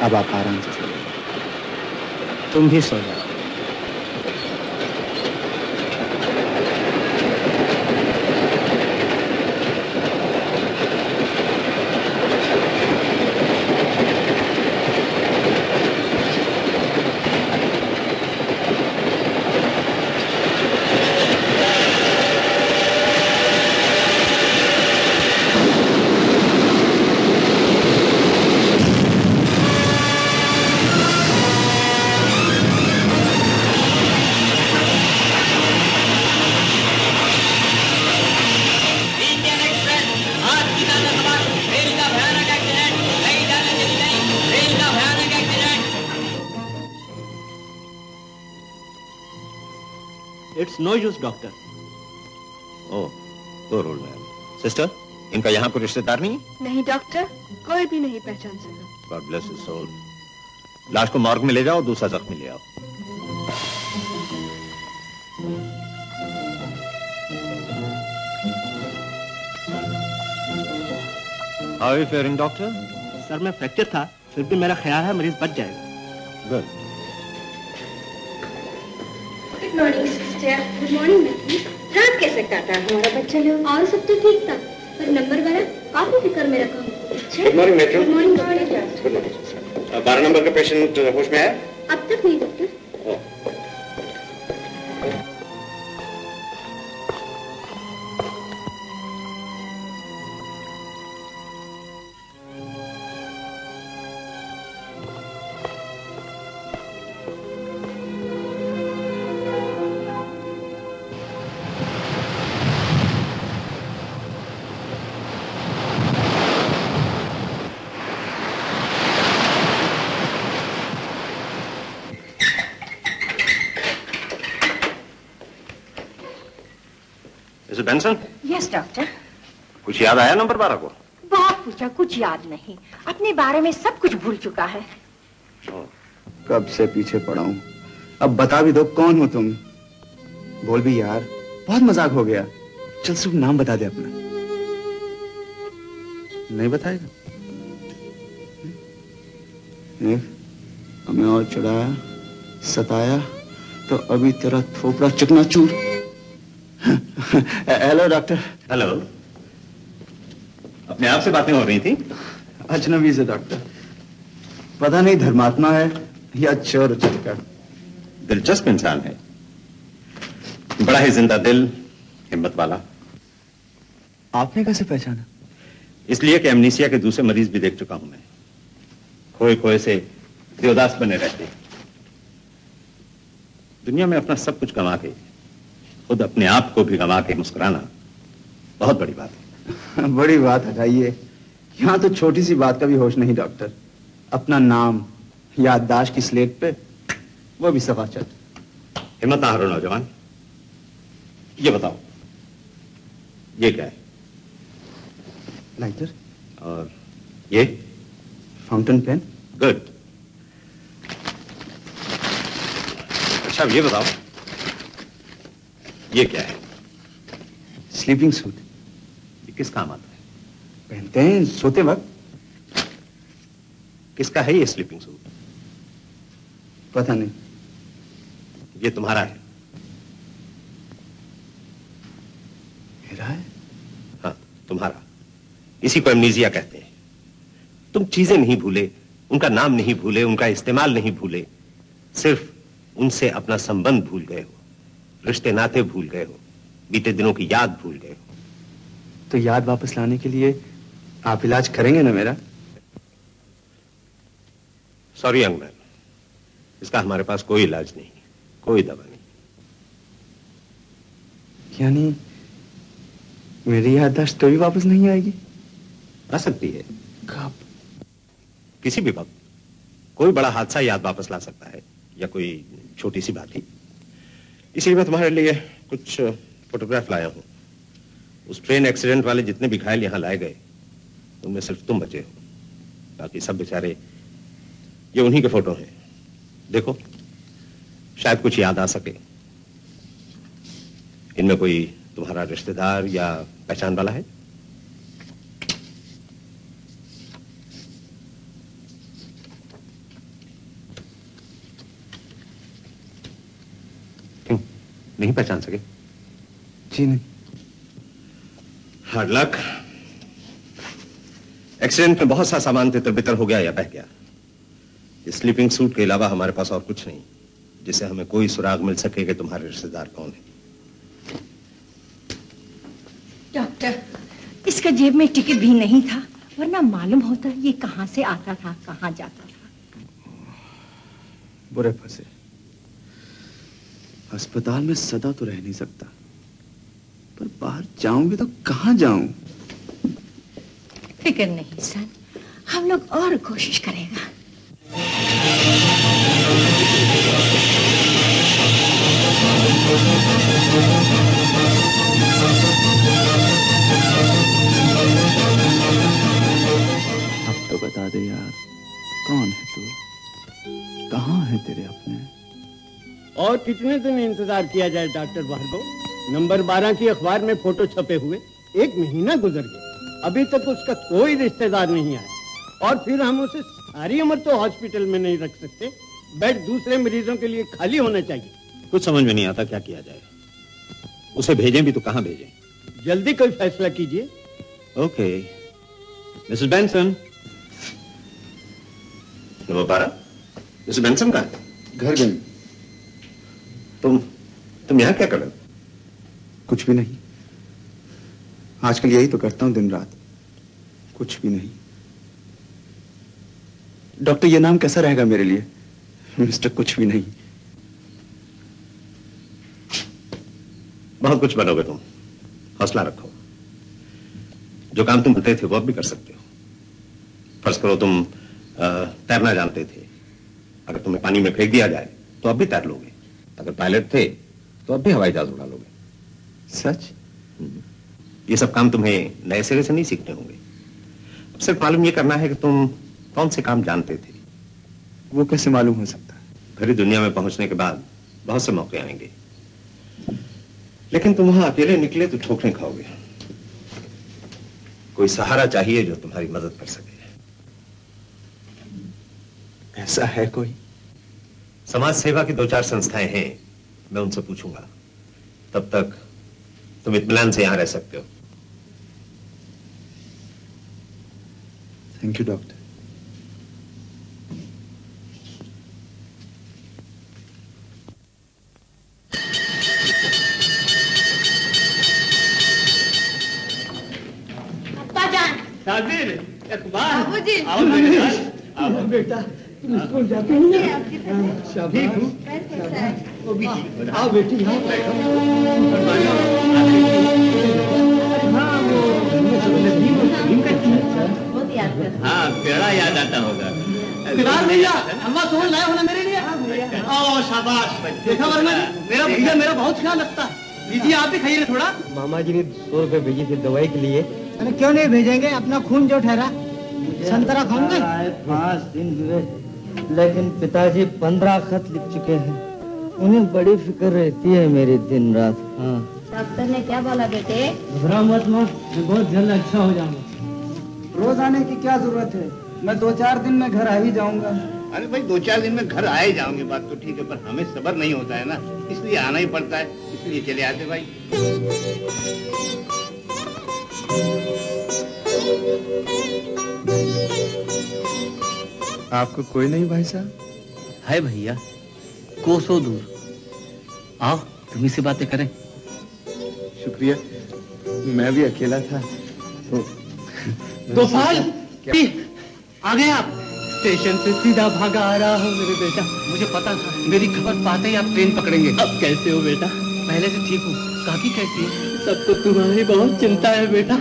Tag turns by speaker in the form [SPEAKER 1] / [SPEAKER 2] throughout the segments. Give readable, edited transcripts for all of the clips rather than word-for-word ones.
[SPEAKER 1] अब आप आराम से सो जाओ। तुम भी सो जाओ।
[SPEAKER 2] It's no use doctor.
[SPEAKER 3] Oh, poor old man. Sister, इनका यहाँ कोई रिश्तेदार नहीं?
[SPEAKER 4] नहीं डॉक्टर, कोई भी नहीं पहचान सका।
[SPEAKER 3] God bless his soul. लाश को मॉर्ग में ले जाओ, दूसरा जख्मी ले आओ। How are you faring doctor?
[SPEAKER 2] सर में फ्रैक्चर था, फिर भी मेरा ख्याल है मरीज बच जाएगा।
[SPEAKER 3] Good.
[SPEAKER 4] Good morning sister. Good morning बेटी। रात कैसे काटा हमारा बच्चा लोग? और सब तो ठीक था, पर नंबर वाला काफी फिक्र में रखा हूँ।
[SPEAKER 5] Good morning matron.
[SPEAKER 4] Good morning doctor.
[SPEAKER 5] 12 number का पेशेंट होश में है?
[SPEAKER 4] अब तक नहीं डॉक्टर।
[SPEAKER 3] बेंसन?
[SPEAKER 6] Yes doctor.
[SPEAKER 3] कुछ याद आया नंबर 12 को?
[SPEAKER 6] बहुत पूछा, कुछ याद नहीं। अपने बारे में सब कुछ भूल चुका है।
[SPEAKER 1] कब से पीछे पड़ा हूं, अब बता भी दो कौन हो तुम। बोल भी यार, बहुत मजाक हो गया। चल सिर्फ नाम बता दे अपना। नहीं बताएगा? हमें और चढ़ाया, सताया तो अभी तेरा थोपड़ा चकनाचूर। Hello doctor.
[SPEAKER 3] हेलो। अपने आप से बातें हो रही थी?
[SPEAKER 1] अजनबी से डॉक्टर। पता नहीं धर्मात्मा है या चोर उचक्का।
[SPEAKER 3] दिलचस्प इंसान है, बड़ा ही जिंदा दिल, हिम्मत वाला।
[SPEAKER 1] आपने कैसे पहचाना?
[SPEAKER 3] इसलिए कि एमनीसिया के दूसरे मरीज भी देख चुका हूं मैं। खोए खोए से देवदास बने रहते। दुनिया में अपना सब कुछ गंवा के खुद अपने आप को भी गंवा के मुस्कुराना बहुत बड़ी बात है।
[SPEAKER 1] बड़ी बात हटाइए, यहां तो छोटी सी बात का भी होश नहीं डॉक्टर। अपना नाम याददाश्त की स्लेट पे, वो भी सफाचट।
[SPEAKER 3] हिम्मत ना हारो नौजवान। ये बताओ, ये क्या है?
[SPEAKER 1] लाइटर।
[SPEAKER 3] और ये?
[SPEAKER 1] Fountain pen.
[SPEAKER 3] गुड। अच्छा अब ये बताओ, ये क्या है?
[SPEAKER 1] Sleeping suit.
[SPEAKER 3] ये किस काम आता है?
[SPEAKER 1] पहनते हैं सोते वक्त।
[SPEAKER 3] किसका है ये स्लीपिंग सूट?
[SPEAKER 1] पता नहीं।
[SPEAKER 3] ये तुम्हारा है?
[SPEAKER 1] मेरा है?
[SPEAKER 3] हाँ, तुम्हारा। इसी को एमनीजिया कहते हैं। तुम चीजें नहीं भूले, उनका नाम नहीं भूले, उनका इस्तेमाल नहीं भूले, सिर्फ उनसे अपना संबंध भूल गए हो, रिश्ते नाते भूल गए हो, बीते दिनों की याद भूल गए हो।
[SPEAKER 1] तो याद वापस लाने के लिए आप इलाज करेंगे ना मेरा?
[SPEAKER 3] सॉरी यंग मैन, इसका हमारे पास कोई इलाज नहीं, कोई दवा नहीं।
[SPEAKER 1] यानी मेरी याददाश्त कभी वापस नहीं आएगी?
[SPEAKER 3] आ सकती है।
[SPEAKER 1] कब?
[SPEAKER 3] किसी भी वक्त। कोई बड़ा हादसा याद वापस ला सकता है, या कोई छोटी सी बात ही। इसलिए मैं तुम्हारे लिए कुछ फोटोग्राफ लाया हूं। उस ट्रेन एक्सीडेंट वाले जितने भी घायल यहां लाए गए, उनमें सिर्फ तुम बचे हो, बाकी सब बेचारे। ये उन्हीं के फोटो हैं, देखो, शायद कुछ याद आ सके। इनमें कोई तुम्हारा रिश्तेदार या पहचान वाला है? नहीं पहचान सके?
[SPEAKER 1] जी नहीं।
[SPEAKER 3] Hard luck. एक्सीडेंट में बहुत सा सामान तितर बितर हो गया या बह गया। इस स्लीपिंग सूट के अलावा हमारे पास और कुछ नहीं जिससे हमें कोई सुराग मिल सके कि तुम्हारे रिश्तेदार कौन है।
[SPEAKER 6] डॉक्टर, इसका जेब में टिकट भी नहीं था, वरना मालूम होता ये कहाँ से आता था, कहाँ जाता था।
[SPEAKER 1] बुरे फंसे। अस्पताल में सदा तो रह नहीं सकता, पर बाहर जाऊंगी तो कहाँ जाऊं?
[SPEAKER 6] फिक्र नहीं सन, हम लोग और कोशिश करेगा।
[SPEAKER 1] अब तो बता दे यार, कौन है तू? कहाँ है तेरे अपने?
[SPEAKER 2] और कितने दिन इंतजार किया जाए डॉक्टर भार्गव? नंबर 12 की अखबार में फोटो छपे हुए 1 महीना गुजर गया, अभी तक उसका कोई रिश्तेदार नहीं आया। और फिर हम उसे सारी उम्र तो हॉस्पिटल में नहीं रख सकते, बेड दूसरे मरीजों के लिए खाली होना चाहिए।
[SPEAKER 3] कुछ समझ में नहीं आता क्या किया जाए। उसे भेजें भी तो कहां भेजें?
[SPEAKER 2] जल्दी कोई फैसला कीजिए।
[SPEAKER 3] Okay, Mrs Benson. Number 12, Mrs Benson कहाँ है?
[SPEAKER 1] घर गई।
[SPEAKER 3] तुम यहाँ क्या कर रहे हो?
[SPEAKER 1] कुछ भी नहीं, आजकल यही तो करता हूं दिन रात, कुछ भी नहीं। डॉक्टर, ये नाम कैसा रहेगा मेरे लिए? मिस्टर कुछ भी नहीं।
[SPEAKER 3] बहुत कुछ बनोगे तुम, हौसला रखो। जो काम तुम करते थे वो अब भी कर सकते हो। फर्ज करो तुम तैरना जानते थे, अगर तुम्हें पानी में फेंक दिया जाए तो अब भी तैर लोगे। अगर पायलट थे तो अब भी हवाई जहाज उड़ा लोगे।
[SPEAKER 1] सच?
[SPEAKER 3] ये सब काम तुम्हें नए सिरे से नहीं सीखने होंगे। अब सिर्फ मालूम ये करना है कि तुम कौन से काम जानते थे।
[SPEAKER 1] वो कैसे मालूम हो सकता है?
[SPEAKER 3] भरी दुनिया में पहुंचने के बाद बहुत से मौके आएंगे, लेकिन तुम वहां अकेले निकले तो ठोकरें खाओगे। कोई सहारा चाहिए जो तुम्हारी मदद कर सके।
[SPEAKER 1] ऐसा है कोई?
[SPEAKER 3] समाज सेवा की 2-4 संस्थाएं हैं, मैं उनसे पूछूंगा। तब तक तुम इत्मीनान से यहां रह सकते हो।
[SPEAKER 1] Thank you doctor.
[SPEAKER 4] अब्बा जान।
[SPEAKER 2] साबिर, अखबार।
[SPEAKER 4] बाबूजी।
[SPEAKER 2] आओ मेरे साथ। आओ
[SPEAKER 7] बेटा, तुम स्कूल जाते हो?
[SPEAKER 2] ठीक हूँ।
[SPEAKER 7] वो भी आओ बेटी, आओ बैठो। हाँ, वो
[SPEAKER 4] बहुत याद करता।
[SPEAKER 2] हाँ, पेड़ा याद आता होगा।
[SPEAKER 7] बिलाल भैया, अम्मा सोन लाए हो ना मेरे लिए?
[SPEAKER 2] आओ, शाबाश बच्चे।
[SPEAKER 7] देखा वरना मेरा भैया मेरा बहुत ख्याल रखता है। लीजिए, आप भी खाइए थोड़ा।
[SPEAKER 8] मामा जी ने 100 रुपए भेजी थे दवाई के लिए।
[SPEAKER 7] अरे क्यों नहीं भेजेंगे, अपना खून जो ठहरा। संतरा खाऊंगे?
[SPEAKER 8] 5 दिन हुए, लेकिन पिताजी 15 खत लिख चुके हैं। उन्हें बड़ी फिक्र रहती है मेरी दिन रात। हाँ।
[SPEAKER 4] डॉक्टर ने क्या बोला बेटे?
[SPEAKER 7] घबराओ मत माँ, मैं बहुत जल्द अच्छा हो जाऊंगा। रोज आने की क्या जरूरत है, मैं 2-4 दिन में घर आ ही जाऊंगा।
[SPEAKER 5] अरे भाई 2-4 दिन में घर आए जाओगे बात तो ठीक है, पर हमें सब्र नहीं होता है ना, इसलिए आना ही पड़ता है। इसलिए चले आते भाई।
[SPEAKER 1] आपको कोई नहीं भाई साहब?
[SPEAKER 2] है भैया, कोसों दूर। आओ, तुम्ही से बातें करें।
[SPEAKER 1] शुक्रिया, मैं भी अकेला था तो।
[SPEAKER 7] गोपाल, आ गए आप?
[SPEAKER 2] स्टेशन से सीधा भागा आ रहा हूँ मेरे बेटा।
[SPEAKER 7] मुझे पता था, मेरी खबर पाते ही आप ट्रेन पकड़ेंगे।
[SPEAKER 2] अब कैसे हो बेटा?
[SPEAKER 7] पहले से ठीक हूँ। काकी कैसी है?
[SPEAKER 2] सबको तुम्हारी बहुत चिंता है बेटा।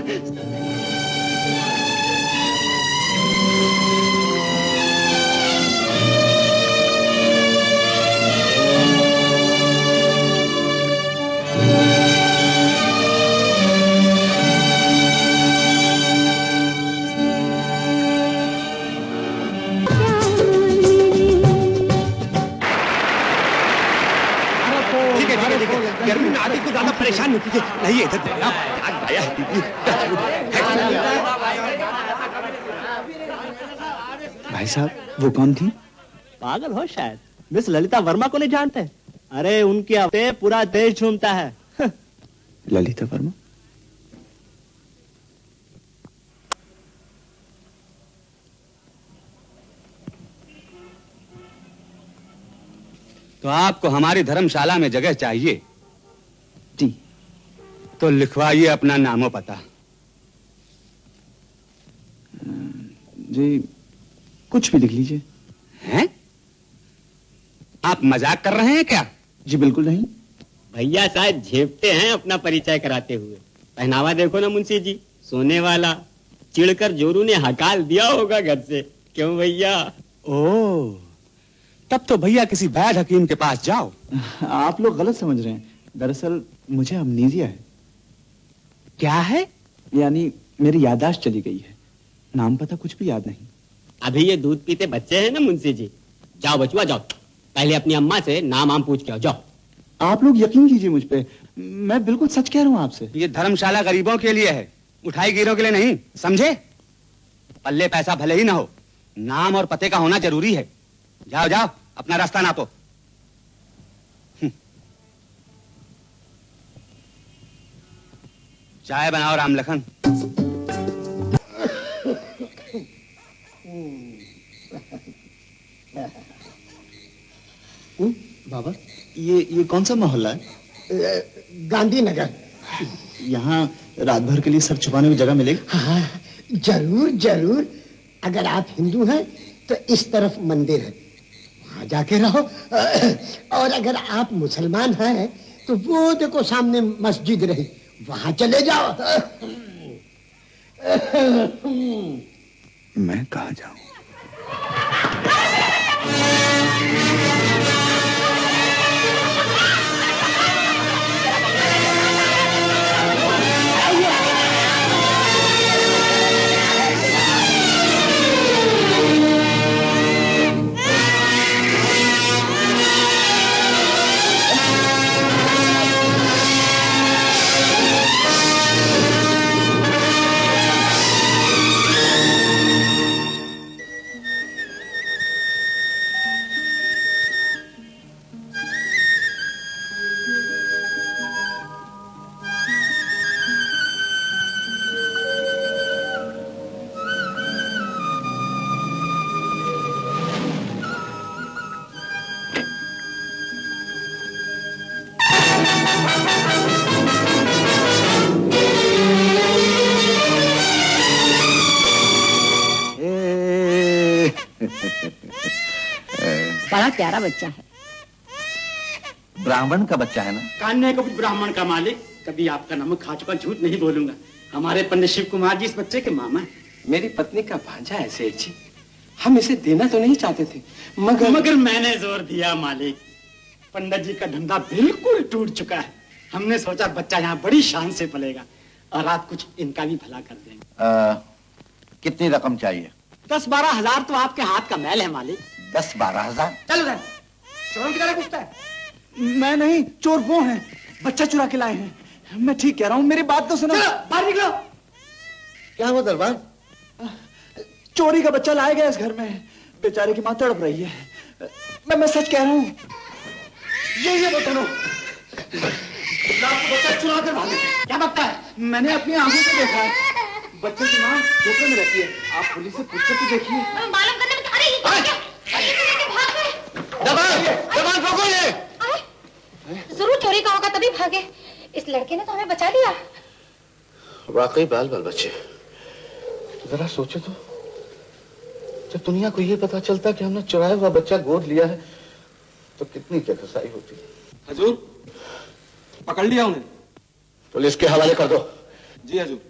[SPEAKER 3] गर्मी में आदमी को ज्यादा परेशान नहीं कीजिए। नहीं, इधर आया है दीदी।
[SPEAKER 1] भाई साहब, वो कौन थी?
[SPEAKER 2] पागल हो शायद, मिस ललिता वर्मा को नहीं जानते? अरे उनके हफ्ते पूरा देश झूमता है।
[SPEAKER 1] ललिता वर्मा?
[SPEAKER 9] तो आपको हमारी धर्मशाला में जगह चाहिए?
[SPEAKER 1] जी।
[SPEAKER 9] तो लिखवाइए अपना नामो पता।
[SPEAKER 1] जी, कुछ भी लिख लीजिए।
[SPEAKER 9] हैं? आप मजाक कर रहे हैं क्या?
[SPEAKER 1] जी बिल्कुल नहीं।
[SPEAKER 2] भैया शायद झेपते हैं अपना परिचय कराते हुए। पहनावा देखो ना मुंशी जी, सोने वाला। चिढ़कर जोरू ने हकाल दिया होगा घर से। क्यों भैया?
[SPEAKER 9] ओह, तब तो भैया किसी वैद्य हकीम के पास जाओ।
[SPEAKER 1] आप लोग गलत समझ रहे हैं। दरअसल मुझे अमनीजिया है।
[SPEAKER 9] क्या है?
[SPEAKER 1] यानी मेरी याददाश्त चली गई है, नाम पता कुछ भी याद नहीं।
[SPEAKER 2] अभी ये दूध पीते बच्चे हैं ना मुंशी जी। जाओ बचुआ जाओ, पहले अपनी अम्मा से नाम आम पूछ के आओ। जाओ।
[SPEAKER 1] आप लोग यकीन कीजिए मुझ पे, मैं बिल्कुल सच कह रहा हूँ आपसे।
[SPEAKER 9] ये धर्मशाला गरीबों के लिए है, उठाई गिरों के लिए नहीं, समझे? पल्ले पैसा भले ही ना हो, नाम और पते का होना जरूरी है। जाओ जाओ, अपना रास्ता नापो। चाय बनाओ रामलखन।
[SPEAKER 1] बाबा, ये कौन सा मोहल्ला है?
[SPEAKER 10] गांधीनगर।
[SPEAKER 1] यहाँ रात भर के लिए सर छुपाने की जगह मिलेगी?
[SPEAKER 10] हाँ, जरूर जरूर। अगर आप हिंदू हैं तो इस तरफ मंदिर है, वहां जाके रहो। और अगर आप मुसलमान हैं तो वो देखो सामने मस्जिद रही, वहां चले जाओ।
[SPEAKER 1] मैं कहाँ जाऊं?
[SPEAKER 6] बड़ा प्यारा बच्चा है।
[SPEAKER 5] ब्राह्मण का बच्चा है ना?
[SPEAKER 11] कान्या को भी ब्राह्मण का मालिक। कभी आपका नमक खा चुका झूठ नहीं बोलूंगा। हमारे पंडित शिव कुमार जी इस बच्चे के मामा हैं।
[SPEAKER 12] मेरी पत्नी का भांजा है सेठ जी। हम इसे देना तो नहीं चाहते थे, मगर
[SPEAKER 11] मैंने जोर दिया मालिक। पंडित जी का धंधा बिल्कुल टूट चुका है। हमने सोचा बच्चा यहाँ बड़ी शान से पलेगा और रात कुछ इनका भी भला कर देंगे।
[SPEAKER 5] कितनी रकम चाहिए?
[SPEAKER 11] 10-12 हजार तो आपके हाथ का मैल है मालिक।
[SPEAKER 5] 10-12 हजार?
[SPEAKER 11] चलो सर, चोरों की तरह पूछता है।
[SPEAKER 1] मैं नहीं, चोर वो हैं, बच्चा चुरा के लाए हैं। मैं ठीक कह रहा हूँ, मेरी बात तो सुनो।
[SPEAKER 11] बाहर निकलो।
[SPEAKER 5] क्या हुआ दरबार?
[SPEAKER 1] चोरी का बच्चा लाया गया इस घर में। बेचारे की माँ तड़प रही है। मैं सच कह रहा हूँ।
[SPEAKER 11] ये बटनो बच्चा चुरा कर भागे। क्या बकता है?
[SPEAKER 1] मैंने अपनी आंखों से देखा है। बच्चे की माँ झोपड़े में रहती है। आप पुलिस से पूछ कर देखिए।
[SPEAKER 4] मालूम करने में अरे ये क्या? ये तो लेके भाग गए।
[SPEAKER 5] दबान रोको ये।
[SPEAKER 4] जरूर चोरी का होगा तभी भागे। इस लड़के ने तो हमें बचा लिया।
[SPEAKER 5] वाकई बाल बाल बच्चे। जरा सोचो तो, जब दुनिया को ये पता चलता कि हमने चुराया हुआ बच्चा गोद लिया है तो कितनी बेकसाई होती।
[SPEAKER 12] हजूर, पकड़ लिया उन्हें।
[SPEAKER 5] पुलिस के हवाले कर दो।
[SPEAKER 12] जी हजूर।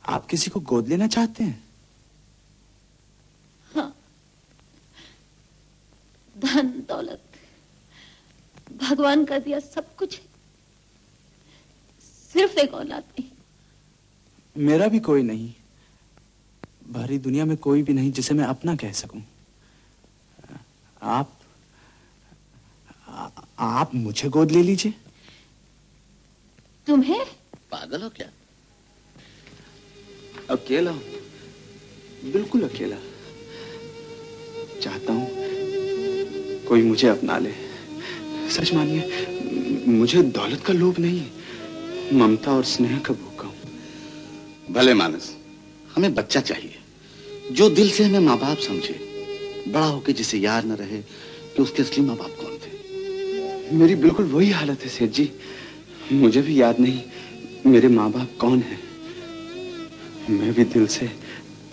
[SPEAKER 1] आप किसी को गोद लेना चाहते हैं?
[SPEAKER 13] हाँ, धन दौलत भगवान का दिया सब कुछ है, सिर्फ एक औलाद नहीं।
[SPEAKER 1] मेरा भी कोई नहीं, भरी दुनिया में कोई भी नहीं जिसे मैं अपना कह सकूं। आप मुझे गोद ले लीजिए।
[SPEAKER 13] तुम्हें?
[SPEAKER 5] पागल हो क्या?
[SPEAKER 1] अकेला हूं, बिल्कुल अकेला। चाहता हूं कोई मुझे अपना ले। सच मानिए, मुझे दौलत का लोभ नहीं है, ममता और स्नेह का भूखा हूं।
[SPEAKER 5] भले मानस, हमें बच्चा चाहिए जो दिल से हमें माँ बाप समझे, बड़ा होके जिसे याद न रहे कि उसके असली माँ बाप कौन थे।
[SPEAKER 1] मेरी बिल्कुल वही हालत है सेठ जी। मुझे भी याद नहीं मेरे माँ बाप कौन है। मैं भी दिल से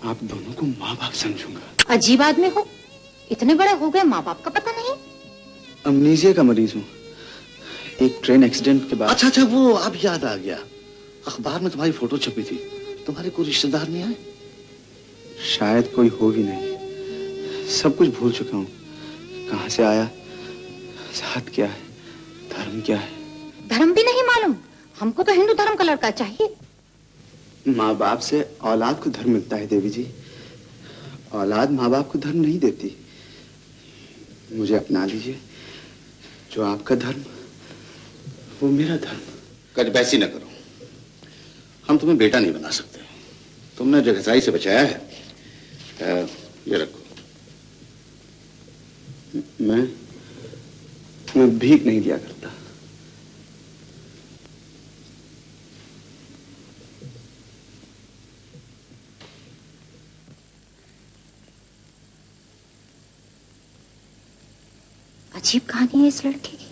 [SPEAKER 1] आप दोनों को माँ बाप समझूंगा।
[SPEAKER 6] अजीब आदमी हो, इतने बड़े हो गए, माँ बाप का पता नहीं।
[SPEAKER 1] अमनीजिया का मरीज हूँ। एक ट्रेन एक्सीडेंट के बाद।
[SPEAKER 5] अच्छा, वो अब याद आ गया, अखबार में तुम्हारी फोटो छपी थी। तुम्हारे कोई रिश्तेदार नहीं आए?
[SPEAKER 1] शायद कोई हो भी नहीं। सब कुछ भूल चुका हूँ। कहाँ से आया, जात क्या है, धर्म क्या है।
[SPEAKER 6] धर्म भी नहीं मालूम? हमको तो हिंदू धर्म का लड़का चाहिए।
[SPEAKER 1] माँ बाप से औलाद को धर्म मिलता है देवी जी, औलाद माँ बाप को धर्म नहीं देती। मुझे अपना लीजिए, जो आपका धर्म वो मेरा धर्म।
[SPEAKER 5] कजबैसी न करो, हम तुम्हें बेटा नहीं बना सकते। तुमने जो घसाई से बचाया है, ये रखो।
[SPEAKER 1] मैं भीख नहीं दिया करता।
[SPEAKER 6] अजीब कहानी है इस लड़के की।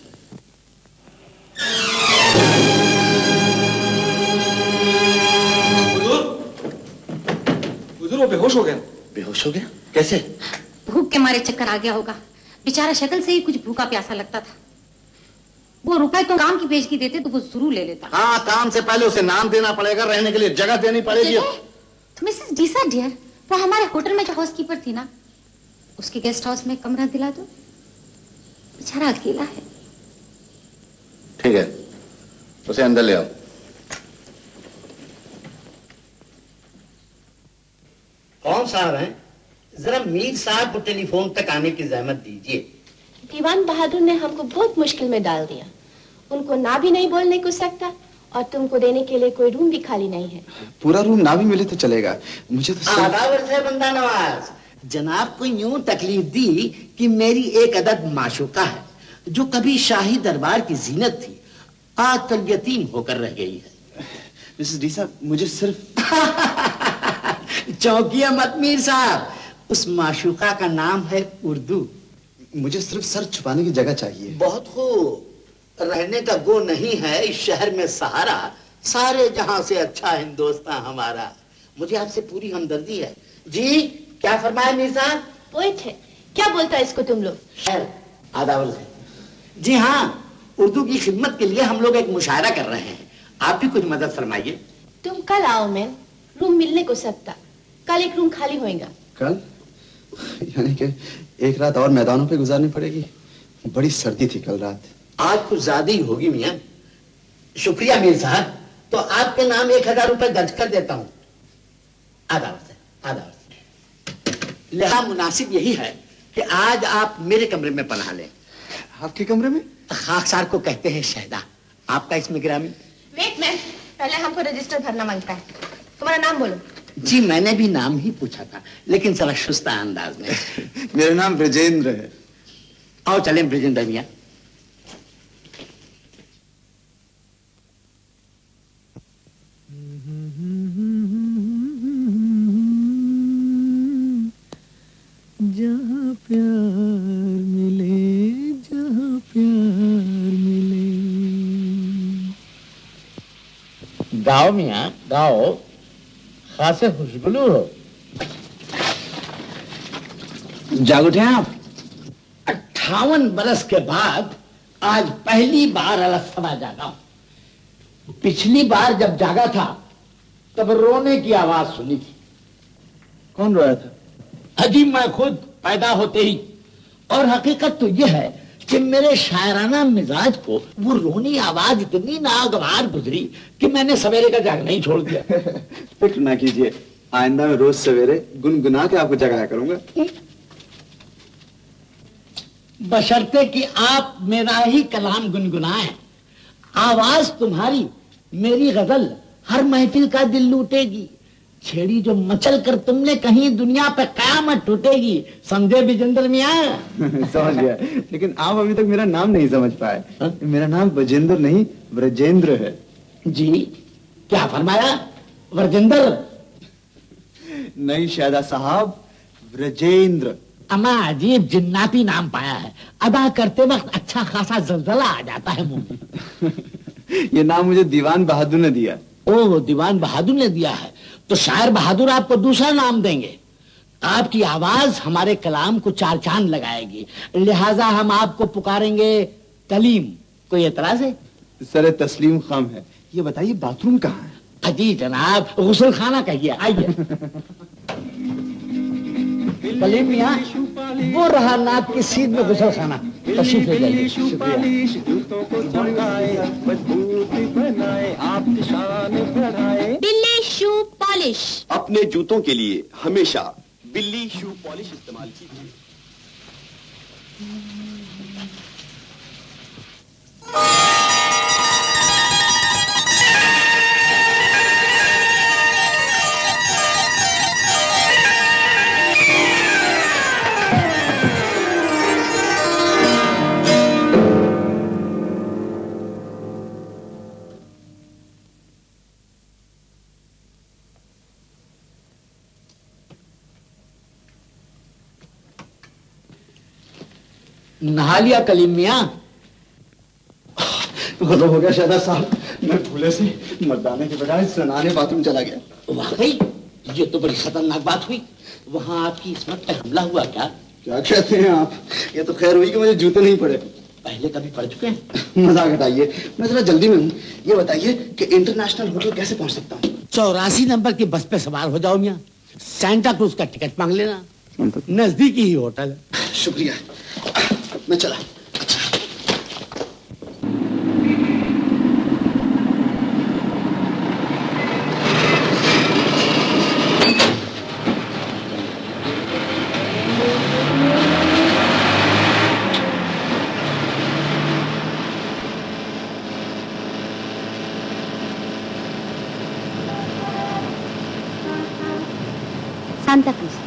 [SPEAKER 12] हुजूर, वो बेहोश हो गया।
[SPEAKER 5] बेहोश हो गया? कैसे?
[SPEAKER 6] भूख के मारे चक्कर आ गया होगा। बेचारा शक्ल से ही कुछ भूखा प्यासा लगता था। वो रुपए तो काम की बेचगी देते तो वो जरूर ले लेता।
[SPEAKER 5] हाँ, काम से पहले उसे नाम देना पड़ेगा, रहने के लिए जगह देनी पड़ेगी।
[SPEAKER 6] तो मिसेस डीसा डियर, वो हमारे होटल में जो हाउसकीपर थी ना, उसके गेस्ट हाउस में कमरा दिला दो। बेचारा अकेला है।
[SPEAKER 5] ठीक है, उसे अंदर ले आओ।
[SPEAKER 14] कौन साहब हैं? जरा मीर साहब को टेलीफोन तक आने की जहमत दीजिए।
[SPEAKER 15] दीवान बहादुर ने हमको बहुत मुश्किल में डाल दिया। उनको ना भी नहीं बोलने को सकता और तुमको देने के लिए कोई रूम भी खाली नहीं है।
[SPEAKER 1] पूरा रूम ना भी मिले तो चलेगा। मुझे तो
[SPEAKER 14] आदावर से बंदा नवाज, जनाब को यूं तकलीफ दी कि मेरी एक अदद माशूका है जो कभी शाही दरबार की जीनत थी, आज तक यतीम होकर रह गई है।
[SPEAKER 1] मिसेस डीसा, मुझे सिर्फ
[SPEAKER 14] चौंकिया मत मीर साहब, उस माशूका का नाम है उर्दू।
[SPEAKER 1] मुझे सिर्फ सर छुपाने की जगह चाहिए।
[SPEAKER 14] बहुत खूब, रहने का गो नहीं है इस शहर में सहारा, सारे जहां से अच्छा हिंदुस्तान हमारा। मुझे आपसे पूरी हमदर्दी है। जी क्या फरमाए मीर साहब?
[SPEAKER 15] पोइट है, क्या बोलता है इसको तुम लोग?
[SPEAKER 14] आदावर से। जी हाँ, उर्दू की खिदमत के लिए हम लोग एक मुशायरा कर रहे हैं, आप भी कुछ मदद फरमाइए।
[SPEAKER 15] तुम कल आओ, मैं रूम मिलने को सकता। कल एक रूम खाली होएगा।
[SPEAKER 1] कल? यानी कि एक रात और मैदानों पे गुजारनी पड़ेगी। बड़ी सर्दी थी कल रात।
[SPEAKER 14] आज कुछ ज्यादा ही होगी मियां। शुक्रिया मीर साहब, तो आपके नाम 1000 रुपए दर्ज कर देता हूं। आदावर से, आदावर से। लिहाजा मुनासिब यही है कि आज आप मेरे कमरे में पनाह लें।
[SPEAKER 1] आपके कमरे में?
[SPEAKER 14] खाकसार को कहते हैं शहदा। आपका इसमें गिरामी?
[SPEAKER 15] वेट मैन, पहले हमको रजिस्टर भरना मांगता है। तुम्हारा नाम बोलो।
[SPEAKER 14] जी मैंने भी नाम ही पूछा था, लेकिन जरा शुस्ता अंदाज में।
[SPEAKER 1] मेरा नाम ब्रजेंद्र है।
[SPEAKER 14] आओ चलें ब्रजेंद्र मियां।
[SPEAKER 16] जहाँ प्यार मिले, जहाँ प्यार मिले।
[SPEAKER 14] गाओ मियां गाओ, खासे खुशगुलू हो। जाग उठे आप? 58 बरस के बाद आज पहली बार अलग जागा। पिछली बार जब जागा था तब रोने की आवाज सुनी थी।
[SPEAKER 1] कौन रोया था?
[SPEAKER 14] अजी मैं खुद, पैदा होते ही। और हकीकत तो यह है कि मेरे शायराना मिजाज को वो रोनी आवाज इतनी नागवार गुजरी कि मैंने सवेरे का जागना ही छोड़ दिया।
[SPEAKER 1] फिक्र ना कीजिए, आइंदा मैं रोज सवेरे गुनगुना के आपको जगाया करूंगा।
[SPEAKER 14] बशर्ते कि आप मेरा ही कलाम गुनगुनाएं। आवाज तुम्हारी मेरी गजल हर महफिल का दिल लूटेगी, छेड़ी जो मचल कर तुमने कहीं दुनिया पे कयामत टूटेगी। समझे विजेंद्र मियां?
[SPEAKER 1] समझ गया, लेकिन आप अभी तक मेरा नाम नहीं समझ पाए। मेरा नाम विजेंद्र नहीं ब्रजेंद्र है।
[SPEAKER 14] जी क्या फरमाया? ब्रजेंद्र
[SPEAKER 1] नहीं शायदा साहब, ब्रजेंद्र।
[SPEAKER 14] अमा अजीब जिन्नाती नाम पाया है, अदा करते वक्त अच्छा खासा जलजला आ जाता है मुंह में।
[SPEAKER 1] ये नाम मुझे दीवान बहादुर ने दिया।
[SPEAKER 14] ओ, दीवान बहादुर ने दिया है, तो शायर बहादुर आपको दूसरा नाम देंगे। आपकी आवाज हमारे कलाम को चार चांद लगाएगी, लिहाजा हम आपको पुकारेंगे कलीम। कोई एतराज है?
[SPEAKER 1] सर तस्लीम खाम है। ये बताइए बाथरूम कहाँ है?
[SPEAKER 14] अजी जनाब, गुसल खाना कहिए, आइए। कलीम मियां, वो रहा नाक की सीध में गुसल खाना, तशरीफ ले जाइए।
[SPEAKER 15] बिल्ली शू पॉलिश।
[SPEAKER 17] अपने जूतों के लिए हमेशा बिल्ली शू पॉलिश इस्तेमाल कीजिए।
[SPEAKER 14] नहा लिया कलीम मियां?
[SPEAKER 1] गजब हो गया शायदा साहब, मैं भूले से मर्दाने के बजाय सनाने बाथरूम चला गया।
[SPEAKER 14] वाकई ये तो बड़ी खतरनाक बात हुई। वहां आपकी इस्मत पे हमला हुआ क्या?
[SPEAKER 1] क्या कहते हैं आप? ये तो खैर हुई कि मुझे जूते नहीं पड़े।
[SPEAKER 14] पहले कभी पड़ चुके हैं?
[SPEAKER 1] मजाक हटाइए, मैं जरा जल्दी में हूँ। ये बताइए कि इंटरनेशनल होटल कैसे पहुंच सकता हूँ?
[SPEAKER 14] 84 नंबर की बस पे सवार हो जाओ मियां, सेंटा क्रूज का टिकट मांग लेना, नजदीकी ही होटल है।
[SPEAKER 1] शुक्रिया, मैं चला।
[SPEAKER 6] सांता क्रूज।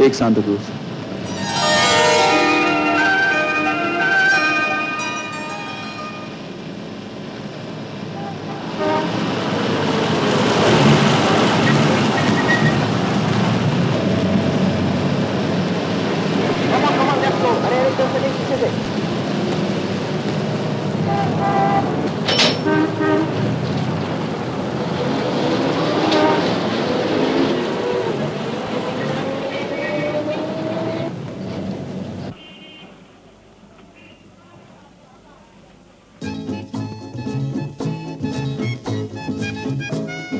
[SPEAKER 1] एक Santa Cruz.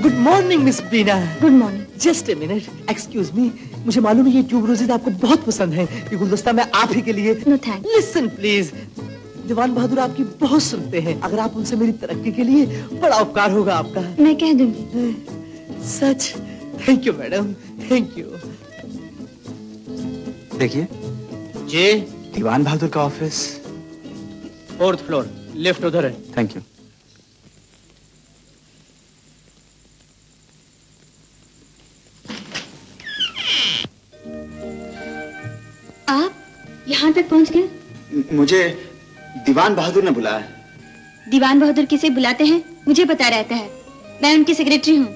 [SPEAKER 12] Good morning miss Bina.
[SPEAKER 6] Good morning.
[SPEAKER 12] Just a minute, excuse me, मुझे मालूम है ये ट्यूब रोजेज आपको बहुत पसंद है। ये गुलदस्ता मैं आप ही के लिए।
[SPEAKER 6] No thanks.
[SPEAKER 12] Listen please, Diwan Bahadur आपकी बहुत सुनते हैं। अगर आप उनसे मेरी तरक्की के लिए, बड़ा उपकार होगा आपका।
[SPEAKER 6] मैं कह दूंगी।
[SPEAKER 12] सच? Thank you madam, thank you.
[SPEAKER 1] देखिए
[SPEAKER 12] जी,
[SPEAKER 1] दीवान बहादुर का ऑफिस
[SPEAKER 12] 4th फ्लोर, लिफ्ट उधर है।
[SPEAKER 1] Thank you.
[SPEAKER 6] आप यहाँ तक पहुँच गए?
[SPEAKER 1] मुझे दीवान बहादुर ने बुलाया है।
[SPEAKER 6] दीवान बहादुर किसे बुलाते हैं मुझे पता रहता है, मैं उनकी सेक्रेटरी हूँ।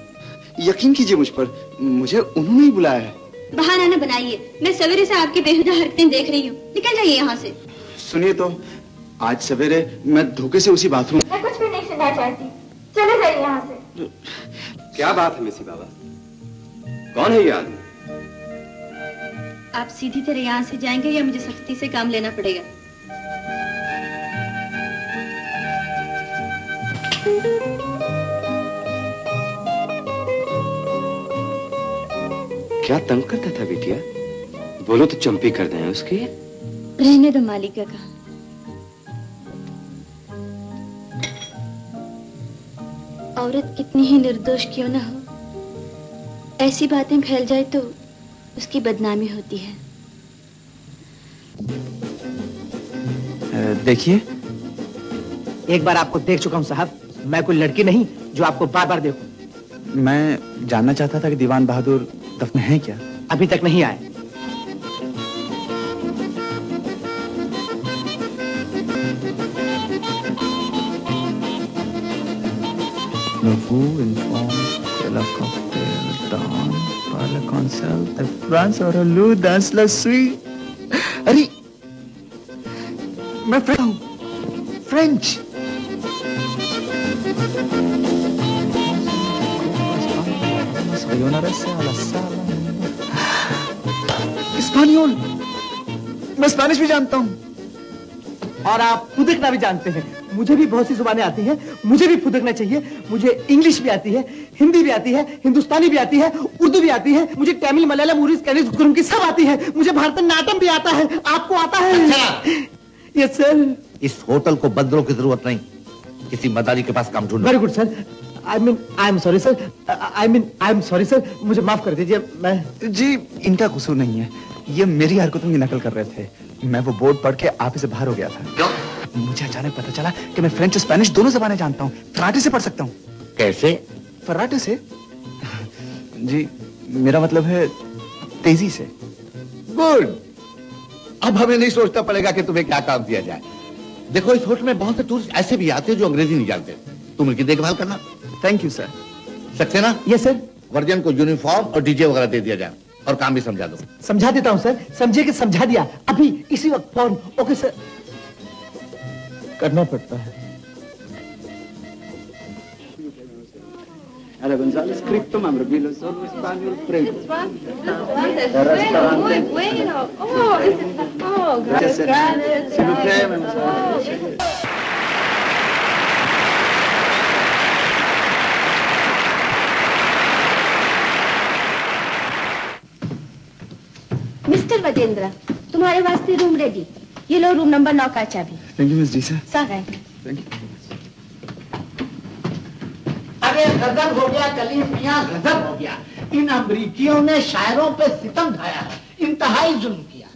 [SPEAKER 1] यकीन कीजिए मुझ पर, मुझे उन्होंने ही बुलाया है।
[SPEAKER 6] बहाना न बनाइए, मैं सवेरे से आपकी बेहुदा हरकतें देख रही हूँ। निकल जाइए यहाँ से।
[SPEAKER 1] सुनिए तो, आज सवेरे मैं धोखे से उसी बाथरूम।
[SPEAKER 4] मैं कुछ भी नहीं सुनना चाहती, चले जाइए यहाँ से।
[SPEAKER 17] क्या बात है मिसी बाबा, कौन है ये आदमी?
[SPEAKER 6] आप सीधी तरह यहाँ से जाएंगे या मुझे सख्ती से काम लेना पड़ेगा?
[SPEAKER 17] क्या तंग करता था बिटिया? बोलो तो चंपी कर दें उसकी।
[SPEAKER 6] रहने दो मालिका का। औरत कितनी ही निर्दोष क्यों न हो, ऐसी बातें फैल जाए तो उसकी बदनामी होती है।
[SPEAKER 18] देखिए,
[SPEAKER 12] एक बार आपको देख चुका हूँ साहब। मैं कोई लड़की नहीं जो आपको बार बार देखूं।
[SPEAKER 18] मैं जानना चाहता था कि दीवान बहादुर दफ्न है क्या?
[SPEAKER 12] अभी तक नहीं आए।
[SPEAKER 18] The who informs Stella Cocktail, Dawn, Parla Consel, the France और Lou dans la suite. अरे, मैं फ्रेंच हूँ, फ्रेंच। स्पेनियोल, मैं स्पेनिश भी जानता हूँ।
[SPEAKER 12] और आप फुदकना भी जानते हैं। मुझे भी बहुत सी जुबानें आती हैं, मुझे भी फुदकना चाहिए। मुझे इंग्लिश भी आती है, हिंदी भी आती है, हिंदुस्तानी भी आती है, उर्दू भी आती है, मुझे तमिल, मलयालम, उड़ीस, कन्नड़, गुरुमुखी सब आती है। मुझे भरतनाट्यम भी आता है। आपको आता है?
[SPEAKER 14] अच्छा।
[SPEAKER 12] Yes sir.
[SPEAKER 14] इस होटल को बदलों की जरूरत नहीं, किसी मदारी के पास काम ढूंढो।
[SPEAKER 12] Very good sir. I am sorry sir. I am sorry sir. मुझे माफ कर दीजिए। मैं
[SPEAKER 18] जी, इनका कसूर नहीं है। ये मेरी हरकतों की नकल कर रहे थे। मैं वो बोर्ड पढ़ के आप ही से बाहर हो गया था।
[SPEAKER 14] क्यों?
[SPEAKER 18] मुझे अचानक पता चला कि मैं फ्रेंच स्पेनिश दोनों जबानें जानता हूँ। फराटे से पढ़ सकता हूँ।
[SPEAKER 14] कैसे?
[SPEAKER 18] फराटे से? जी, मेरा मतलब है तेजी से।
[SPEAKER 14] गुड। अब हमें नहीं सोचना पड़ेगा कि तुम्हें क्या काम दिया जाए। देखो, इस होटल में बहुत से टूरिस्ट ऐसे भी आते हैं जो अंग्रेजी नहीं जानते। तुम इनकी देखभाल करना।
[SPEAKER 18] Thank you sir.
[SPEAKER 14] Saxena?
[SPEAKER 12] Yes sir.
[SPEAKER 14] Version को यूनिफॉर्म और डीजे वगैरह दे दिया जाए और काम भी समझा दो।
[SPEAKER 12] समझा देता हूँ सर। समझे कि समझा दिया अभी इसी वक्त फौरन। Okay sir. करना पड़ता है।
[SPEAKER 1] Ahora González, Cripto, Mambrevilo, Sorbo, Español, Prego.
[SPEAKER 4] Muy bueno. Oh, gracias.
[SPEAKER 1] Si lo creen,
[SPEAKER 15] mister Vajendra, तुम्हारे वास्ते रूम रेडी। ये लो रूम नंबर 9 का चाबी।
[SPEAKER 18] थैंक यू मिस जी सर।
[SPEAKER 15] सर है।
[SPEAKER 18] Thank you.
[SPEAKER 14] अरे गजब हो गया कलीम मियां, गजब हो गया। इन अमरीकियों ने शायरों पे सितम ढाया है, इंतहाई जुल्म किया।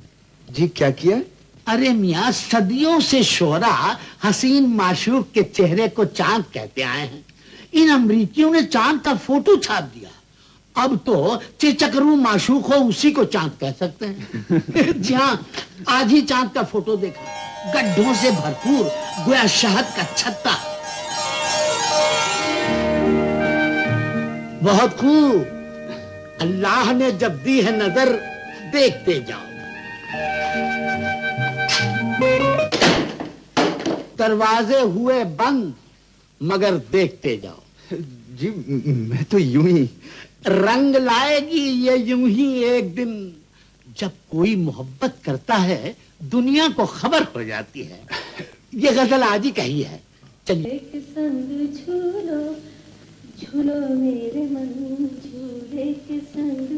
[SPEAKER 18] जी, क्या किया?
[SPEAKER 14] अरे मियां, सदियों से शोहरा हसीन माशूक के चेहरे को चांद कहते आए हैं। इन अमरीकियों ने चांद का फोटो छाप दिया। अब तो चिचकरू माशूक हो उसी को चांद कह सकते हैं। जी हाँ, आज ही चांद का फोटो देखा, गड्ढों से भरपूर, गोया शहद का छत्ता। बहुत खूब। अल्लाह ने जब दी है नजर, देखते जाओ। दरवाजे हुए बंद, मगर देखते जाओ।
[SPEAKER 18] जी, मैं तो यूं ही।
[SPEAKER 14] रंग लाएगी ये यूं ही एक दिन। जब कोई मोहब्बत करता है, दुनिया को खबर हो जाती है। ये गजल आज ही कही है। चलिए।
[SPEAKER 4] संग झूलो झूलो मेरे मन, झूले के संग।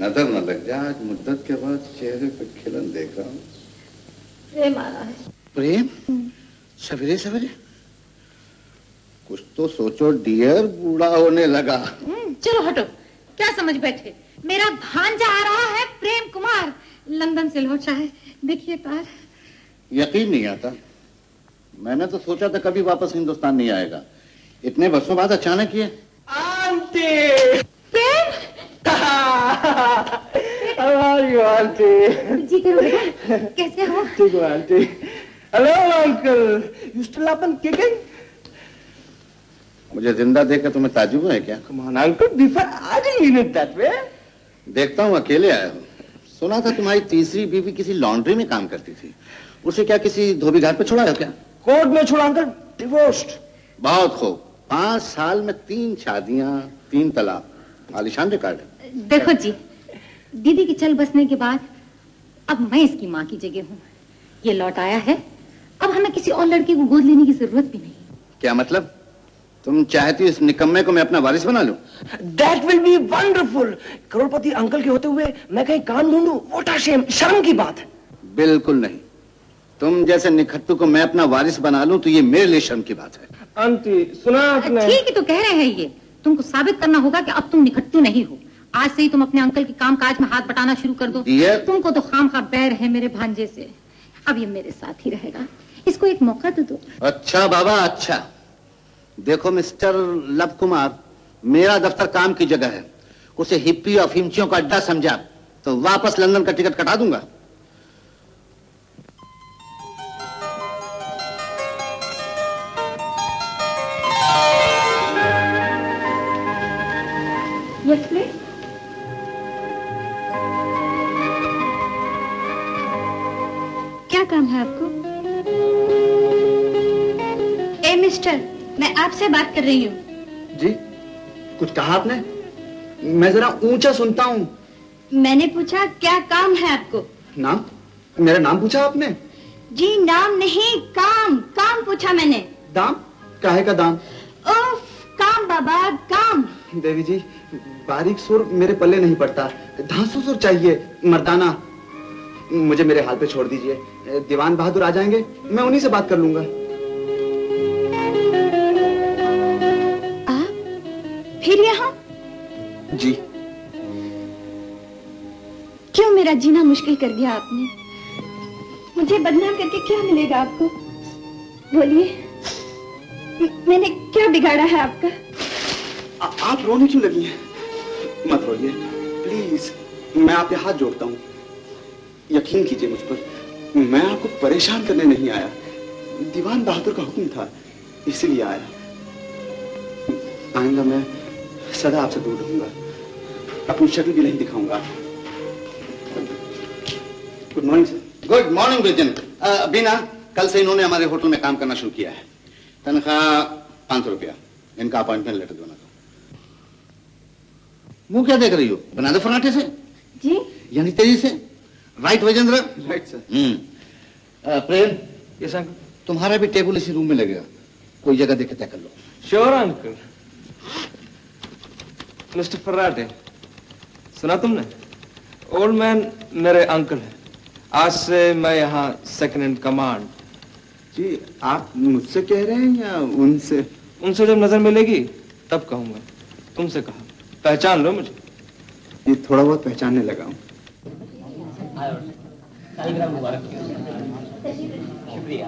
[SPEAKER 5] नजर न लग जा, आज मुद्दत के बाद चेहरे पे खिलन देख रहा हूँ।
[SPEAKER 4] प्रेम आ रहा है।
[SPEAKER 5] प्रेम? सवेरे सवेरे? कुछ तो सोचो डियर, बूढ़ा होने लगा।
[SPEAKER 6] चलो हटो, क्या समझ बैठे? मेरा भांजा आ रहा है, प्रेम कुमार, लंदन से लौटा है। देखिए तार।
[SPEAKER 5] यकीन नहीं आता। मैंने तो सोचा था कभी वापस हिंदुस्तान नहीं आएगा। इतने वर्षों बाद अचानक ये।
[SPEAKER 12] Aunty!
[SPEAKER 6] Prem!
[SPEAKER 12] How are you, aunty?
[SPEAKER 6] जी करो बेटा, कैसे हो?
[SPEAKER 12] ठीक हो aunty? Hello, uncle. You still up and kicking?
[SPEAKER 5] मुझे जिंदा देखकर तुम्हें ताजुब है क्या?
[SPEAKER 12] Come on, uncle. Before I didn't mean it that way.
[SPEAKER 5] देखता हूँ अकेले आया हो। सुना था तुम्हारी तीसरी बीवी किसी लॉन्ड्री में काम करती थी। उसे क्या किसी धोबी घाट पे छोड़ा है क्या?
[SPEAKER 12] कोर्ट में छोड़ा अंकल, डिवोर्स्ड।
[SPEAKER 5] बहुत खूब। 5 साल में 3 शादियां, 3 तलाक। आलीशान रिकॉर्ड है।
[SPEAKER 6] देखो जी, दीदी के चल बसने के बाद अब मैं इसकी माँ की जगह हूँ। ये लौट आया है, अब हमें किसी और लड़के को गोद लेने की जरूरत भी नहीं।
[SPEAKER 5] क्या मतलब? तुम चाहती हो इस निकम्मे को मैं अपना वारिस बना लूं?
[SPEAKER 12] That will be wonderful. Crorepati uncle के होते हुए मैं कहीं काम ढूंढूं, what a shame, शर्म की बात है।
[SPEAKER 5] बिल्कुल नहीं। तुम जैसे निखट्टू को मैं अपना वारिस बना लूं तो ये मेरे लिए शर्म की बात है।
[SPEAKER 12] आंटी सुना आपने?
[SPEAKER 6] ठीक ही तो कह रहे हैं ये। तुमको साबित करना होगा कि अब तुम निखट्टू नहीं हो। आज से ही तुम अपने अंकल के कामकाज में हाथ बटाना शुरू कर दो। तुमको तो खामखा बैर है मेरे भांजे से। अब ये मेरे साथ ही रहेगा, इसको एक मौका तो दो।
[SPEAKER 5] अच्छा बाबा अच्छा। देखो मिस्टर लव कुमार, मेरा दफ्तर काम की जगह है, उसे हिप्पी और फिमचियों का अड्डा समझा तो वापस लंदन का टिकट कटा दूंगा।
[SPEAKER 4] Yes please. क्या काम है आपको? ए मिस्टर, मैं आपसे बात कर रही हूँ।
[SPEAKER 1] जी, कुछ कहा आपने? मैं जरा ऊंचा सुनता हूँ।
[SPEAKER 4] मैंने पूछा क्या काम है आपको?
[SPEAKER 1] नाम? मेरा नाम पूछा आपने?
[SPEAKER 4] जी नाम नहीं, काम काम पूछा मैंने।
[SPEAKER 1] दाम? काहे का दाम?
[SPEAKER 4] ओफ, काम बाबा काम।
[SPEAKER 1] देवी जी, बारीक सुर मेरे पल्ले नहीं पड़ता, धांसू सुर चाहिए, मर्दाना। मुझे मेरे हाल पे छोड़ दीजिए, दीवान बहादुर आ जाएंगे, मैं उन्हीं से बात कर लूंगा।
[SPEAKER 4] आप फिर यहाँ?
[SPEAKER 1] जी।
[SPEAKER 4] क्यों मेरा जीना मुश्किल कर दिया आपने? मुझे बदनाम करके क्या मिलेगा आपको? बोलिए, मैंने क्या बिगाड़ा है आपका?
[SPEAKER 1] आप रोने क्यों लगी हैं? मत रोइए प्लीज, मैं आपके हाथ जोड़ता हूँ। यकीन कीजिए मुझ पर, मैं आपको परेशान करने नहीं आया, दीवान बहादुर का हुक्म था इसलिए आया। आइंदा मैं सदा आपसे दूर रहूंगा, अपनी शक्ल भी नहीं दिखाऊंगा। Good morning sir.
[SPEAKER 5] Good morning विजन। बीना, कल से इन्होंने हमारे होटल में काम करना शुरू किया है। तनख्वाह 500 रुपया, इनका अपॉइंटमेंट लेटर देना। मुंह क्या देख रही हो? बना दो फर्नाटे से।
[SPEAKER 4] जी?
[SPEAKER 5] यानी तेजी से। Right Vijendra?
[SPEAKER 1] Right sir.
[SPEAKER 5] Prem, ये संग तुम्हारा भी टेबल इसी रूम में लगेगा, कोई जगह देख के तय कर लो।
[SPEAKER 12] Sure uncle. मिस्टर फर्राटे, सुना तुमने? ओल्ड मैन मेरे अंकल है, आज से मैं यहाँ सेकंड इन कमांड।
[SPEAKER 1] जी, आप मुझसे कह रहे हैं या उनसे?
[SPEAKER 12] उनसे जब नजर मिलेगी तब कहूंगा, तुमसे कहा। पहचान लो मुझे।
[SPEAKER 1] ये थोड़ा बहुत पहचानने लगा हूँ।
[SPEAKER 12] शुक्रिया।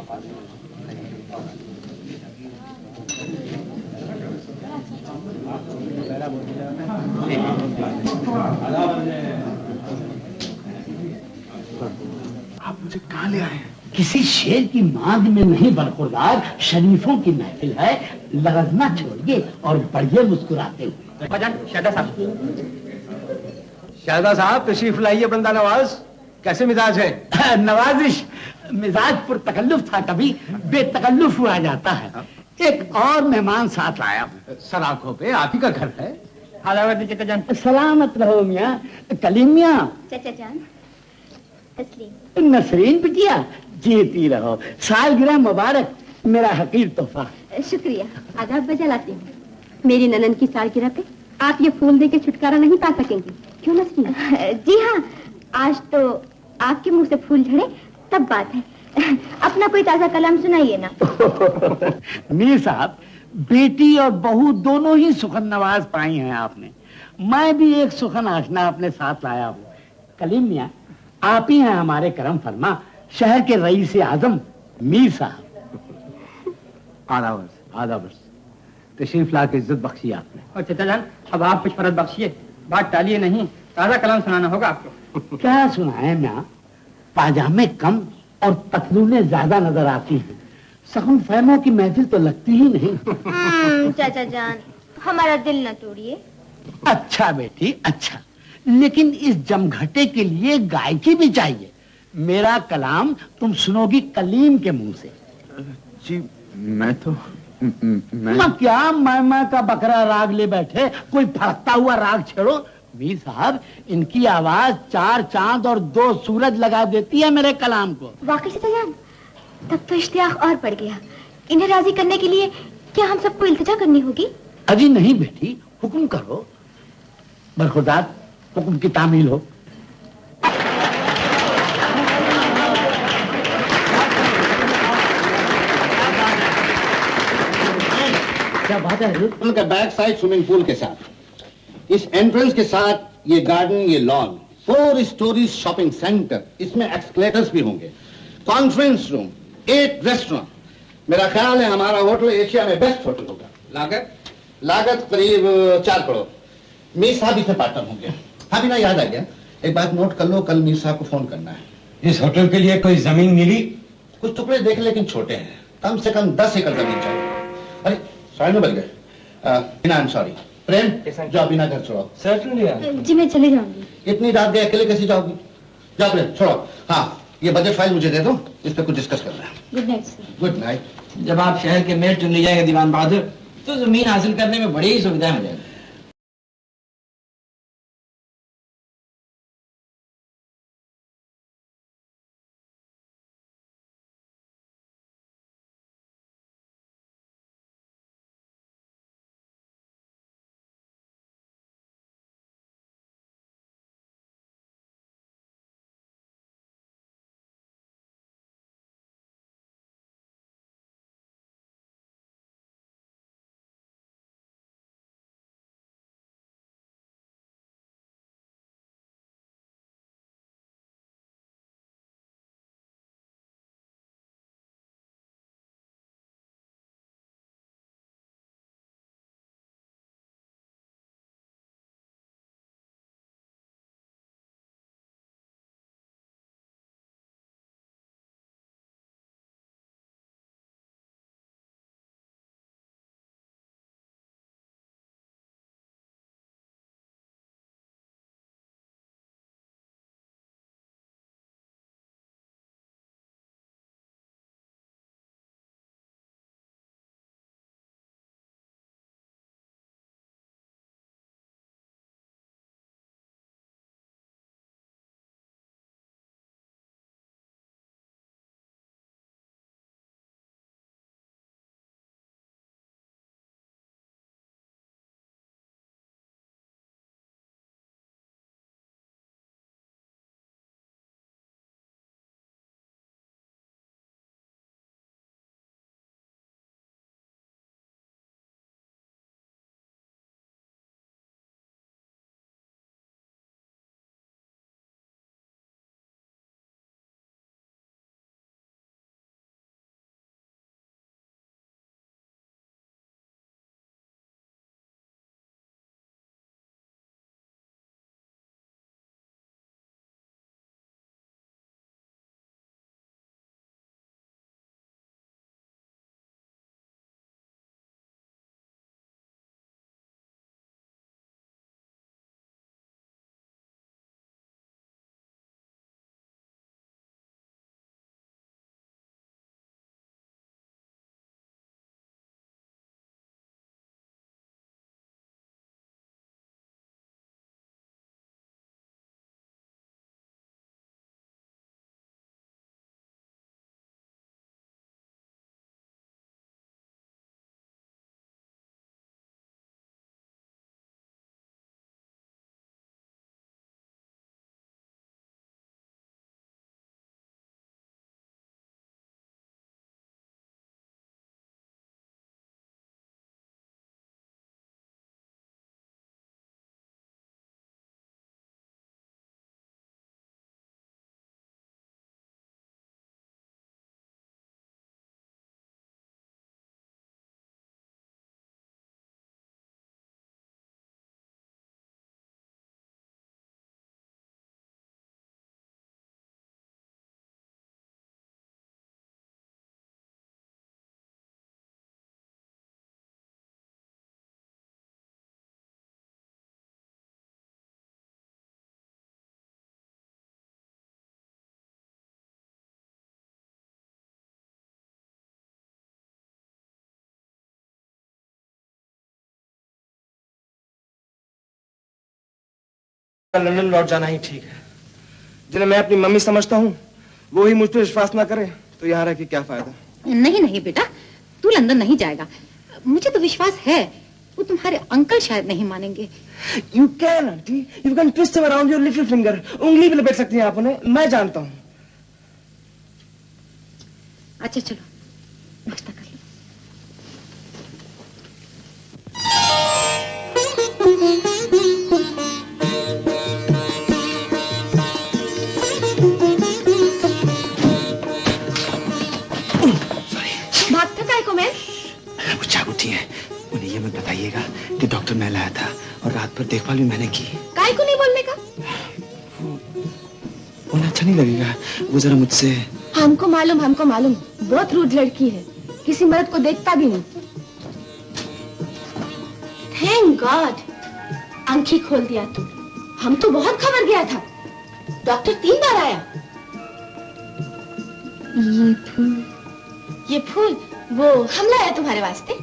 [SPEAKER 10] आप मुझे कहाँ ले आए हैं? किसी शेर की मांग में नहीं बरखुरदार, शरीफों की महफिल है, लड़ना छोड़िए और बढ़िए मुस्कुराते हुए।
[SPEAKER 12] शाहदा साहब तशरीफ लाइए। बंदा नवाज, कैसे मिजाज है?
[SPEAKER 10] नवाजिश, मिजाज पुरतकल्लुफ था, कभी बेतकल्लुफ हुआ जाता है। एक और मेहमान साथ लाया हूँ।
[SPEAKER 12] सर आंखों पे आप ही का घर है।
[SPEAKER 10] चचा जान। सलामत रहो मियाँ। कलीम मियाँ।
[SPEAKER 4] चचा जान। तस्लीम।
[SPEAKER 10] नसरीन बिटिया, जीती रहो, सालगिरह मुबारक, मेरा हकीर तोहफा।
[SPEAKER 4] शुक्रिया, आदाब बजा लाती हूँ। मेरी ननन की सालगिरह पे आप ये फूल दे के छुटकारा नहीं पा सकेंगे, क्यों नसरीन? जी हाँ, आज तो आपके मुंह से फूल झड़े तब बात है। अपना कोई ताजा कलाम सुनाइए ना।
[SPEAKER 10] मीर साहब, बेटी और बहू दोनों ही सुखन नवाज पाई हैं आपने। मैं भी एक सुखन आशना अपने साथ लाया हूँ। कलीम मियाँ, आप ही हैं हमारे करम फरमा, शहर के रईस आजम मीर साहब।
[SPEAKER 12] आदाब तशरीफ ला के इज्जत बख्शी आपने।
[SPEAKER 19] और चचा जान, अब आप कुछ फर्ज बख्शिए, बात टालिए नहीं, ताजा कलाम सुनाना होगा आपको।
[SPEAKER 10] क्या सुनाए मियाँ? पाजामे कम और पतलूने ज्यादा नजर आती हैं, सगुन फहमों की महफिल तो लगती ही नहीं।
[SPEAKER 4] चाचा जान, हमारा दिल न तोड़िए।
[SPEAKER 10] अच्छा बेटी अच्छा, लेकिन इस जमघटे के लिए गायकी भी चाहिए। मेरा कलाम तुम सुनोगी कलीम के मुंह से।
[SPEAKER 18] जी मैं तो
[SPEAKER 10] क्या मैं का बकरा राग ले बैठे, कोई फड़कता हुआ राग छेड़ो। मीर साहब, इनकी आवाज 4 चांद और 2 सूरज लगा देती है मेरे कलाम को।
[SPEAKER 4] वाकई चाचा जान, तब तो इश्तियाक और बढ़ गया। इन्हें राजी करने के लिए क्या हम सबको इल्तिजा करनी होगी?
[SPEAKER 10] अजी नहीं बेटी, हुक्म करो। बरखुरदार, हुक्म की तामील हो।
[SPEAKER 5] क्या बात है? उनका बैक साइड स्विमिंग पूल के साथ, इस एंट्रेंस के साथ ये गार्डन, ये लॉन, 4 स्टोरीज शॉपिंग सेंटर, इसमें एक्सकलेटर्स भी होंगे। Conference room, 8 restaurant. मेरा ख्याल है हमारा होटल एशिया में बेस्ट होटल होगा। लागत करीब 4 करोड़। मीर साहब इसे पार्टनर होंगे। हाँ बिना याद आ गया, एक बात नोट कर लो, कल मीर साहब को फोन करना है।
[SPEAKER 20] इस होटल के लिए कोई जमीन मिली?
[SPEAKER 5] कुछ टुकड़े देख लेकिन छोटे हैं, कम से कम 10 एकड़ जमीन चाहिए। अरे 9:30 बज गए। बिना आई एम सॉरी। प्रेम जाओ, बिना घर छोड़ो।
[SPEAKER 20] सर्टनली
[SPEAKER 4] जी मैं चले जाऊंगी।
[SPEAKER 5] इतनी रात गए अकेले कैसे जाओगी? जाओ प्रेम छोड़ो। हाँ ये बजट फाइल मुझे दे दो, इस पर कुछ डिस्कस करना है।
[SPEAKER 4] Good night sir.
[SPEAKER 5] Good night.
[SPEAKER 21] जब आप शहर के मेयर चुन ली जाएंगे दीवान बहादुर, तो जमीन हासिल करने में बड़ी ही सुविधा हो जाएगी।
[SPEAKER 12] लंदन लौट जाना ही ठीक है। जिन्हें मैं अपनी मम्मी समझता हूँ वो ही मुझ पर विश्वास ना करे तो यहाँ रह के क्या फायदा।
[SPEAKER 6] नहीं नहीं बेटा, तू लंदन नहीं जाएगा। मुझे तो विश्वास है, वो तुम्हारे अंकल शायद नहीं मानेंगे।
[SPEAKER 12] You can, auntie. You can twist him around your little finger. उंगली भी लपेट सकती हैं आप उन्हें, मैं जानता हूँ।
[SPEAKER 6] अच्छा चलो, नाश्ता कर लो।
[SPEAKER 18] और रात भर देखभाल भी मैंने की।
[SPEAKER 15] काय को नहीं बोलने का?
[SPEAKER 18] उन्हें अच्छा नहीं लगेगा, वो जरा मुझसे।
[SPEAKER 15] हमको मालूम, बहुत रूड लड़की है, किसी मर्द को देखता भी नहीं। थैंक गॉड आंखें खोल दिया तू, हम तो बहुत खबर गया था। डॉक्टर 3 बार आया। ये फूल वो हम लाया तुम्हारे वास्ते।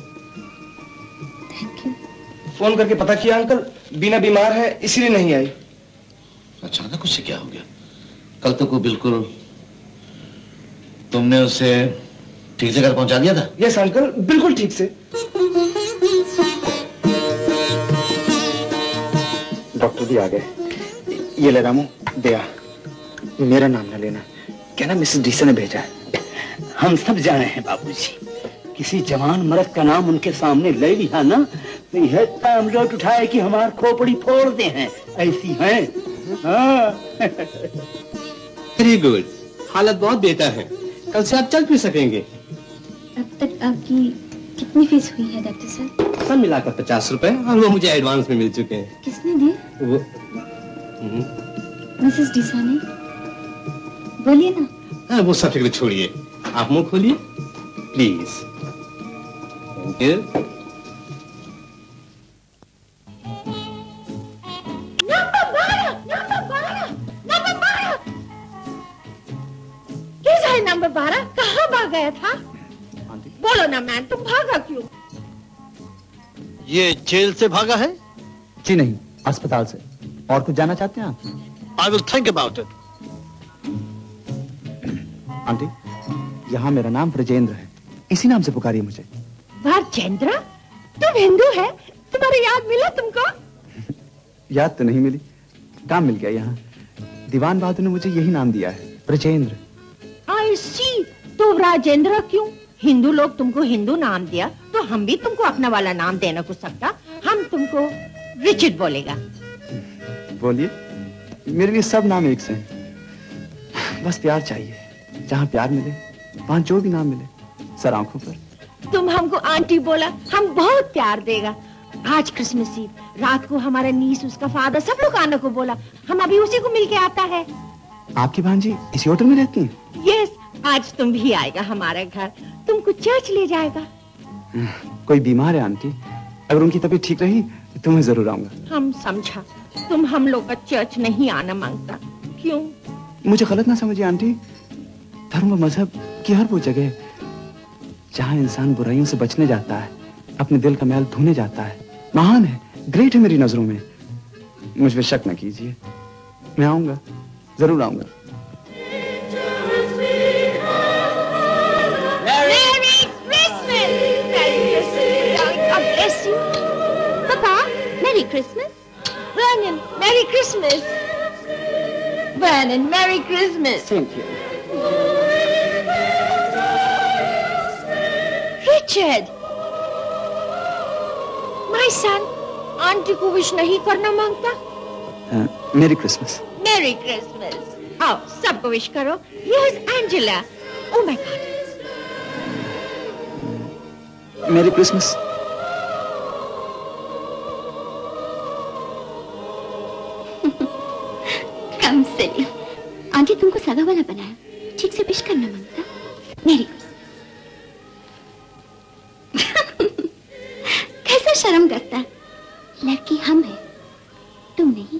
[SPEAKER 12] Thank you. फोन करके पता किया अंकल, बीना बीमार है इसीलिए नहीं आई।
[SPEAKER 5] अचानक उससे क्या हो गया? कल तक वो बिल्कुल, तुमने उसे ठीक से घर पहुंचा दिया था?
[SPEAKER 12] यस अंकल, बिल्कुल ठीक से।
[SPEAKER 18] डॉक्टर भी आ गए। ये ले रामू, दया, मेरा नाम न लेना, कहना मिसेस डीसा ने भेजा है।
[SPEAKER 2] हम सब जाने हैं बाबूजी, किसी जवान मर्द का नाम उनके सामने ले लिया ना तो यह टाइम लोट उठाए कि हमार खोपड़ी फोड़ दे हैं, ऐसी हैं।
[SPEAKER 3] वेरी गुड, हालत बहुत बेहतर है, कल से आप चल फिर सकेंगे।
[SPEAKER 4] अब तक आपकी कितनी फीस हुई है डॉक्टर साहब?
[SPEAKER 3] सब मिलाकर 50 रुपए, और वो मुझे एडवांस में मिल चुके हैं।
[SPEAKER 4] किसने दिए?
[SPEAKER 3] वो
[SPEAKER 4] मिसेस डीसा ने। बोलिए ना।
[SPEAKER 3] हाँ, वो सब फिक्र छोड़िए, आप मुंह खोलिए प्लीज। Thank you.
[SPEAKER 15] नंबर 12 कहाँ भाग गया था? बोलो ना मैन, तुम भागा क्यों?
[SPEAKER 8] ये जेल से भागा है?
[SPEAKER 18] जी नहीं, अस्पताल से। और कुछ जानना चाहते हैं आप?
[SPEAKER 8] I will think about it.
[SPEAKER 18] Aunty, यहाँ मेरा नाम ब्रजेंद्र है, इसी नाम से पुकारिए मुझे।
[SPEAKER 15] ब्रजेंद्र? तुम हिंदू है? तुम्हारी याद मिला तुमको?
[SPEAKER 18] याद तो नहीं मिली, काम मिल गया यहाँ। दीवान बहादुर ने मुझे यही नाम दिया है, ब्रजेंद्र।
[SPEAKER 15] I see, तो राजेंद्र क्यों? हिंदू लोग तुमको हिंदू नाम दिया तो हम भी तुमको अपना वाला नाम देना कुछ सकता। हम तुमको रिचर्ड बोलेगा।
[SPEAKER 18] बोलिए, मेरे लिए सब नाम एक से हैं। बस प्यार चाहिए, जहाँ प्यार मिले वहाँ जो भी नाम मिले, सर आंखों पर।
[SPEAKER 15] तुम हमको आंटी बोला, हम बहुत प्यार देगा। आज क्रिसमस ईव, रात को हमारा नीस, उसका फादर, सब लोग आने को बोला। हम अभी उसी को मिलके आता है।
[SPEAKER 18] आपकी भांजी इसी होटल में रहती हैं?
[SPEAKER 15] यस, आज तुम भी आएगा हमारे घर, तुमको चर्च ले जाएगा।
[SPEAKER 18] कोई बीमार है आंटी? अगर उनकी तबीयत ठीक रही तो मैं जरूर आऊंगा।
[SPEAKER 15] हम समझा, तुम हम लोग का चर्च नहीं आना मांगता, क्यों?
[SPEAKER 18] मुझे गलत ना समझिए आंटी, धर्म और मजहब की हर वो जगह जहाँ इंसान बुराइयों से बचने जाता है, अपने दिल का मैल धोने जाता है, महान है, ग्रेट है मेरी नजरों में। मुझ पे शक न कीजिए, मैं आऊंगा, जरूर आऊंगा।
[SPEAKER 15] Merry Christmas. Vernon, Merry Christmas. Vernon, Merry Christmas.
[SPEAKER 2] Thank you.
[SPEAKER 15] Richard, my son, aunty को विश नहीं करना मांगता?
[SPEAKER 18] मेरी क्रिसमस।
[SPEAKER 15] Merry Christmas. आओ, सबको विश करो। Here's Angela. Oh my God.
[SPEAKER 18] Merry Christmas.
[SPEAKER 4] कम से आंटी तुमको सगा वाला बनाया, ठीक से विश करना मांगता। मेरी कैसा शर्म करता है। लड़की हम है, तुम नहीं।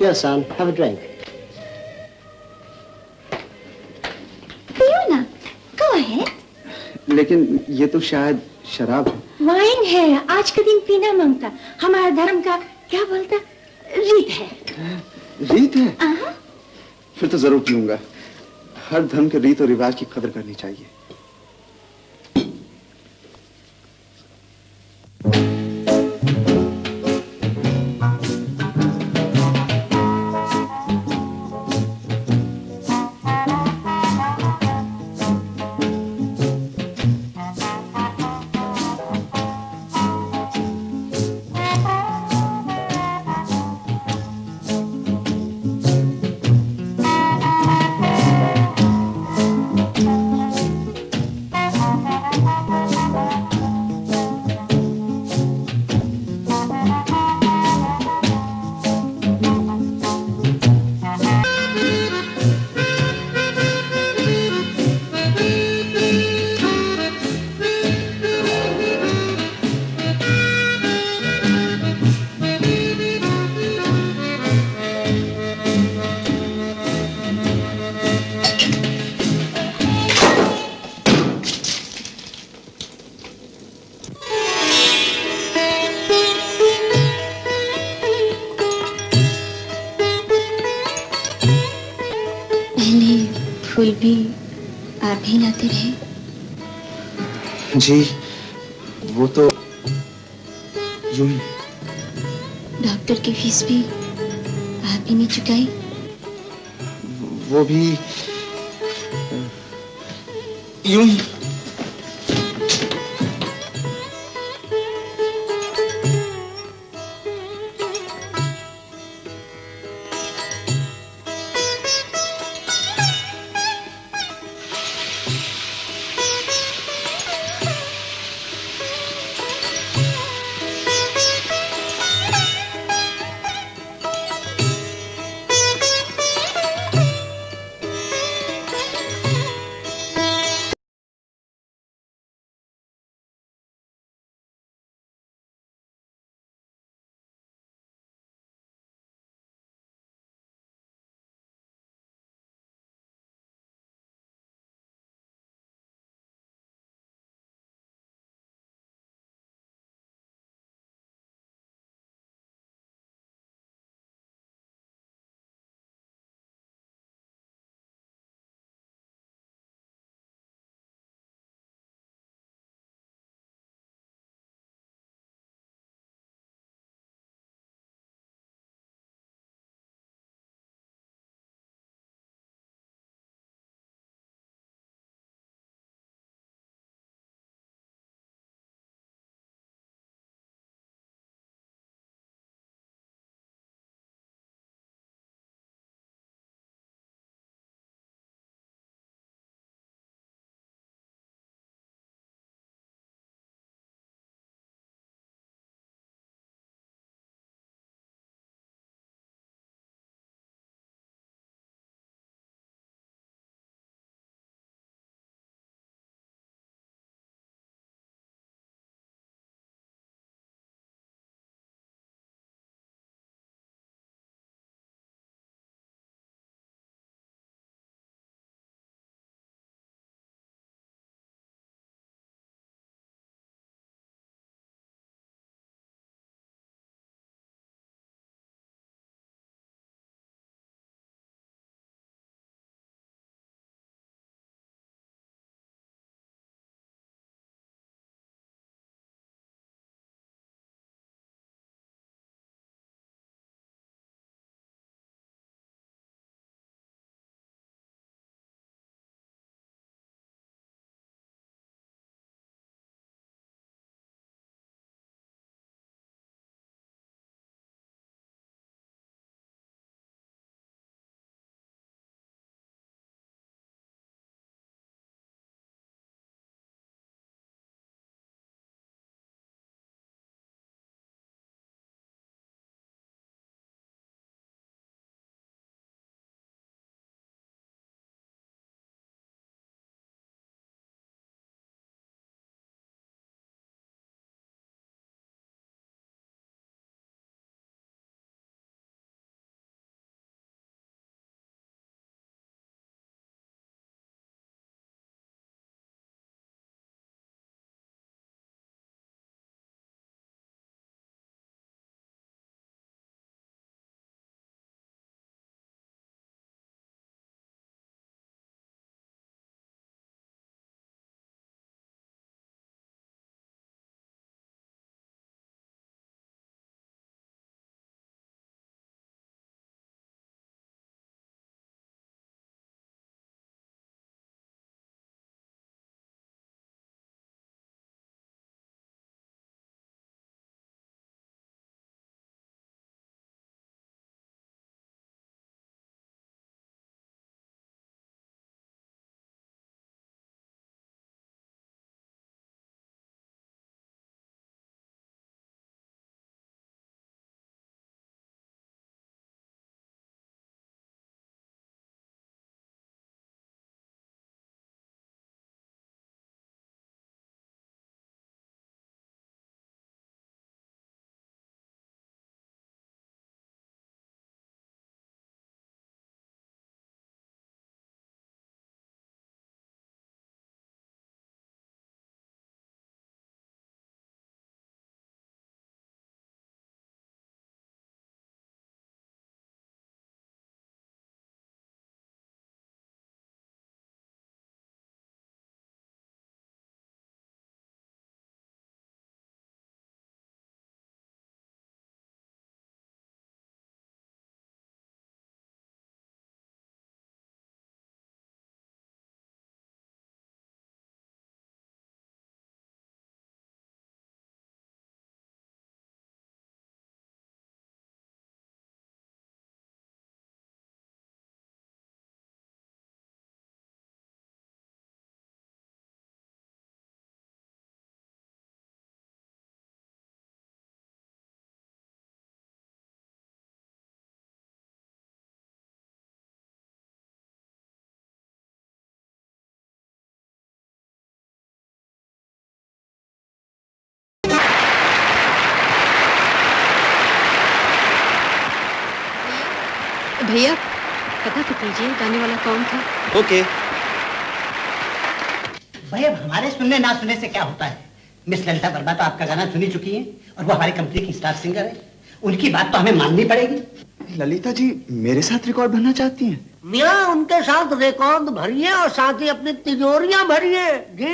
[SPEAKER 2] Yes, son, have a drink.
[SPEAKER 4] पियो ना, go ahead.
[SPEAKER 18] लेकिन ये तो शायद शराब है।
[SPEAKER 15] वाइन है, आज का दिन पीना मांगता। हमारा धर्म का क्या बोलता? रीत है।
[SPEAKER 18] रीत है? फिर तो जरूर पीऊंगा। हर धर्म के रीत और रिवाज की कदर करनी चाहिए।
[SPEAKER 13] फूल भी आप ही लाते रहे?
[SPEAKER 18] जी वो तो यूं ही।
[SPEAKER 13] डॉक्टर की फीस भी आप ही ने चुकाई?
[SPEAKER 18] वो भी यूं ही।
[SPEAKER 4] भैया पता तो कीजिए जाने वाला कौन था।
[SPEAKER 3] ओके।
[SPEAKER 14] भाई अब हमारे सुनने ना सुनने से क्या होता है? मिस ललिता वर्मा तो आपका गाना सुनी चुकी हैं और वो हमारी कंपनी की स्टार सिंगर है। उनकी बात तो हमें माननी पड़ेगी।
[SPEAKER 1] ललिता जी मेरे साथ रिकॉर्ड भरना चाहती हैं?
[SPEAKER 10] मियाँ उनके साथ रिकॉर्ड भरिए और साथ ही अपनी तिजोरियां भरिए जी।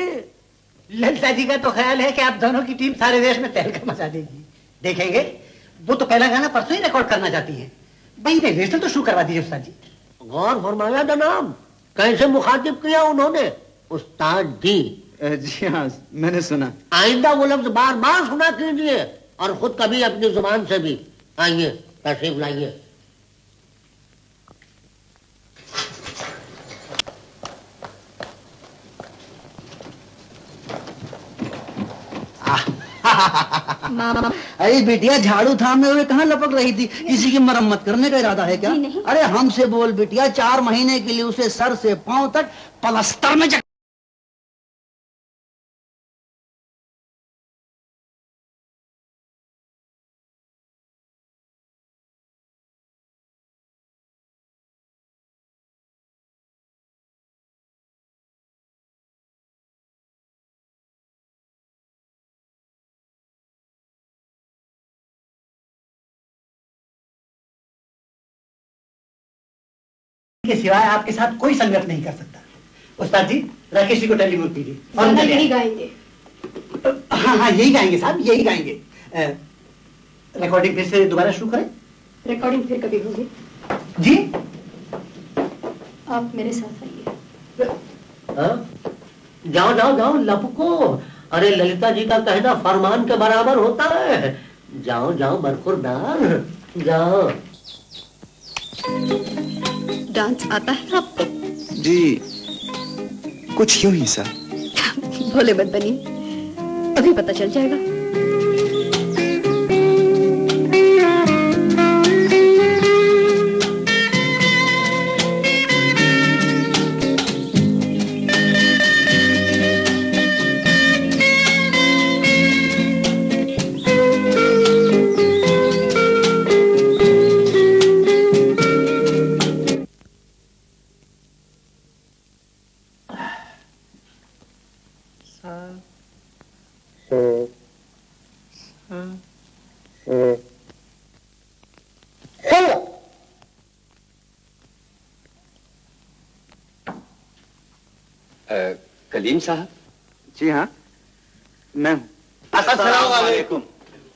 [SPEAKER 14] ललिता जी का तो ख्याल है कि आप दोनों की टीम सारे देश में तहलका मचा देगी। देखेंगे, वो तो पहला गाना परसों ही रिकॉर्ड करना चाहती है। भाई रिहर्सल तो शुरू करवा दीजिए उस्ताद जी।
[SPEAKER 10] गौर फरमाया जनाब, कैसे मुखातिब किया उन्होंने? उस्ताद जी।
[SPEAKER 1] जी हाँ मैंने सुना।
[SPEAKER 10] आइंदा वो लफ्ज बार बार सुना कीजिए और खुद कभी अपनी जुबान से भी। आइए तशरीफ लाइए।
[SPEAKER 7] अरे बेटिया झाड़ू थामे हुए कहाँ लपक रही थी? किसी की मरम्मत करने का इरादा है क्या? अरे हमसे बोल बेटिया, 4 महीने के लिए उसे सर से पांव तक पलस्तर में
[SPEAKER 14] के सिवाय आपके साथ कोई संगत नहीं कर सकता। उस्ताद जी राकेश जी को टेलीफोन कीजिए। और
[SPEAKER 4] यही गाएंगे।
[SPEAKER 14] हाँ हाँ यही गाएंगे साहब, यही गाएंगे। रिकॉर्डिंग फिर से दोबारा शुरू करें।
[SPEAKER 4] रिकॉर्डिंग फिर कभी होगी
[SPEAKER 14] जी?
[SPEAKER 4] आप मेरे साथ आइए।
[SPEAKER 10] जाओ जाओ जाओ लपको। अरे ललिता जी का कहना फरमान के बराबर होता है। जाओ जाओ बरखुरदार जाओ।
[SPEAKER 4] डांस आता है आपको?
[SPEAKER 1] जी कुछ यूं ही सर।
[SPEAKER 4] भोले मत बनिए, अभी पता चल जाएगा।
[SPEAKER 17] कलीम साहब?
[SPEAKER 1] जी हाँ मैं हूँ।
[SPEAKER 17] अस्सलाम वालेकुम।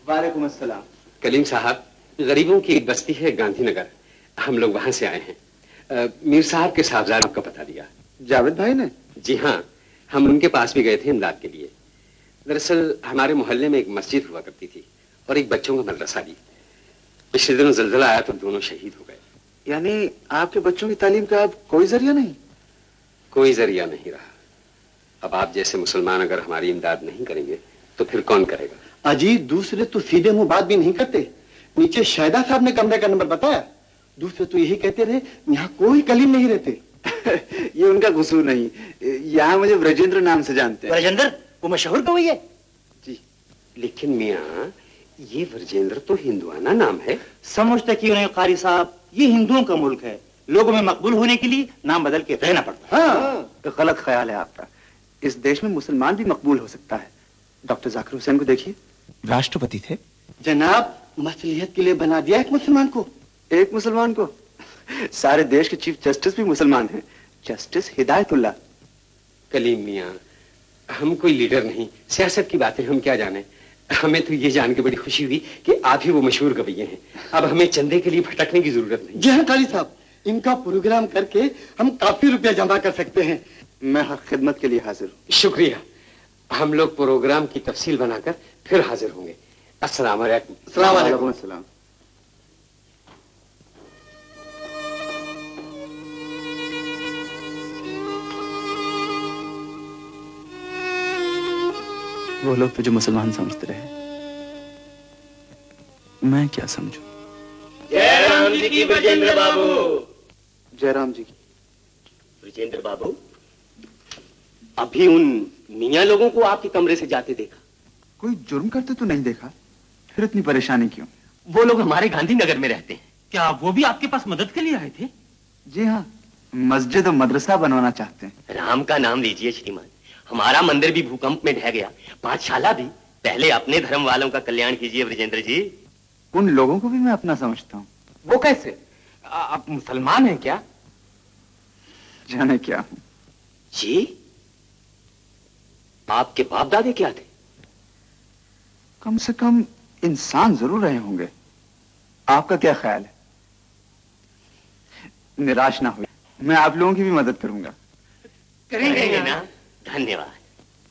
[SPEAKER 1] वालेकुम अस्सलाम।
[SPEAKER 17] कलीम साहब, गरीबों की एक बस्ती है गांधीनगर, हम लोग वहां से आए हैं। मीर साहब के साहबजाद का पता दिया।
[SPEAKER 1] जावेद भाई ने?
[SPEAKER 17] जी हाँ, हम उनके पास भी गए थे इमदाद के लिए। दरअसल हमारे मोहल्ले में एक मस्जिद हुआ करती थी और एक बच्चों का मदरसा भी। पिछले दिनों ज़ल्ज़ला आया तो दोनों शहीद हो गए।
[SPEAKER 1] यानी आपके बच्चों की तालीम का अब कोई जरिया नहीं?
[SPEAKER 17] कोई जरिया नहीं रहा। अब आप जैसे मुसलमान अगर हमारी इमदाद नहीं करेंगे तो फिर कौन करेगा?
[SPEAKER 5] अजी दूसरे तो सीधे मुंह बात भी नहीं करते। नीचे शायदा साहब ने कमरे का नंबर बताया, दूसरे तो यही कहते रहे यहाँ कोई कलीम नहीं रहते।
[SPEAKER 1] ये उनका कसूर नहीं, यहाँ मुझे ब्रजेंद्र नाम से जानते हैं।
[SPEAKER 14] ब्रजेंद्र? वो मशहूर कवि है
[SPEAKER 17] जी। लेकिन मियाँ ये ब्रजेंद्र तो हिंदुआना नाम है।
[SPEAKER 22] समझते क्यों नहीं कारी साहब, ये हिंदुओं का मुल्क है, लोगों में मकबूल होने के लिए नाम बदल के रहना पड़ता है।
[SPEAKER 1] हाँ, तो गलत ख्याल है आपका। इस देश में मुसलमान भी मकबूल हो सकता है। डॉक्टर जाकिर हुसैन को देखिए,
[SPEAKER 18] राष्ट्रपति थे।
[SPEAKER 5] जनाब मसलियत के लिए बना दिया एक मुसलमान को।
[SPEAKER 1] एक मुसलमान को? सारे देश के चीफ जस्टिस भी मुसलमान हैं, जस्टिस हिदायतुल्लाह।
[SPEAKER 17] कलीम मियाँ, हम कोई लीडर नहीं, सियासत की बातें हम क्या जाने। हमें तो ये जान के बड़ी खुशी हुई कि आप ही वो मशहूर कवि हैं। अब हमें चंदे के लिए भटकने की जरूरत नहीं।
[SPEAKER 5] जी हाँ काली साहब, इनका प्रोग्राम करके हम काफी रुपया जमा कर सकते हैं।
[SPEAKER 1] मैं हर खिदमत के लिए हाजिर हूँ।
[SPEAKER 17] शुक्रिया। हम लोग प्रोग्राम की तफसील बनाकर फिर हाजिर होंगे। अस्सलाम वालेकुम।
[SPEAKER 1] अस्सलाम वालेकुम। अस्सलाम।
[SPEAKER 18] वो लोग तो जो मुसलमान समझते रहे, मैं क्या समझूं?
[SPEAKER 22] जयराम जी की ब्रजेंद्र बाबू।
[SPEAKER 1] जयराम जी की।
[SPEAKER 22] ब्रजेंद्र बाबू, अभी उन मियाँ लोगों को आपके कमरे से जाते देखा।
[SPEAKER 1] कोई जुर्म करते तो नहीं देखा, फिर इतनी परेशानी क्यों?
[SPEAKER 22] वो लोग हमारे गांधीनगर में रहते हैं।
[SPEAKER 21] क्या वो भी आपके पास मदद के लिए आए थे?
[SPEAKER 18] जी हाँ, मस्जिद और मदरसा बनवाना चाहते हैं।
[SPEAKER 22] राम का नाम लीजिए श्रीमान, हमारा मंदिर भी भूकंप में ढह गया, पाठशाला भी। पहले अपने धर्म वालों का कल्याण कीजिए ब्रजेंद्र जी।
[SPEAKER 18] उन लोगों को भी मैं अपना समझता हूँ।
[SPEAKER 21] वो कैसे? आप मुसलमान हैं क्या?
[SPEAKER 18] जाने क्या हूँ।
[SPEAKER 22] जी, आपके बाप दादे क्या थे?
[SPEAKER 18] कम से कम इंसान जरूर रहे होंगे। आपका क्या ख्याल है? निराश ना हो, मैं आप लोगों की भी मदद करूंगा।
[SPEAKER 22] करेंगे ना। धन्यवाद।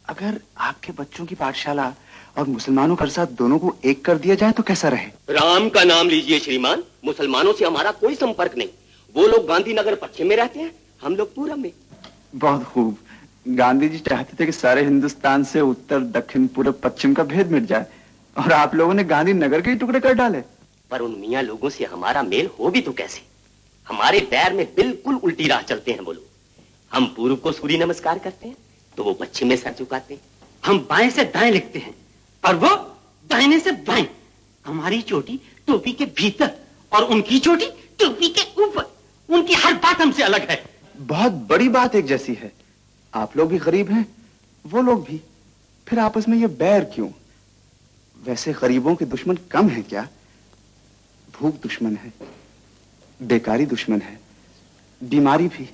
[SPEAKER 18] अगर आपके बच्चों की पाठशाला और मुसलमानों का साथ दोनों को एक कर दिया जाए तो कैसा रहे?
[SPEAKER 22] राम का नाम लीजिए श्रीमान, मुसलमानों से हमारा कोई संपर्क नहीं। वो लोग गांधीनगर पश्चिम में रहते हैं, हम लोग पूरब में।
[SPEAKER 18] बहुत खूब। गांधी जी चाहते थे कि सारे हिंदुस्तान से उत्तर दक्षिण पूरब पश्चिम का भेद मिट जाए, और आप लोगों ने गांधीनगर के ही टुकड़े कर डाले।
[SPEAKER 22] पर उन मियाँ लोगों से हमारा मेल हो भी तो कैसे? हमारे पैर में बिल्कुल उल्टी राह चलते हैं वो लोग। हम पूर्व को सूर्य नमस्कार करते हैं तो वो पश्चिम में सर झुकाते हैं।
[SPEAKER 19] हम बाएं से दाएं लिखते हैं और वो दाहिने से बाएं। हमारी चोटी टोपी के भीतर और उनकी चोटी टोपी के ऊपर। उनकी हर बात हमसे अलग है।
[SPEAKER 18] बहुत बड़ी बात एक जैसी है। आप लोग भी गरीब हैं, वो लोग भी, फिर आपस में ये बैर क्यों? वैसे गरीबों के दुश्मन कम है क्या? भूख दुश्मन है, बेकारी दुश्मन है, बीमारी भी।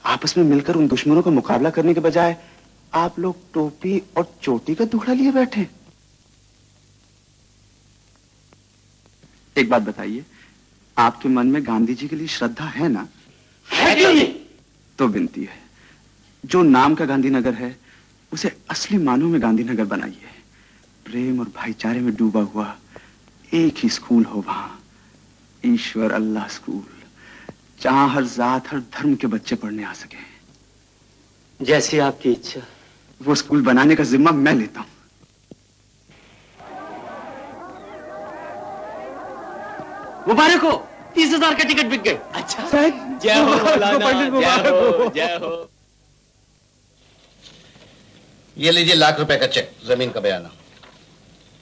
[SPEAKER 18] आपस में मिलकर उन दुश्मनों का मुकाबला करने के बजाय आप लोग टोपी और चोटी का दुखड़ा लिए बैठे। एक बात बताइए, आपके मन में गांधी जी के लिए श्रद्धा है ना?
[SPEAKER 22] है क्यों नहीं?
[SPEAKER 18] तो विनती है, जो नाम का गांधीनगर है उसे असली मानों में गांधीनगर बनाइए। प्रेम और भाईचारे में डूबा हुआ एक ही स्कूल हो वहां, ईश्वर अल्लाह स्कूल, जहां हर जात हर धर्म के बच्चे पढ़ने आ सके।
[SPEAKER 22] जैसी आपकी इच्छा।
[SPEAKER 18] वो स्कूल बनाने का जिम्मा मैं लेता हूं।
[SPEAKER 21] मुबारक हो, 30,000 का टिकट बिक गए।
[SPEAKER 19] अच्छा,
[SPEAKER 22] जय हो मौलाना, जय हो, जय हो।
[SPEAKER 5] ये लीजिए ₹1,00,000 का चेक, जमीन का बयाना।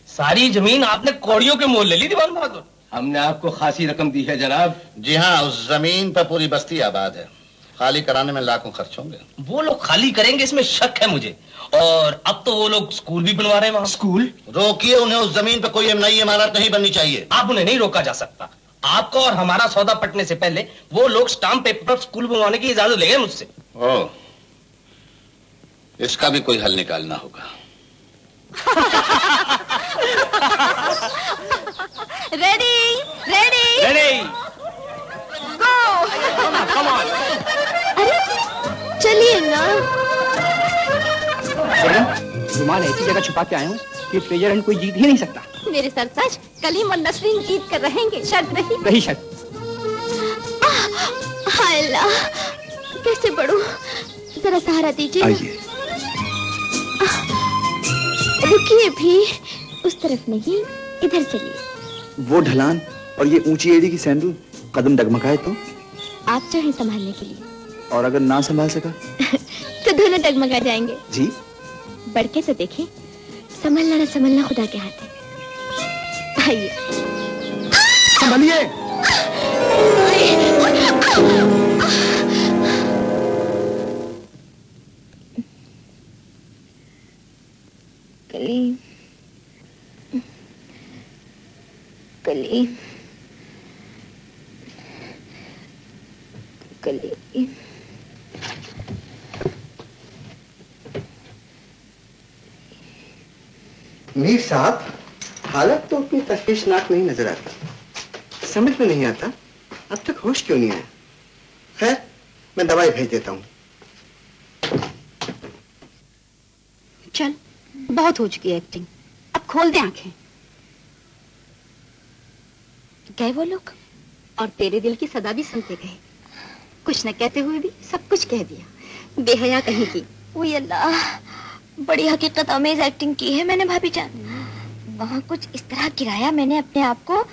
[SPEAKER 21] सारी जमीन आपने कौड़ियों के मोल ले ली दीवान बहादुर।
[SPEAKER 22] हमने आपको खासी रकम दी है जनाब।
[SPEAKER 5] जी हाँ, उस जमीन पर पूरी बस्ती आबाद है। खाली कराने में लाखों खर्च होंगे।
[SPEAKER 21] वो लोग खाली करेंगे इसमें शक है मुझे। और अब तो वो लोग स्कूल भी बनवा रहे हैं वहां। स्कूल?
[SPEAKER 5] रोकिए उन्हें, उस जमीन पर कोई नई इमारत नहीं बननी चाहिए।
[SPEAKER 21] आप उन्हें नहीं रोका जा सकता। आपका और हमारा सौदा पटने से पहले वो लोग स्टाम्प पेपर पर स्कूल बनवाने की इजाजत ले गए मुझसे।
[SPEAKER 5] ओह, इसका भी कोई हल निकालना होगा।
[SPEAKER 4] Ready ready
[SPEAKER 21] ready
[SPEAKER 4] go.
[SPEAKER 21] Come on.
[SPEAKER 4] अरे चलिए ना।
[SPEAKER 19] रुमाल ऐसी जगह छुपा के आया हूँ कि ट्रेजर हंट कोई जीत ही नहीं सकता।
[SPEAKER 4] मेरे सरताज, कलीम और नसरीन जीत कर रहेंगे, शर्त
[SPEAKER 19] रही शर्त।
[SPEAKER 4] हाय अल्लाह, कैसे बढ़ूं? जरा सहारा दीजिए।
[SPEAKER 18] आइए।
[SPEAKER 4] रुकिए भी, उस तरफ नहीं, इधर चलिए।
[SPEAKER 18] वो ढलान और ये ऊंची एड़ी की सैंडल, कदम डगमगाए तो?
[SPEAKER 4] आप चाहें संभालने के लिए।
[SPEAKER 18] और अगर ना संभाल सका
[SPEAKER 4] तो दोनों डगमगा जाएंगे।
[SPEAKER 18] जी?
[SPEAKER 4] बढ़ के तो देखें, संभलना न संभलना खुदा के हाथ है। आइए।
[SPEAKER 18] संभलिए।
[SPEAKER 4] कलीम, कलीम, कलीम।
[SPEAKER 1] मीर साहब, हालत तो उतनी तशवीशनाक नहीं नजर आता। समझ में नहीं आता अब तक होश क्यों नहीं आया। खैर, मैं दवाई भेज देता हूँ।
[SPEAKER 6] चल, बहुत हो चुकी है एक्टिंग, अब खोल दे आंखें। गए वो लोग और तेरे दिल की सदा भी सुनते गए। कुछ न कहते हुए भी सब कुछ कह दिया। बेहया कहीं की।
[SPEAKER 4] ओए अल्लाह, बड़ी हकीकत अमेज एक्टिंग की है मैंने भाभी जान। वहाँ कुछ इस तरह गिराया मैंने अपने आप को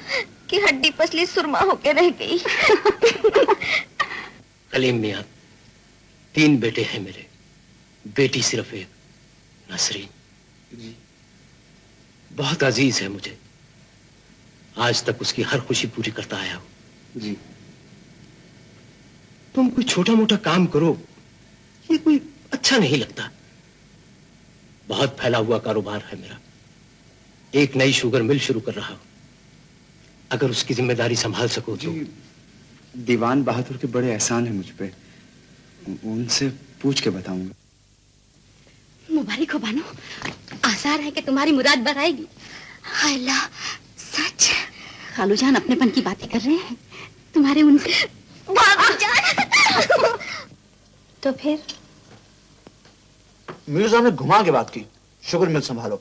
[SPEAKER 4] कि हड्डी पसली सुरमा होके रह गई।
[SPEAKER 22] कलीम मियां, 3 बेटे हैं मेरे, बेटी सिर्फ एक, नसरीन।
[SPEAKER 18] जी।
[SPEAKER 22] बहुत अजीज है मुझे। आज तक उसकी हर खुशी पूरी करता आया हूं।
[SPEAKER 3] जी। तुम कोई छोटा मोटा काम करो, ये कोई अच्छा नहीं लगता। बहुत फैला हुआ कारोबार है मेरा, एक नई शुगर मिल शुरू कर रहा हूं। अगर उसकी जिम्मेदारी संभाल सको तो।
[SPEAKER 18] दीवान बहादुर के बड़े एहसान है मुझ पे, उनसे पूछ के बताऊंगा।
[SPEAKER 4] मुबारक हो बानो, आसार है कि तुम्हारी मुराद बराएगी। हाय अल्लाह, सच। खालूजान अपनेपन की बातें कर रहे हैं तुम्हारे उनसे। तो फिर
[SPEAKER 5] मीर साहब ने घुमा के बात की, शुगर मिल संभालो।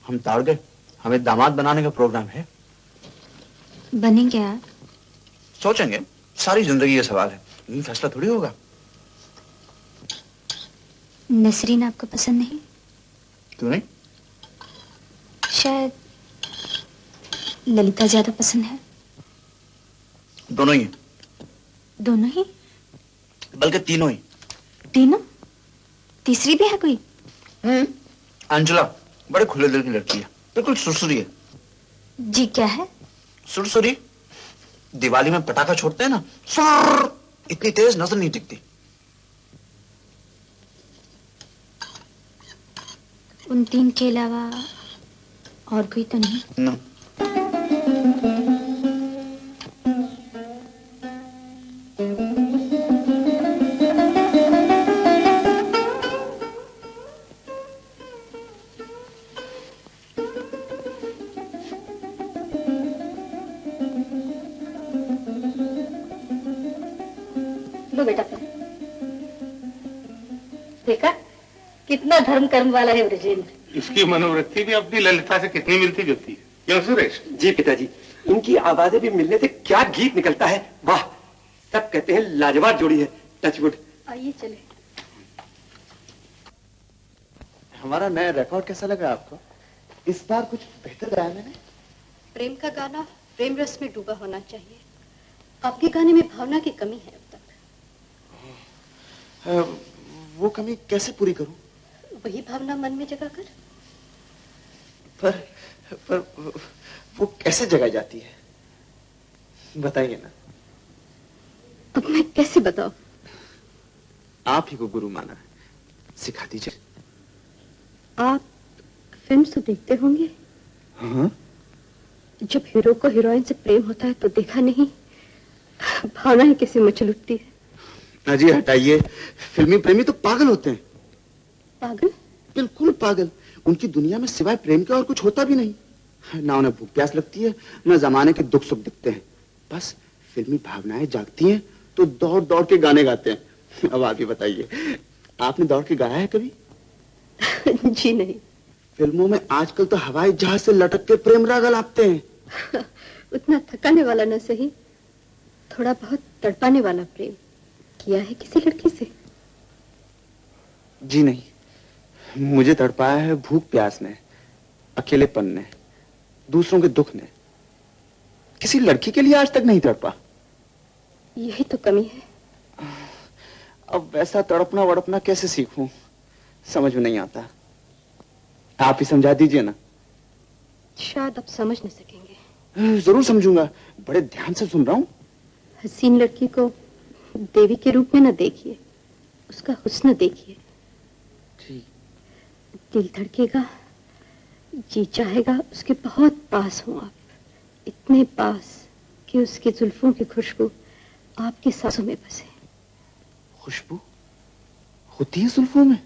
[SPEAKER 5] हम ताड़ गए, हमें दामाद बनाने का प्रोग्राम है।
[SPEAKER 4] बनेंगे आप?
[SPEAKER 5] सोचेंगे, सारी जिंदगी ये सवाल है, यही फैसला थोड़ी होगा।
[SPEAKER 4] नसरीन आपको पसंद नहीं?
[SPEAKER 5] क्यों नहीं?
[SPEAKER 4] शायद ललिता ज्यादा पसंद है।
[SPEAKER 5] दोनों ही।
[SPEAKER 4] दोनों ही?
[SPEAKER 5] बल्कि तीनों ही।
[SPEAKER 4] तीनों? तीसरी भी है कोई?
[SPEAKER 5] अंजुला बड़े खुले दिल की लड़की है, बिल्कुल सुरसुरी है।
[SPEAKER 4] जी क्या है?
[SPEAKER 5] सुरसुरी दिवाली में पटाखा छोड़ते हैं ना, सुर, इतनी तेज नजर नहीं टिकती।
[SPEAKER 4] उन तीन के अलावा और कोई तो नहीं?
[SPEAKER 5] ना।
[SPEAKER 6] लो बेटा, फिर देखा कितना धर्म कर्म वाला है ब्रजेंद्र।
[SPEAKER 9] इसकी मनोवृत्ति भी अपनी ललिता से कितनी मिलती जुलती है, क्यों सुरेश?
[SPEAKER 17] जी पिताजी, इनकी आवाजें भी मिलने से क्या गीत निकलता है, वाह। सब कहते हैं लाजवाब जोड़ी है, टचवुड।
[SPEAKER 6] आइए चले।
[SPEAKER 1] हमारा नया रिकॉर्ड कैसा लगा आपको? इस बार कुछ बेहतर गाया मैंने?
[SPEAKER 6] प्रेम का गाना प्रेम रस में डूबा होना चाहिए। आपके गाने में भावना की कमी है अब तक।
[SPEAKER 1] वो कमी कैसे पूरी करूं?
[SPEAKER 6] वही भावना मन में जगा कर।
[SPEAKER 1] पर वो कैसे जगाई जाती है, बताइए ना।
[SPEAKER 6] अब मैं कैसे बताऊं?
[SPEAKER 1] आप ही को गुरु माना है, सिखा दीजिए।
[SPEAKER 6] आप फिल्म तो देखते होंगे?
[SPEAKER 1] हाँ?
[SPEAKER 6] जब हीरो को हीरोइन से प्रेम होता है तो देखा नहीं, भावनाएं कैसे मचल उठती है।
[SPEAKER 1] अजी हटाइए, फिल्मी प्रेमी तो पागल होते हैं।
[SPEAKER 6] पागल?
[SPEAKER 1] बिल्कुल पागल। उनकी दुनिया में सिवाय प्रेम के और कुछ होता भी नहीं। ना उन्हें भूख प्यास लगती है, ना जमाने के दुख सुख दिखते हैं। बस फिल्मी भावनाएं जागती हैं तो दौड़ दौड़ के गाने गाते हैं। अब आप ही बताइए, आपने दौड़ के गाया है कभी?
[SPEAKER 6] जी नहीं।
[SPEAKER 1] फिल्मों में आजकल तो हवाई जहाज से लटक के प्रेम राग अलापते हैं।
[SPEAKER 6] उतना थकाने वाला न सही, थोड़ा बहुत तड़पाने वाला प्रेम किया है किसी लड़की से?
[SPEAKER 1] जी नहीं, मुझे तड़पाया है भूख प्यास ने, अकेलेपन ने, दूसरों के दुख ने। किसी लड़की के लिए आज तक नहीं तड़पा।
[SPEAKER 6] यही तो कमी है।
[SPEAKER 1] अब वैसा तड़पना वड़पना कैसे सीखूं, समझ में नहीं आता। आप ही समझा दीजिए ना।
[SPEAKER 6] शायद आप समझ न सकेंगे।
[SPEAKER 1] जरूर समझूंगा, बड़े ध्यान से सुन रहा हूं।
[SPEAKER 6] हसीन लड़की को देवी के रूप में न देखिए, उसका हुस्न देखिए। दिल धड़केगा, जी चाहेगा उसके बहुत पास हो आप, इतने पास कि उसकी जुल्फों की खुशबू आपकी सांसों में बसे।
[SPEAKER 1] खुशबू होती है जुल्फों में?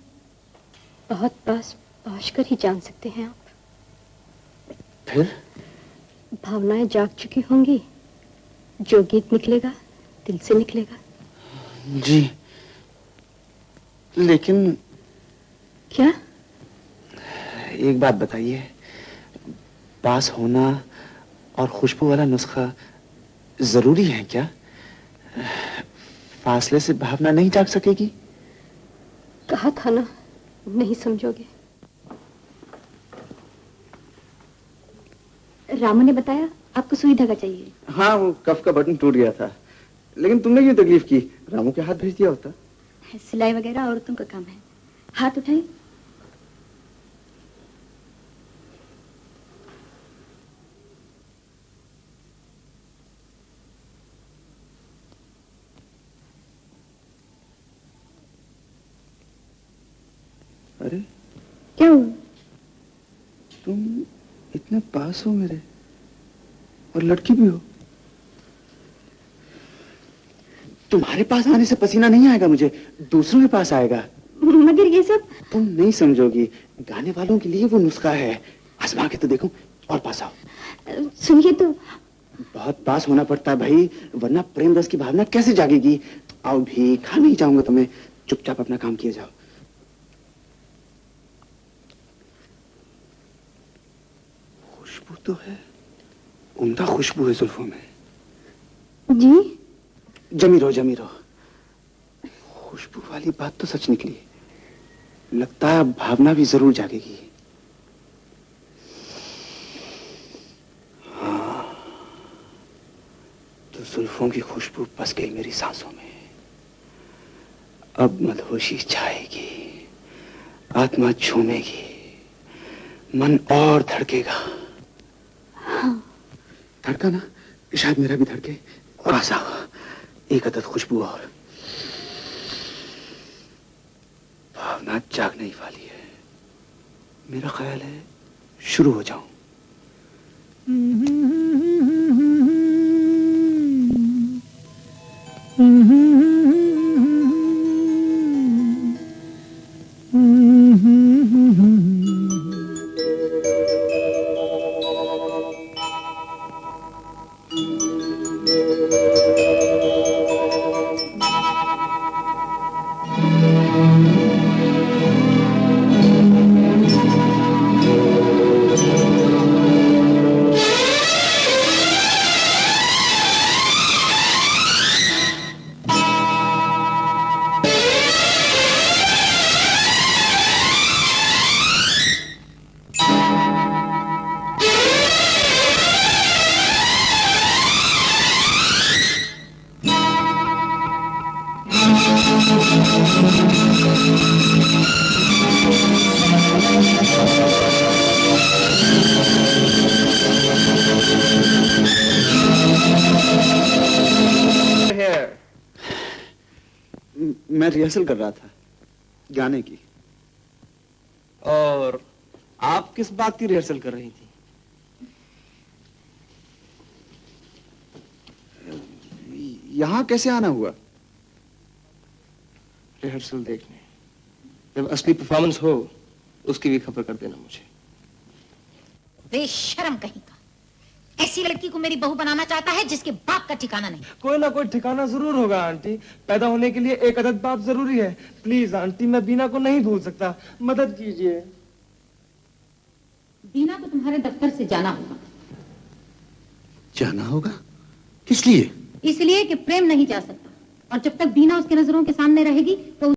[SPEAKER 6] बहुत पास पहुंच कर ही जान सकते हैं आप।
[SPEAKER 1] फिर
[SPEAKER 6] भावनाएं जाग चुकी होंगी, जो गीत निकलेगा दिल से निकलेगा।
[SPEAKER 1] जी, लेकिन
[SPEAKER 6] क्या?
[SPEAKER 1] एक बात बताइए, पास होना और खुशबू वाला नुस्खा जरूरी है क्या? फासले से भावना नहीं जाग सकेगी?
[SPEAKER 6] कहा था ना, नहीं समझोगे। रामू ने बताया आपको सुई धागा चाहिए।
[SPEAKER 1] हाँ, वो कफ का बटन टूट गया था, लेकिन तुमने क्यों तकलीफ की? रामू के हाथ भेज दिया होता।
[SPEAKER 4] सिलाई वगैरह औरतों का काम है। हाथ उठाइए।
[SPEAKER 1] अरे
[SPEAKER 4] क्या हुआ?
[SPEAKER 1] तुम इतने पास हो मेरे, और लड़की भी हो। तुम्हारे पास आने से पसीना नहीं आएगा मुझे, दूसरों के पास आएगा।
[SPEAKER 4] मगर ये सब
[SPEAKER 1] तुम नहीं समझोगी, गाने वालों के लिए वो नुस्खा है। आजमा के तो देखो, और पास आओ।
[SPEAKER 4] सुनिए तो।
[SPEAKER 1] बहुत पास होना पड़ता है भाई, वरना प्रेम रस की भावना कैसे जागेगी। आओ भी, खा नहीं जाऊंगा तुम्हें, चुपचाप अपना काम किए जाओ। खुशबू तो है, उम्दा खुशबू है जुल्फों में।
[SPEAKER 4] जी?
[SPEAKER 1] जमी रहो। खुशबू वाली बात तो सच निकली, लगता है भावना भी जरूर जागेगी। हाँ, तो जुल्फों की खुशबू बस गई मेरी सांसों में। अब मदहोशी छाएगी, आत्मा झूमेगी, मन और धड़केगा।
[SPEAKER 4] हाँ।
[SPEAKER 1] धड़का ना, शायद मेरा भी धड़के। पास आओ, एक अदद खुशबू और। भावना जागने ही वाली है, मेरा ख्याल है शुरू हो जाऊं। मैं रिहर्सल कर रहा था गाने की।
[SPEAKER 21] और आप किस बात की रिहर्सल कर रही थी?
[SPEAKER 1] यहां कैसे आना हुआ?
[SPEAKER 21] रिहर्सल देखने। जब असली परफॉर्मेंस हो उसकी भी खबर कर देना मुझे।
[SPEAKER 6] बेशर्म कहीं का, ऐसी लड़की को मेरी बहू बनाना चाहता है जिसके बाप का ठिकाना नहीं।
[SPEAKER 12] कोई ना कोई ठिकाना जरूर होगा आंटी, पैदा होने के लिए एक अदद बाप जरूरी है। प्लीज आंटी, मैं बीना को नहीं भूल सकता, मदद कीजिए।
[SPEAKER 6] बीना को तुम्हारे दफ्तर से जाना होगा।
[SPEAKER 1] जाना होगा? किस लिए?
[SPEAKER 6] इसलिए कि प्रेम नहीं जा सकता, और जब तक बीना उसके नजरों के सामने रहेगी तो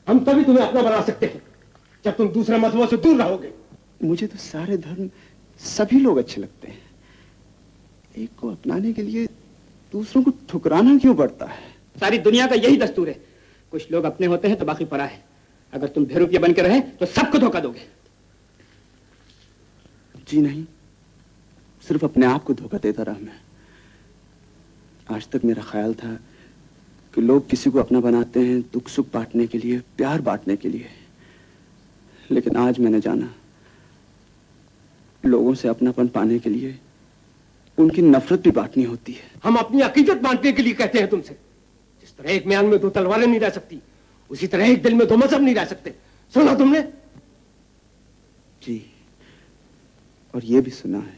[SPEAKER 2] हम तभी तुम्हें अपना बना सकते हैं जब तुम दूसरे मजहबों से दूर रहोगे।
[SPEAKER 1] मुझे तो सारे धर्म, सभी लोग अच्छे लगते हैं। एक को अपनाने के लिए दूसरों को ठुकराना क्यों पड़ता है?
[SPEAKER 2] सारी दुनिया का यही दस्तूर है, कुछ लोग अपने होते हैं तो बाकी पराए हैं। अगर तुम बेरुपया बन के रहे तो सबको धोखा दोगे।
[SPEAKER 1] जी नहीं, सिर्फ अपने आप को धोखा देता रहा मैं। आज तक मेरा ख्याल था कि लोग किसी को अपना बनाते हैं दुख सुख बांटने के लिए, प्यार बांटने के लिए, लेकिन आज मैंने जाना लोगों से अपनापन पाने के लिए उनकी नफरत भी बांटनी होती है।
[SPEAKER 2] हम अपनी अकीदत बांटने के लिए कहते हैं तुमसे। जिस तरह एक म्यान में दो तलवारें नहीं रह सकती, उसी तरह एक दिल में दो मजहब नहीं रह सकते। सुना तुमने?
[SPEAKER 1] जी, और ये भी सुना है,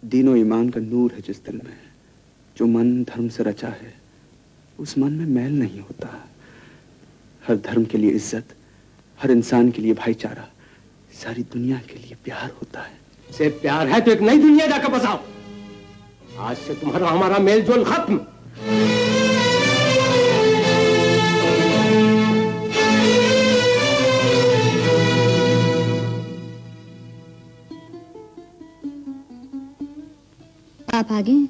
[SPEAKER 1] दीन और ईमान का नूर है जिस दिल में, जो मन धर्म से रचा है उस मन में मैल नहीं होता। हर धर्म के लिए इज्जत, हर इंसान के लिए भाईचारा, सारी दुनिया के लिए प्यार होता है।
[SPEAKER 2] से प्यार है तो एक नई दुनिया जाकर बसाओ। आज से तुम्हारा हमारा मेल जोल खत्म।
[SPEAKER 4] आप आ गए?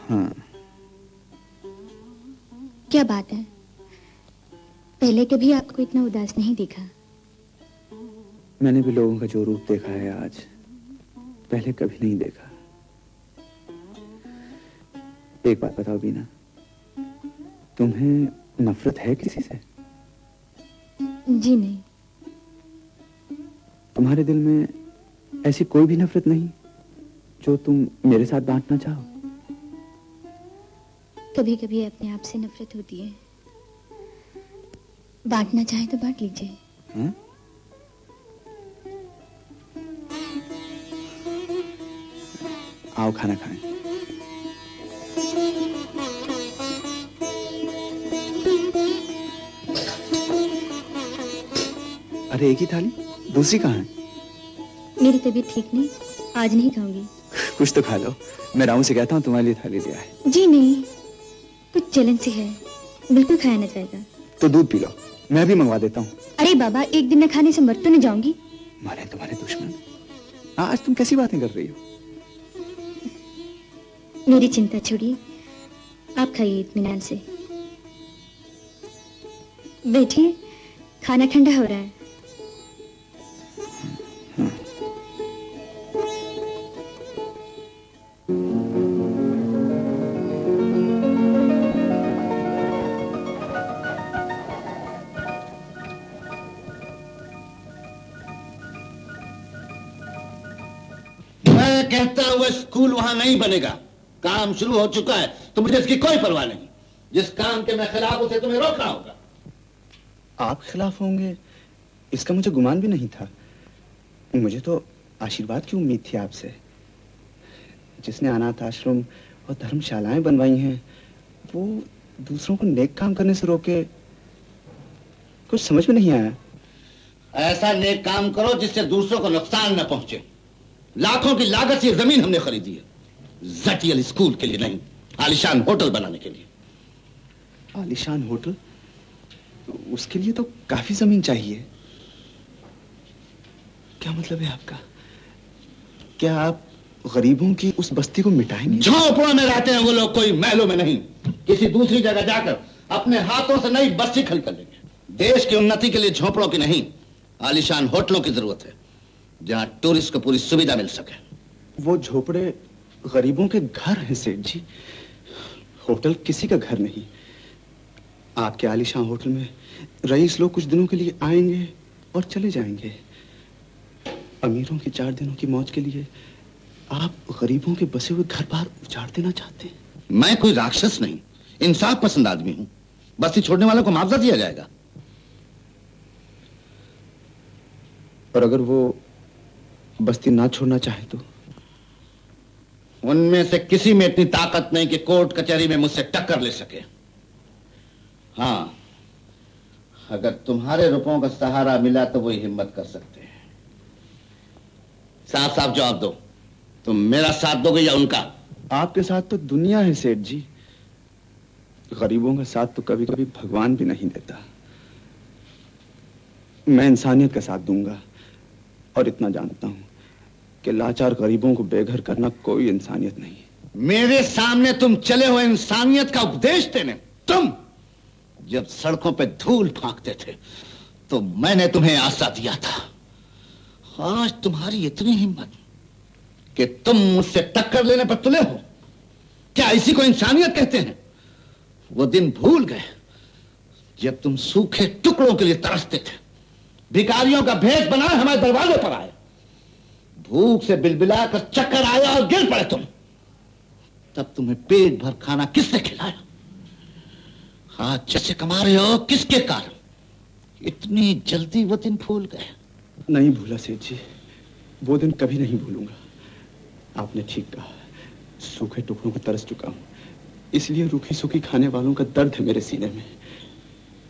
[SPEAKER 1] हाँ।
[SPEAKER 4] क्या बात है? पहले कभी आपको इतना उदास नहीं देखा।
[SPEAKER 1] मैंने भी लोगों का जो रूप देखा है आज, पहले कभी नहीं देखा। एक बात बताओ बीना, तुम्हें नफरत है किसी से?
[SPEAKER 4] जी नहीं।
[SPEAKER 1] तुम्हारे दिल में ऐसी कोई भी नफरत नहीं जो तुम मेरे साथ बांटना चाहो?
[SPEAKER 4] कभी कभी अपने आप से नफरत होती है। बांटना चाहे तो बांट लीजिए।
[SPEAKER 1] हाँ? आओ खाना खाएं। अरे एक ही थाली, दूसरी कहाँ है?
[SPEAKER 4] मेरी तबीयत ठीक नहीं, आज नहीं खाऊंगी।
[SPEAKER 1] कुछ तो खा लो। मैं रामू से कहता हूँ तुम्हारे लिए थाली ले आए।
[SPEAKER 4] जी नहीं, कुछ जलन सी है, बिल्कुल खाया न जाएगा।
[SPEAKER 1] तो दूध पी लो, मैं भी मंगवा देता हूँ।
[SPEAKER 4] अरे बाबा, एक दिन न खाने से मर तो नहीं जाऊंगी।
[SPEAKER 1] मारे तुम्हारे दुश्मन। आज तुम कैसी बातें कर रही हो?
[SPEAKER 4] मेरी चिंता छोड़िए, आप खाइए इत्मीनान से। बैठिए, खाना ठंडा हो रहा है।
[SPEAKER 5] मैं कहता हूँ स्कूल वहां नहीं बनेगा। काम शुरू हो चुका है तो मुझे इसकी कोई परवाह नहीं। जिस काम के मैं खिलाफ उसे तुम्हें रोकना होगा।
[SPEAKER 1] आप खिलाफ होंगे इसका मुझे गुमान भी नहीं था। मुझे तो आशीर्वाद की उम्मीद थी आपसे। जिसने अनाथ आश्रम और धर्मशालाएं बनवाई हैं वो दूसरों को नेक काम करने से रोके, कुछ समझ में नहीं आया।
[SPEAKER 5] ऐसा नेक काम करो जिससे दूसरों को नुकसान न पहुंचे। लाखों की लागत से जमीन हमने खरीदी है, जटियल स्कूल के लिए नहीं, आलिशान होटल बनाने के लिए।
[SPEAKER 1] आलिशान होटल? उसके लिए तो काफी जमीन चाहिए। क्या मतलब है आपका? क्या आप गरीबों की उस बस्ती को मिटाएंगे?
[SPEAKER 5] झोंपड़ों में रहते हैं वो लोग, कोई महलों में नहीं। किसी दूसरी जगह जाकर अपने हाथों से नई बस्ती खड़ी कर लेंगे। देश की उन्नति के लिए झोंपड़ों की नहीं, आलिशान होटलों की जरूरत है, जहां टूरिस्ट को पूरी सुविधा मिल सके।
[SPEAKER 1] वो झोपड़े गरीबों के घर हैं सेठ जी, होटल किसी का घर नहीं। आपके आलिशान होटल में रईस लोग कुछ दिनों के लिए आएंगे और चले जाएंगे। अमीरों की 4 दिनों की मौज के लिए आप गरीबों के बसे हुए घर बार उजाड़ देना चाहते हैं?
[SPEAKER 5] मैं कोई राक्षस नहीं, इंसाफ पसंद आदमी हूं। बस्ती छोड़ने वालों को मुआवजा दिया जाएगा।
[SPEAKER 1] और अगर वो बस्ती ना छोड़ना चाहे तो?
[SPEAKER 5] उनमें से किसी में इतनी ताकत नहीं कि कोर्ट कचहरी में मुझसे टक्कर ले सके। हाँ, अगर तुम्हारे रुपयों का सहारा मिला तो वही हिम्मत कर सकते हैं। साफ साफ जवाब दो, तुम मेरा साथ दोगे या उनका?
[SPEAKER 1] आपके साथ तो दुनिया है सेठ जी, गरीबों का साथ तो कभी कभी भगवान भी नहीं देता।
[SPEAKER 18] मैं इंसानियत का साथ दूंगा और इतना जानता हूं कि लाचार गरीबों को बेघर करना कोई इंसानियत नहीं है।
[SPEAKER 5] मेरे सामने तुम चले हो इंसानियत का उपदेश देने? तुम जब सड़कों पे धूल फांकते थे तो मैंने तुम्हें आशा दिया था। आज तुम्हारी इतनी हिम्मत कि तुम मुझसे टक्कर लेने पर तुले हो। क्या इसी को इंसानियत कहते हैं? वो दिन भूल गए जब तुम सूखे टुकड़ों के लिए तरसते थे, भिखारियों का भेष बनाए हमारे दरवाजे पर आए, भूख से बिलबिलाकर चक्कर आया और गिर पड़े तुम। तब तुम्हें पेट भर खाना किसने खिलाया? आज जैसे कमा रहे हो किसके कारण? इतनी जल्दी वो दिन भूल गए?
[SPEAKER 18] नहीं भूला सेठ जी, वो दिन कभी नहीं भूलूंगा। आपने ठीक कहा, सूखे टुकड़ों को तरस चुका हूं, इसलिए रूखी सूखी खाने वालों का दर्द है मेरे सीने में।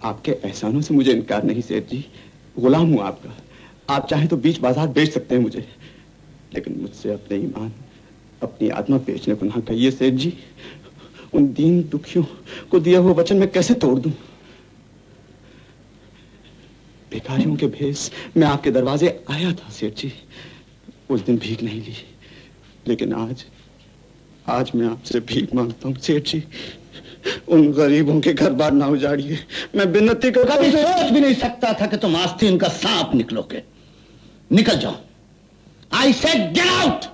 [SPEAKER 18] आपके एहसानों से मुझे इनकार नहीं सेठ जी, गुलाम हूं आपका। आप चाहें तो बीच बाजार बेच सकते हैं मुझे, लेकिन मुझसे अपने ईमान, अपनी आत्मा बेचने को ना कहिए सेठ जी। उन दीन दुखियों को दिया हुआ वचन मैं कैसे तोड़ दूं? भिखारियों के भेष मैं आपके दरवाजे आया था सेठ जी, उस दिन भीख नहीं ली, लेकिन आज मैं आपसे भीख मांगता हूं सेठ जी। उन गरीबों के घर बार ना उजाड़िए, मैं विनती करता हूं।
[SPEAKER 5] कभी सोच भी नहीं सकता था कि तुम आस्तीन का सांप निकलोगे। निकल जाओ। I said get out.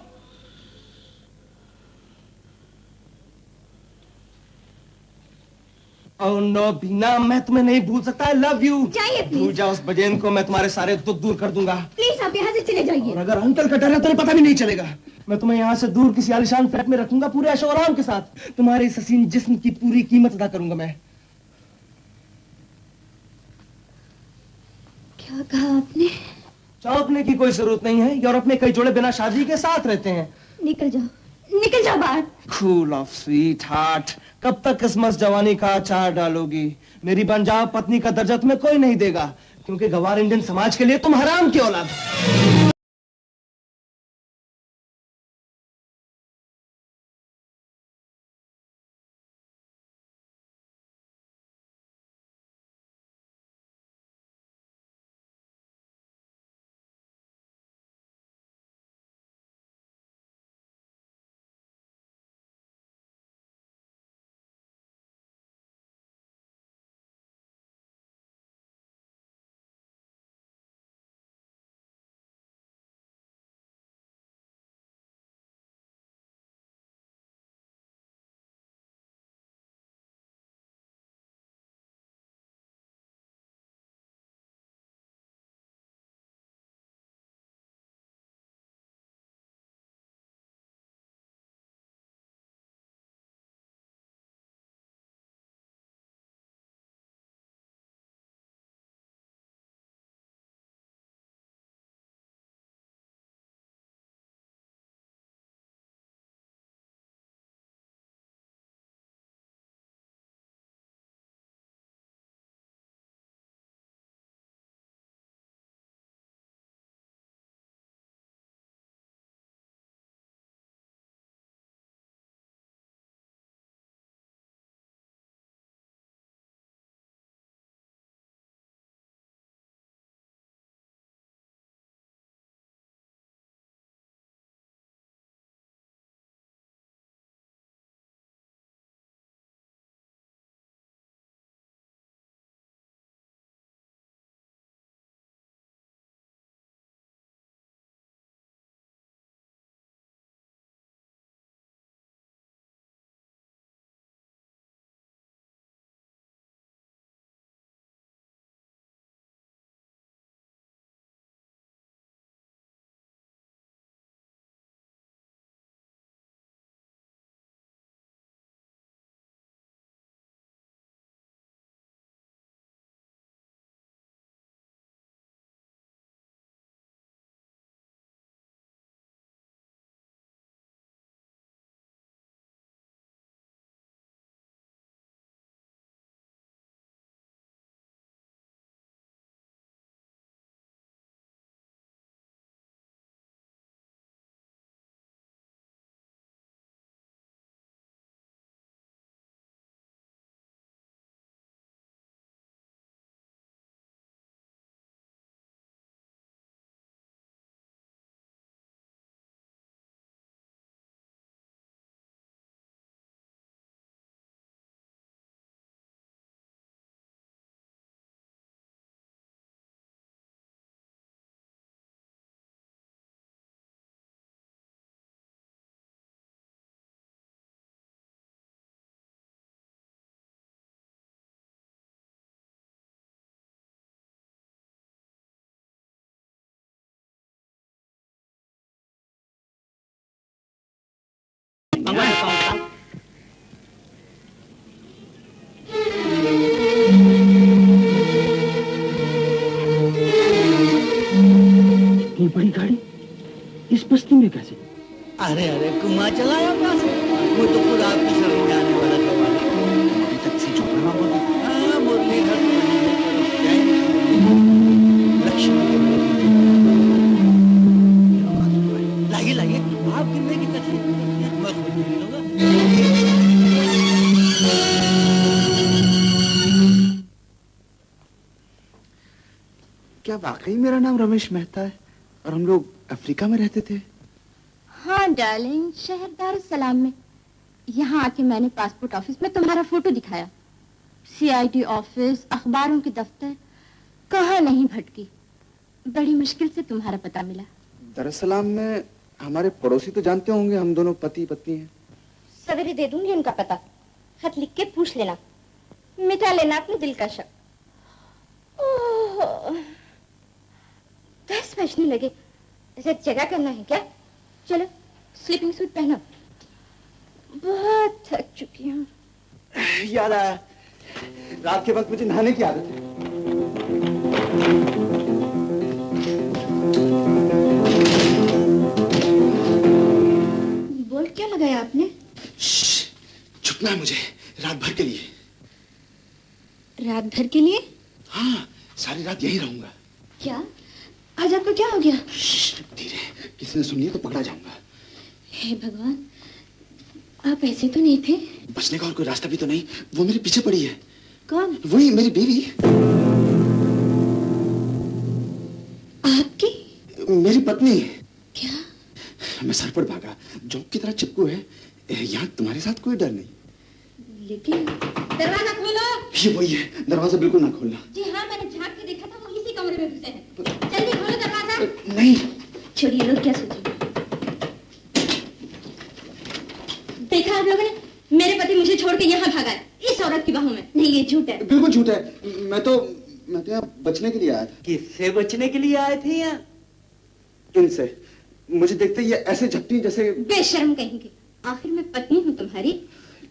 [SPEAKER 12] Oh no Bina, मैं तुम्हें नहीं भूल सकता। I love you.
[SPEAKER 4] जाइए
[SPEAKER 12] भूल जाओ उस बजेन को, मैं तुम्हारे सारे दुख दूर कर दूंगा।
[SPEAKER 4] प्लीज आप यहाँ से चले जाइए।
[SPEAKER 12] और अगर अंकल का डर है तो पता भी नहीं चलेगा। मैं तुम्हें यहाँ से दूर किसी आलीशान फ्लैट में रखूंगा, पूरे ऐशो आराम के साथ। तुम्हारे इस हसीन जिस्म की पूरी कीमत अदा करूंगा मैं।
[SPEAKER 4] क्या कहा आपने?
[SPEAKER 12] चौंकने की कोई जरूरत नहीं है। यूरोप में कई जोड़े बिना शादी के साथ रहते हैं।
[SPEAKER 4] निकल जाओ बाहर।
[SPEAKER 12] कूल ऑफ स्वीट हार्ट, कब तक इस मस्त जवानी का अचार डालोगी? मेरी बन पत्नी का दर्जा तुम्हें कोई नहीं देगा, क्योंकि गवार इंडियन समाज के लिए तुम हराम की औलाद हो। बस्ती में कैसे?
[SPEAKER 7] अरे अरे कुमार चलाया पास, वो तो खुद आपकी शरण में आने वाला कमाल है।
[SPEAKER 18] अभी तक से चुप रहा बोली।
[SPEAKER 7] हाँ, मुरलीधर तो नहीं है, पर जैन लक्ष्मी के लाइए लाइए, आप गिरने की तकलीफ मैं खुद नहीं लूंगा।
[SPEAKER 18] क्या वाकई मेरा नाम रमेश मेहता है और हम लोग अफ्रीका में रहते थे?
[SPEAKER 4] हाँ डार्लिंग, शहर दारुस्सलाम में। यहाँ आके मैंने पासपोर्ट ऑफिस में तुम्हारा फोटो दिखाया। सीआईडी ऑफिस, अखबारों के दफ्तर, कहाँ नहीं भटकी। बड़ी मुश्किल से तुम्हारा पता मिला।
[SPEAKER 18] दारुस्सलाम में हमारे पड़ोसी तो जानते होंगे, हम दोनों पति पत्नी हैं।
[SPEAKER 4] सवेरे दे दूंगी उनका पता, खत लिख के पूछ लेना, मिटा लेना अपने दिल का शक। ओह, 10 बजने लगे, जगह करना है क्या? चलो स्लीपिंग सूट पहनो, बहुत थक चुकी हूँ।
[SPEAKER 18] याद आया, रात के वक्त मुझे नहाने की आदत है।
[SPEAKER 4] बोल्ट क्या लगाया आपने?
[SPEAKER 18] छुपना है मुझे, रात भर के लिए।
[SPEAKER 4] रात भर के लिए?
[SPEAKER 18] हाँ, सारी रात यहीं रहूंगा।
[SPEAKER 4] क्या? आज आपको क्या हो गया?
[SPEAKER 18] धीरे, किसी ने सुन लिया तो पकड़ा जाऊंगा।
[SPEAKER 4] हे भगवान, आप ऐसे तो नहीं थे।
[SPEAKER 18] बचने का और कोई रास्ता भी तो नहीं, वो मेरे पीछे पड़ी है।
[SPEAKER 4] कौन?
[SPEAKER 18] वही मेरी बीवी।
[SPEAKER 4] आपकी?
[SPEAKER 18] मेरी पत्नी।
[SPEAKER 4] क्या?
[SPEAKER 18] मैं सर पर भागा, जोंक की तरह चिपकू है। यहाँ तुम्हारे साथ कोई डर नहीं।
[SPEAKER 4] लेकिन दरवाजा खोलो।
[SPEAKER 18] ये वही है, दरवाजा बिल्कुल ना खोलना।
[SPEAKER 4] जी हाँ, मैंने झांक के देखा था, वो इसी कमरे में घुसे हैं। जल्दी खोलो दरवाजा।
[SPEAKER 18] नहीं।
[SPEAKER 4] छोड़िए, लोग क्या सोचेंगे। देखा आप लोगों ने, मेरे पति मुझे छोड़ के यहाँ भागा है, इस औरत की बाहों में। नहीं, ये झूठ है।
[SPEAKER 18] बिल्कुल झूठ है। मैं तो यहाँ बचने के लिए आया था।
[SPEAKER 7] किससे बचने के लिए आए थे यहाँ?
[SPEAKER 18] इनसे। मुझे देखते ये ऐसे झपटी जैसे।
[SPEAKER 4] बेशर्म कहेंगे, आखिर मैं पत्नी हूँ तुम्हारी।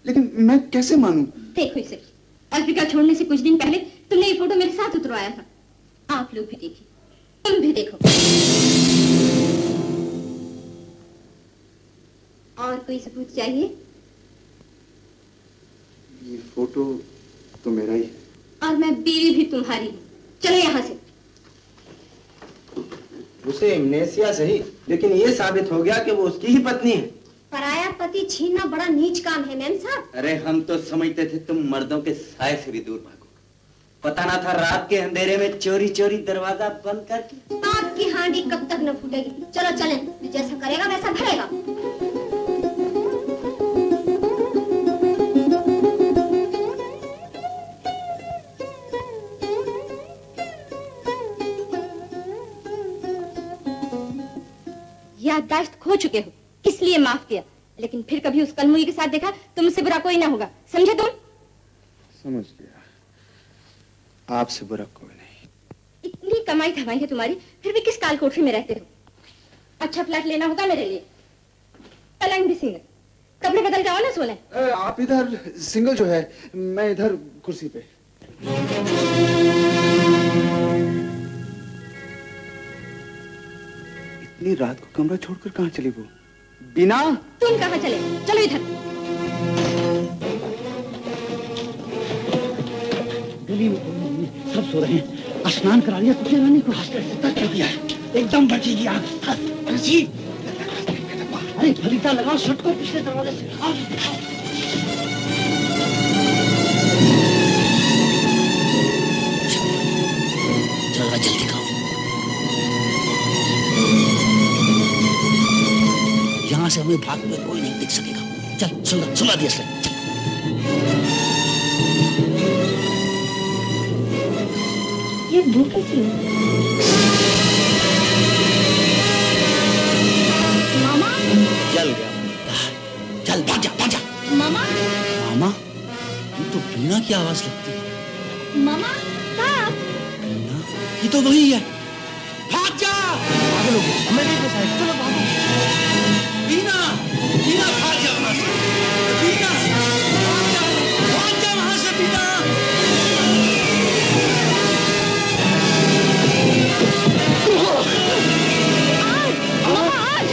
[SPEAKER 18] लेकिन मैं कैसे मानूं?
[SPEAKER 4] देखो इसे, अफ्रीका छोड़ने से कुछ दिन पहले तुमने ये फोटो मेरे साथ उतरवाया था। आप लोग भी देखिए, तुम भी देखो। और कोई सबूत चाहिए?
[SPEAKER 18] ये फोटो तो मेरा ही है।
[SPEAKER 4] और मैं बीवी भी तुम्हारी हूँ। चलो यहाँ से।
[SPEAKER 12] उसे एमनेसिया सही, लेकिन ये साबित हो गया कि वो उसकी ही पत्नी है।
[SPEAKER 4] पराया पति छीनना बड़ा नीच काम है मैम साहब।
[SPEAKER 11] अरे हम तो समझते थे तुम मर्दों के साए से भी दूर भागो। पता ना था रात के अंधेरे में चोरी चोरी दरवाजा बंद करके।
[SPEAKER 4] आपकी हांडी कब तक न फूटेगी। चलो चलें, जैसा करेगा वैसा भरेगा। याददाश्त खो चुके हो, इसलिए माफ किया, लेकिन फिर कभी उस कलमुई के साथ देखा तो मुझसे बुरा कोई ना होगा, समझे तुम?
[SPEAKER 18] समझ गया, आपसे बुरा कोई नहीं।
[SPEAKER 4] इतनी कमाई धमाई है तुम्हारी, फिर भी किस काल कोठरी में रहते हो? अच्छा फ्लैट लेना होगा मेरे लिए। पलंग भी सिंगल, कपड़े बदल जाओ ना सोने।
[SPEAKER 18] आप इधर सिंगल जो है, मैं इधर कुर्सी पे। इतनी रात को कमरा छोड़कर कहाँ चली वो? बीना,
[SPEAKER 4] तुम कहाँ चले? चलो इधर।
[SPEAKER 7] गली में सब सो रहे हैं, स्नान करा लिया कुत्ते रानी को, कर दिया है, एकदम बचेगी आग। अरे फलीता लगाओ शर्ट को पिछले दरवाजे से।
[SPEAKER 14] जरा जल्दी खाओ, यहाँ से हमें भाग में कोई नहीं दिख सकेगा। चल सुला दिया इसने।
[SPEAKER 4] ये भूख कैसी है? मामा?
[SPEAKER 14] चल गया, चल भाग जा, भाग जा।
[SPEAKER 4] मामा?
[SPEAKER 14] मामा? ये तो बीना की आवाज लगती है।
[SPEAKER 4] मामा? कहाँ?
[SPEAKER 14] बीना? ये तो वही है। भाग जा।
[SPEAKER 12] पागल हो गया, हमें नहीं फंसाए, चलो भागो।
[SPEAKER 14] बीना, बीना भाग जा वहां से। बीना, भाग जा वहां से बीना।
[SPEAKER 4] आज, मामा आज।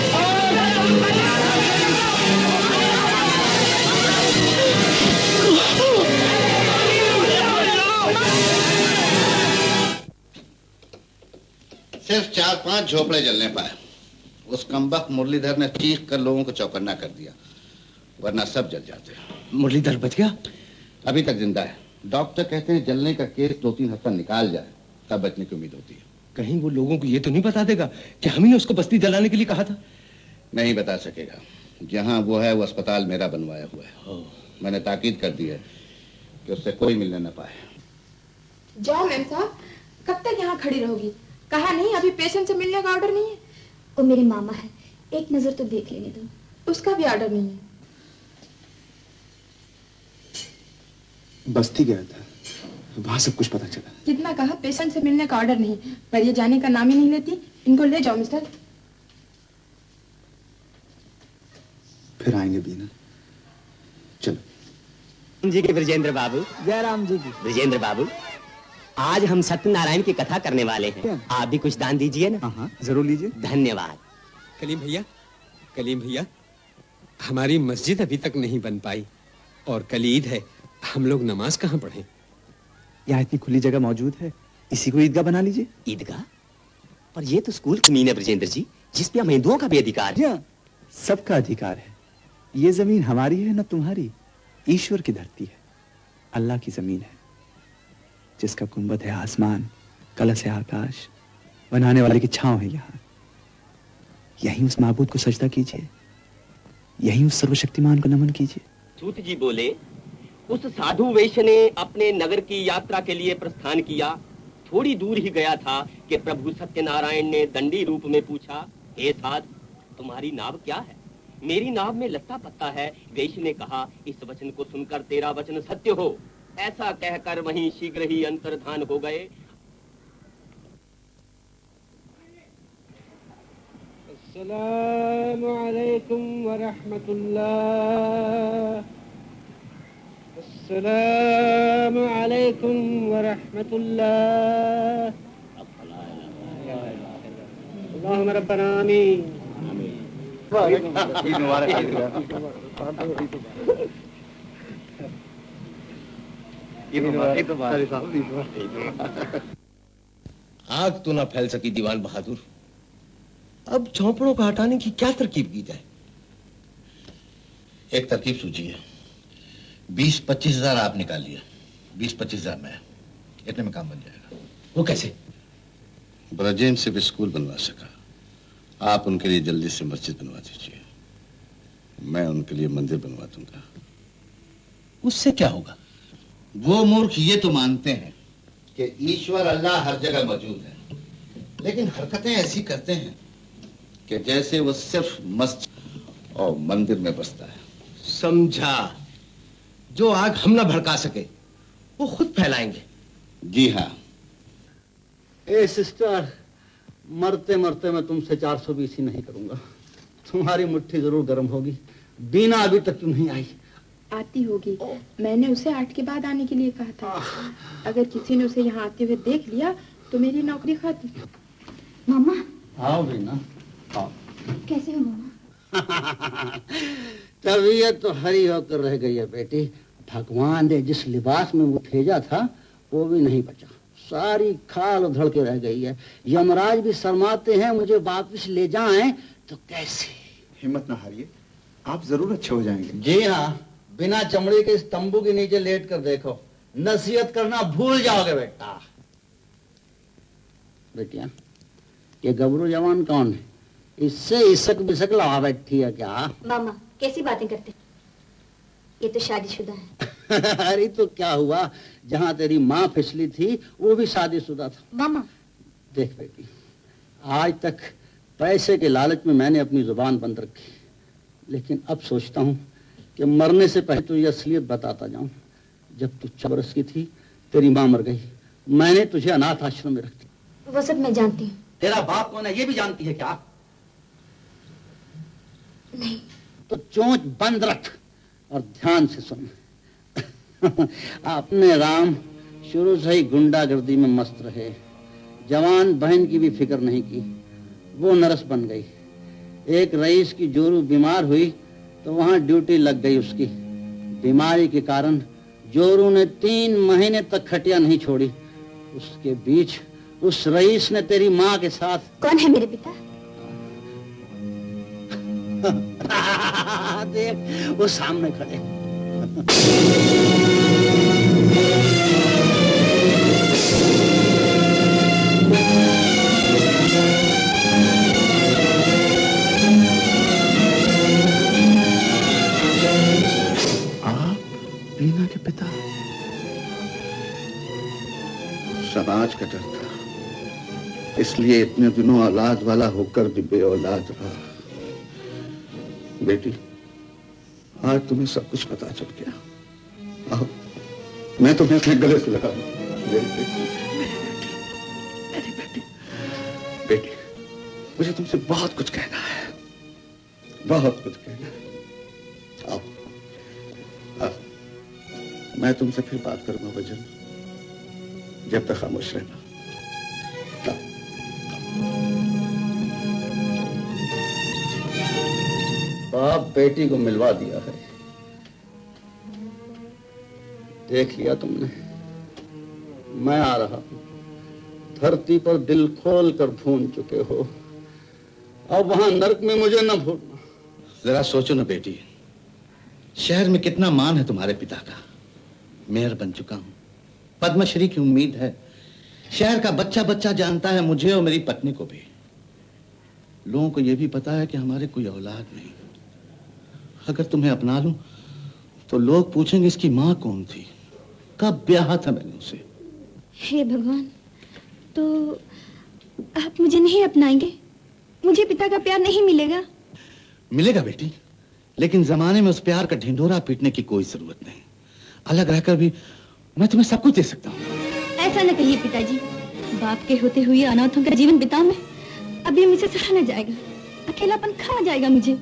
[SPEAKER 5] सिर्फ 4-5 झोपड़े जलने पाए। उस कमबख्त मुरलीधर ने चीख कर लोगों को चौकन्ना कर दिया, वरना सब जल जाते।
[SPEAKER 21] मुरलीधर बच गया?
[SPEAKER 5] अभी तक जिंदा है। डॉक्टर कहते हैं जलने का केस 2-3 हफ्ता निकाल जाए तब बचने की उम्मीद होती है।
[SPEAKER 21] कहीं वो लोगों को ये तो नहीं बता देगा कि हम ही ने उसको बस्ती जलाने के लिए कहा था?
[SPEAKER 5] नहीं बता सकेगा। जहां वो है वो अस्पताल मेरा बनवाया हुआ है। मैंने ताकीद कर दी है कि उससे कोई मिलने न पाए।
[SPEAKER 16] जाओ मैम साहब, कब तक यहाँ खड़ी रहोगी? कहा नहीं अभी पेशेंट से मिलने का ऑर्डर नहीं है।
[SPEAKER 4] वो मेरे मामा है, एक नजर तो देख लेने दो।
[SPEAKER 16] उसका भी ऑर्डर नहीं है।
[SPEAKER 1] बस्ती गया था, वहां सब कुछ पता चला।
[SPEAKER 16] कितना कहा पेशेंट से मिलने का ऑर्डर नहीं, पर ये जाने का नाम ही नहीं लेती। इनको ले जाओ मिस्टर।
[SPEAKER 1] फिर आएंगे बीना। चलो।
[SPEAKER 11] जी के ब्रजेंद्र बाबू।
[SPEAKER 12] जयराम जी की।
[SPEAKER 11] ब्रजेंद्र बाबू, आज हम सत्यनारायण की कथा करने वाले हैं। आप भी कुछ दान दीजिए ना।
[SPEAKER 18] हाँ, जरूर लीजिए।
[SPEAKER 11] धन्यवाद।
[SPEAKER 21] कलीम भैया, हमारी मस्जिद अभी तक नहीं बन पाई और कल ईद है, हम लोग नमाज कहाँ पढ़ें?
[SPEAKER 18] यहाँ इतनी खुली जगह मौजूद है, इसी को ईदगाह बना लीजिए।
[SPEAKER 11] ईदगाह? पर ये तो स्कूल जमीन है ब्रजेंद्र जी, जिस पे हम हिंदुओं का भी अधिकार है।
[SPEAKER 18] सबका अधिकार है। ये जमीन हमारी है न तुम्हारी, ईश्वर की धरती है, अल्लाह की जमीन है, जिसका गुंबद है आसमान, कलश है आकाश, बनाने वाले की छांव है यहाँ। यहीं उस माबूद को सजदा कीजिए, यहीं उस सर्वशक्तिमान को नमन कीजिए।
[SPEAKER 22] सूत जी बोले, उस साधु वैश्य ने अपने नगर की यात्रा के लिए प्रस्थान किया। थोड़ी दूर ही गया था कि प्रभु सत्यनारायण ने दंडी रूप में पूछा, हे साध, तुम्हारी नाव क्या है? मेरी नाव में लत्ता पत्ता है। वैश्य ने कहा, इस वचन को सुनकर तेरा वचन सत्य हो। ऐसा कहकर वहीं शीघ्र ही अंतर्धान हो गए।
[SPEAKER 2] अस्सलामु अलैकुम व रहमतुल्लाह। अस्सलामु अलैकुम व रहमतुल्लाह। अल्लाहुम्मा रब्बना आमीन।
[SPEAKER 21] आग तो ना फैल सकी दीवान बहादुर। अब झोंपड़ों का हटाने की क्या तरकीब की जाए?
[SPEAKER 5] एक तरकीब सूझी है। 20-25 हजार आप निकालिए, 20-25 हजार मैं, इतने में काम बन जाएगा।
[SPEAKER 21] वो कैसे?
[SPEAKER 5] ब्रजेन सिर्फ स्कूल बनवा सका, आप उनके लिए जल्दी से मस्जिद बनवा दीजिए, मैं उनके लिए मंदिर बनवा दूंगा।
[SPEAKER 21] उससे क्या होगा?
[SPEAKER 5] वो मूर्ख ये तो मानते हैं कि ईश्वर अल्लाह हर जगह मौजूद है, लेकिन हरकतें ऐसी करते हैं कि जैसे वो सिर्फ मस्जिद और मंदिर में बसता है।
[SPEAKER 21] समझा। जो आग हम ना भड़का सके वो खुद फैलाएंगे।
[SPEAKER 5] जी हाँ।
[SPEAKER 7] ए सिस्टर, मरते मरते मैं तुमसे 420 ही नहीं करूंगा। तुम्हारी मुट्ठी जरूर गर्म होगी। बीना अभी तक क्यों नहीं आई?
[SPEAKER 16] आती होगी, मैंने उसे 8 के बाद आने के लिए कहा था। अगर किसी ने उसे यहाँ आते हुए देख लिया तो मेरी नौकरी खत्म।
[SPEAKER 4] मामा।
[SPEAKER 7] आओ बीना, आओ।
[SPEAKER 4] कैसे हो मामा?
[SPEAKER 7] तबीयत तो हरी होकर रह गई है बेटी। भगवान ने जिस लिबास में वो भेजा था वो भी नहीं बचा, सारी खाल उधड़ के रह गई है। यमराज भी शर्माते हैं मुझे वापस ले जाएं तो कैसे।
[SPEAKER 1] हिम्मत ना हारिए, आप जरूर अच्छे हो जाएंगे।
[SPEAKER 7] जी हाँ, बिना चमड़े के इस तंबू के नीचे लेट कर देखो, नसीहत करना भूल जाओगे बेटा। बेटिया, ये गबरू जवान कौन है? इससे इसक बिसक लगा बैठी है क्या?
[SPEAKER 4] मामा कैसी बातें करते, ये तो शादीशुदा है।
[SPEAKER 7] अरे तो क्या हुआ, जहाँ तेरी माँ फिसली थी वो भी शादीशुदा था।
[SPEAKER 4] मामा
[SPEAKER 7] देख बेटी, आज तक पैसे के लालच में मैंने अपनी जुबान बंद रखी, लेकिन अब सोचता हूँ कि मरने से पहले तुझे असलियत बताता जाऊं। जब तू 4 बरस की थी तेरी माँ मर गई, मैंने तुझे अनाथ आश्रम में रख दिया।
[SPEAKER 4] वो सब मैं जानती हूँ।
[SPEAKER 7] तेरा बाप कौन है ये भी जानती है क्या?
[SPEAKER 4] नहीं।
[SPEAKER 7] तो चोंच बंद रख और ध्यान से सुन। अपने राम शुरू से ही गुंडागर्दी में मस्त रहे, जवान बहन की भी फिक्र नहीं की, वो नर्स बन गई। एक रईस की जोरू बीमार हुई तो वहां ड्यूटी लग गई उसकी। बीमारी के कारण जोरू ने 3 महीने तक खटिया नहीं छोड़ी। उसके बीच उस रईस ने तेरी माँ के साथ।
[SPEAKER 4] कौन है मेरे पिता?
[SPEAKER 7] देख वो सामने खड़े।
[SPEAKER 5] आप बीना के पिता? समाज का डर था, इसलिए इतने दिनों औलाद वाला होकर भी बेऔलाद रहा। बेटी, आज तुम्हें सब कुछ पता चल गया। आओ, मैं तुम्हें अपने गले से लगा दूं। बेटी, मुझे तुमसे बहुत कुछ कहना है, बहुत कुछ कहना है। आओ, आओ, मैं तुमसे फिर बात करूंगा वजन, जब तक खामोश रहना।
[SPEAKER 7] बाप बेटी को मिलवा दिया है। देख लिया तुमने, मैं आ रहा हूं। धरती पर दिल खोल कर भून चुके हो, अब वहां नरक में मुझे न भूलना।
[SPEAKER 5] जरा सोचो ना बेटी, शहर में कितना मान है तुम्हारे पिता का। मेयर बन चुका हूं, पद्मश्री की उम्मीद है। शहर का बच्चा बच्चा जानता है मुझे और मेरी पत्नी को भी। लोगों को यह भी पता है कि हमारे कोई औलाद नहीं। अगर तुम्हें अपना लूं तो लोग पूछेंगे इसकी मां कौन थी, कब ब्याह था मैंने उसे।
[SPEAKER 4] हे भगवान, तो आप मुझे नहीं अपनाएंगे? मुझे पिता का प्यार नहीं मिलेगा?
[SPEAKER 5] मिलेगा बेटी, लेकिन जमाने में उस प्यार का ढिंढोरा पीटने की कोई जरूरत नहीं। अलग रहकर भी मैं तुम्हें सब कुछ दे सकता हूँ।
[SPEAKER 4] ऐसा न कहिए पिताजी, बाप के होते हुए अनाथों का जीवन बिताऊं मैं? अभी मुझे सहा न जाएगा, अकेलापन खा जाएगा मुझे।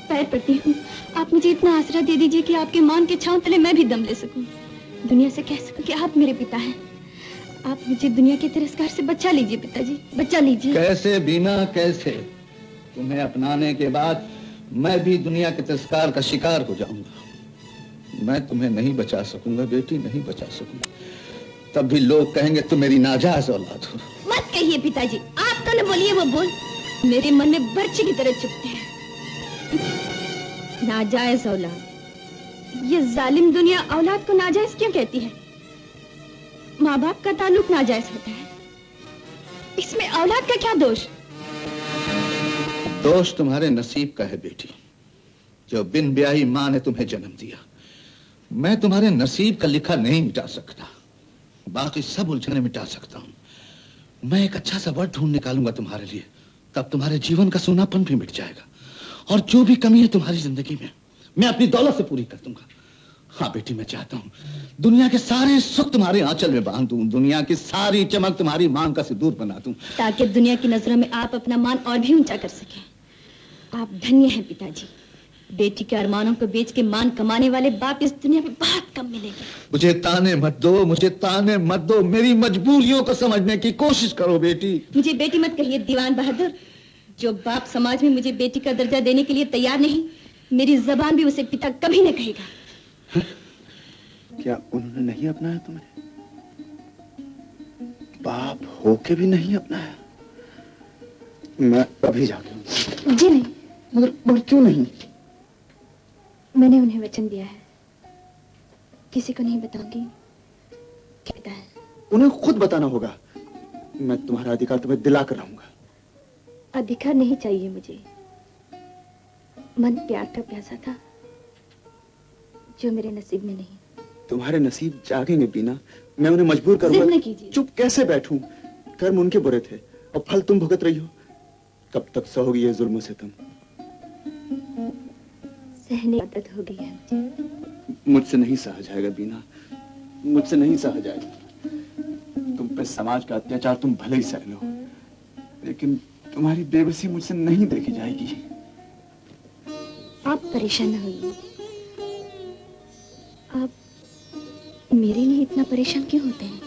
[SPEAKER 4] पैर पड़ती हूँ, आप मुझे इतना आसरा दे दीजिए कि आपके मान के छांव तले मैं भी दम ले सकूं। दुनिया से कह सकूं कि आप मेरे पिता हैं। आप मुझे दुनिया के तिरस्कार से बचा लीजिए पिताजी, बचा लीजिए।
[SPEAKER 5] कैसे बीना, कैसे? तुम्हें अपनाने के बाद मैं भी दुनिया के तिरस्कार का शिकार हो जाऊंगा। मैं तुम्हें नहीं बचा सकूंगा बेटी, नहीं बचा सकूंगा। तब भी लोग कहेंगे तुम मेरी नाजायज औलाद हो।
[SPEAKER 4] मत कहिए पिताजी, आप तो न बोलिए वो बोल, मेरे मन में बर्छी की तरह चुभते हैं। नाजायज औलाद, ये जालिम दुनिया औलाद को नाजायज क्यों कहती है? माँ बाप का ताल्लुक नाजायज होता है, इसमें औलाद का क्या दोष?
[SPEAKER 5] दोष तुम्हारे नसीब का है बेटी, जो बिन ब्याही माँ ने तुम्हें जन्म दिया। मैं तुम्हारे नसीब का लिखा नहीं मिटा सकता, बाकी सब उलझने मिटा सकता हूं। मैं एक अच्छा सा वर्ड ढूंढ निकालूंगा तुम्हारे लिए, तब तुम्हारे जीवन का सूनापन भी मिट जाएगा। और जो भी कमी है तुम्हारी जिंदगी में, मैं अपनी दौलत से पूरी कर दूंगा। हाँ बेटी, मैं चाहता हूँ दुनिया के सारे सुख तुम्हारे आंचल में बांध दूं, दुनिया की सारी चमक तुम्हारी मांग का सिंदूर बना दूं,
[SPEAKER 4] ताकि दुनिया की नजरों में आप अपना मान और भी ऊंचा कर सकें। आप धन्य हैं पिताजी। बेटी के अरमानों को बेच के मान कमाने वाले बाप इस दुनिया में बहुत कम मिलेंगे।
[SPEAKER 5] मुझे ताने मत दो, मुझे ताने मत दो। मेरी मजबूरियों को समझने की कोशिश करो बेटी।
[SPEAKER 4] मुझे बेटी मत कहिए दीवान बहादुर। जो बाप समाज में मुझे बेटी का दर्जा देने के लिए तैयार नहीं, मेरी जबान भी उसे पिता कभी न कहेगा।
[SPEAKER 1] क्या उन्होंने नहीं अपनाया तुम्हें? बाप होके भी नहीं अपनाया? मैं अभी जाके।
[SPEAKER 4] जी नहीं।
[SPEAKER 1] मगर क्यों नहीं?
[SPEAKER 4] मैंने उन्हें वचन दिया है, किसी को नहीं बताऊंगी कि पिता है।
[SPEAKER 1] उन्हें खुद बताना होगा। मैं तुम्हारा अधिकार तुम्हें दिला कर रहूंगा।
[SPEAKER 4] अधिकार नहीं चाहिए मुझे, मन प्यार का प्यासा था जो मेरे नसीब में नहीं।
[SPEAKER 1] तुम्हारे नसीब जागेंगे बीना, मैं उन्हें मजबूर करूंगा। चुप कैसे बैठूं? कर्म उनके बुरे थे और फल तुम भुगत रही हो। कब तक सहोगी ये जुल्म से तुम?
[SPEAKER 4] सहने की आदत हो गई है मुझे।
[SPEAKER 1] मुझसे नहीं सहा जाएगा बीना, मुझसे नहीं सहा जाएगा। तुम पे समाज का अत्याचार तुम भले ही सह लो, लेकिन तुम्हारी बेबसी मुझसे नहीं देखी जाएगी।
[SPEAKER 4] आप परेशान न होइए। आप मेरे लिए इतना परेशान क्यों होते हैं?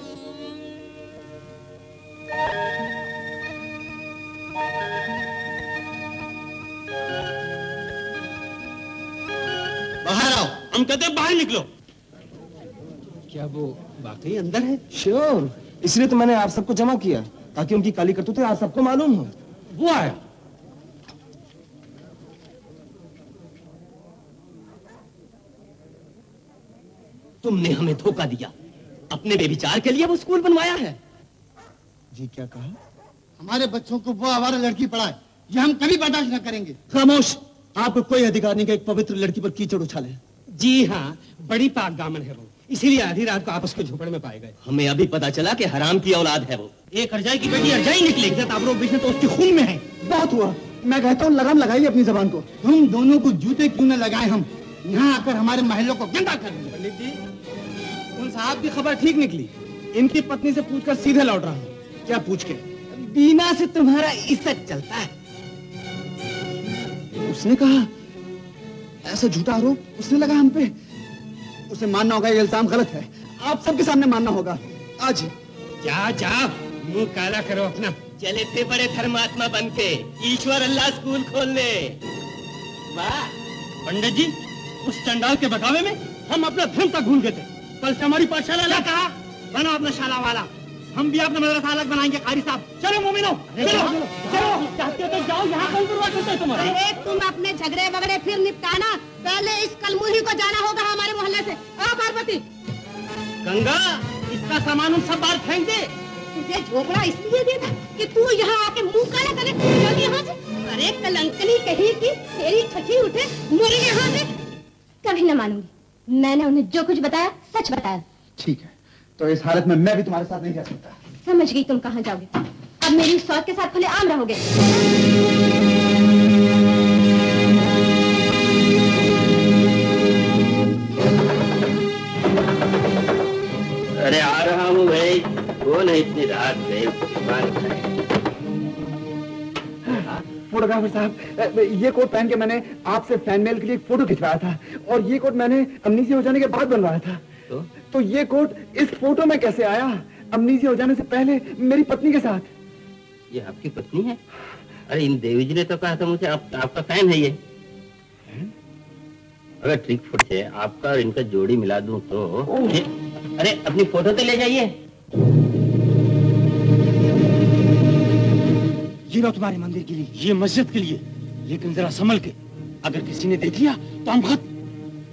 [SPEAKER 21] बाहर आओ। हम कहते हैं बाहर निकलो। क्या वो वाकई अंदर है?
[SPEAKER 1] श्योर,
[SPEAKER 12] इसलिए तो मैंने आप सबको जमा किया, ताकि उनकी काली करतूतें आप सबको मालूम हो।
[SPEAKER 19] वो आया। तुमने हमें धोखा दिया। अपने बेविचार के लिए वो स्कूल बनवाया है।
[SPEAKER 10] जी क्या कहा? हमारे बच्चों को वो आवारा लड़की पढ़ाए, ये हम कभी बर्दाश्त न करेंगे।
[SPEAKER 12] खामोश, आपको कोई अधिकार नहीं कि एक पवित्र लड़की पर कीचड़ उछाले।
[SPEAKER 19] जी हाँ, बड़ी पाक दामन है वो, इसीलिए आधी रात को आपस के झोपड़े में पाए गए। हमें अभी पता चला कि हराम की औलाद है वो। एक अर्जाई की बेटी अर्जाई निकलेगी, आप लोग बीच में तो उसके खून में है।
[SPEAKER 12] बहुत हुआ, मैं कहता हूँ लगाम लगाइए अपनी जबान को।
[SPEAKER 10] तुम दोनों को जूते क्यों न लगाए, हम यहाँ आकर हमारे महलों को गंदा कर दिया।
[SPEAKER 12] पंडित जी, उन साहब की खबर ठीक निकली। इनकी पत्नी से पूछकर सीधे लौट रहा हूँ। क्या पूछ के? बीना से तुम्हारा इज्जत चलता है। उसने कहा? ऐसा झूठा आरोप उसने लगा हम पे। उसे मानना होगा, ये इल्जाम गलत है। आप सबके सामने मानना होगा आज।
[SPEAKER 19] जा मुंह काला करो अपना। चले थे बड़े धर्मात्मा बन के ईश्वर अल्लाह स्कूल खोलने। वाह पंडित जी, उस चंडाल के बकावे में हम अपना धर्म तक भूल गए थे। कल से हमारी पाठशाला क्या कहा? बनो अपना शाला वाला, हम भी अपना मदरसा अलग बनाएंगे। कारी साहब चलो मोमिनो, चलो चाहते हो तो जाओ, यहाँ कौन करवा करते हैं तुम्हारे?
[SPEAKER 15] अरे तुम अपने झगड़े वगड़े फिर निपटाना, पहले इस कलमुही को जाना होगा हमारे मोहल्ले से। आओ पार्वती।
[SPEAKER 19] गंगा, इसका सामान उन सब बाहर फेंक दे।
[SPEAKER 15] तुझे झोपड़ा इसलिए दिया था कि तू यहाँ आके मुंह काला करे। चल यहाँ से। अरे कलंकनी कहीं की, तेरी छठी उठे मोरे यहाँ से।
[SPEAKER 4] कभी न मानूंगी, मैंने उन्हें जो कुछ बताया सच बताया।
[SPEAKER 18] ठीक है, तो इस हालत में मैं भी तुम्हारे साथ नहीं जा सकता।
[SPEAKER 4] समझ गई तुम कहाँ जाओगे। अब मेरी सौत के साथ खुले आम रहोगे।
[SPEAKER 22] अरे आ रहा हूँ भाई। कौन है इतनी रात गए?
[SPEAKER 18] फोटोग्राफर साहब, ये कोट पहन के मैंने आपसे फैन मेल के लिए एक फोटो खिंचवाया था, और ये कोट मैंने अमनीसी हो जाने के बाद बनवाया था। तो ये कोट इस फोटो में कैसे आया? अमनीसी हो जाने से पहले मेरी पत्नी के साथ।
[SPEAKER 22] ये आपकी पत्नी है? अरे इन देवी जी ने तो कहा था मुझे आपका फैन है ये। अगर ट्रिक फुट से आपका और इनका जोड़ी मिला दूं तो। अरे अपनी फोटो तो ले जाइए।
[SPEAKER 19] ये लो तुम्हारे मंदिर के लिए, ये मस्जिद के लिए, लेकिन जरा संभल के। अगर किसी ने देख लिया तो हम खत।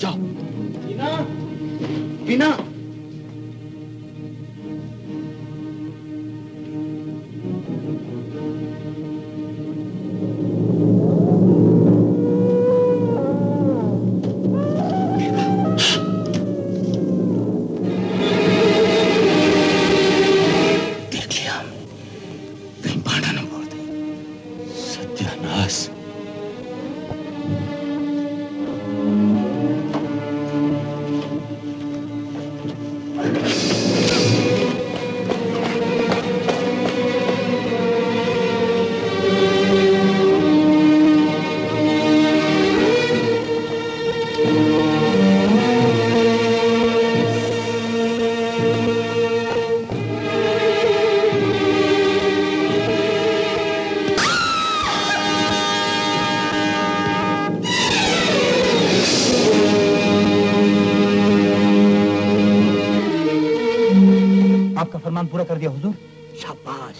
[SPEAKER 19] जाओ।
[SPEAKER 18] बीना,
[SPEAKER 12] पूरा कर दिया हुजूर। शाबाश,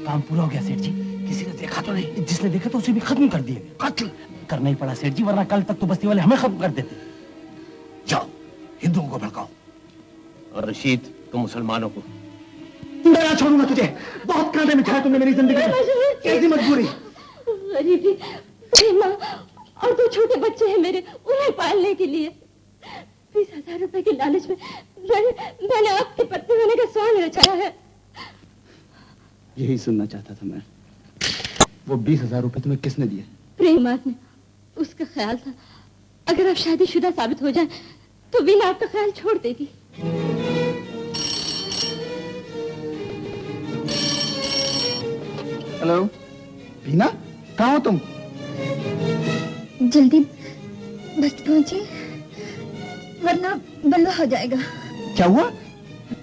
[SPEAKER 12] काम पूरा हो गया सेठ जी। किसी ने देखा तो नहीं? जिसने देखा तो उसे भी खत्म कर दिए। कत्ल करना ही पड़ा सेठ जी, वरना कल तक तो बस्ती वाले हमें खत्म कर देते। जाओ हिंदुओं को भड़काओ
[SPEAKER 19] और रशीद तुम मुसलमानों को।
[SPEAKER 12] मैं छोड़ूंगा तुझे। बहुत कांटे में खाया तुमने मेरी जिंदगी में। कैसी मजबूरी।
[SPEAKER 4] गरीबी, प्रेमा और दो छोटे बच्चे हैं मेरे, उन्हें पालने के लिए 20,000 रुपए के लालच में मैंने आपकी पत्नी होने का स्वांग रचाया है।
[SPEAKER 18] यही सुनना चाहता था मैं। वो 20,000 रुपए तुम्हें किसने दिए?
[SPEAKER 4] प्रेमात ने। उसका ख्याल था अगर आप शादीशुदा साबित हो जाए तो बिना आपका ख्याल छोड़ देगी।
[SPEAKER 18] हेलो बीना, कहाँ हो तुम?
[SPEAKER 4] जल्दी बस पहुंची, वरना बल्ला हो जाएगा।
[SPEAKER 18] क्या हुआ?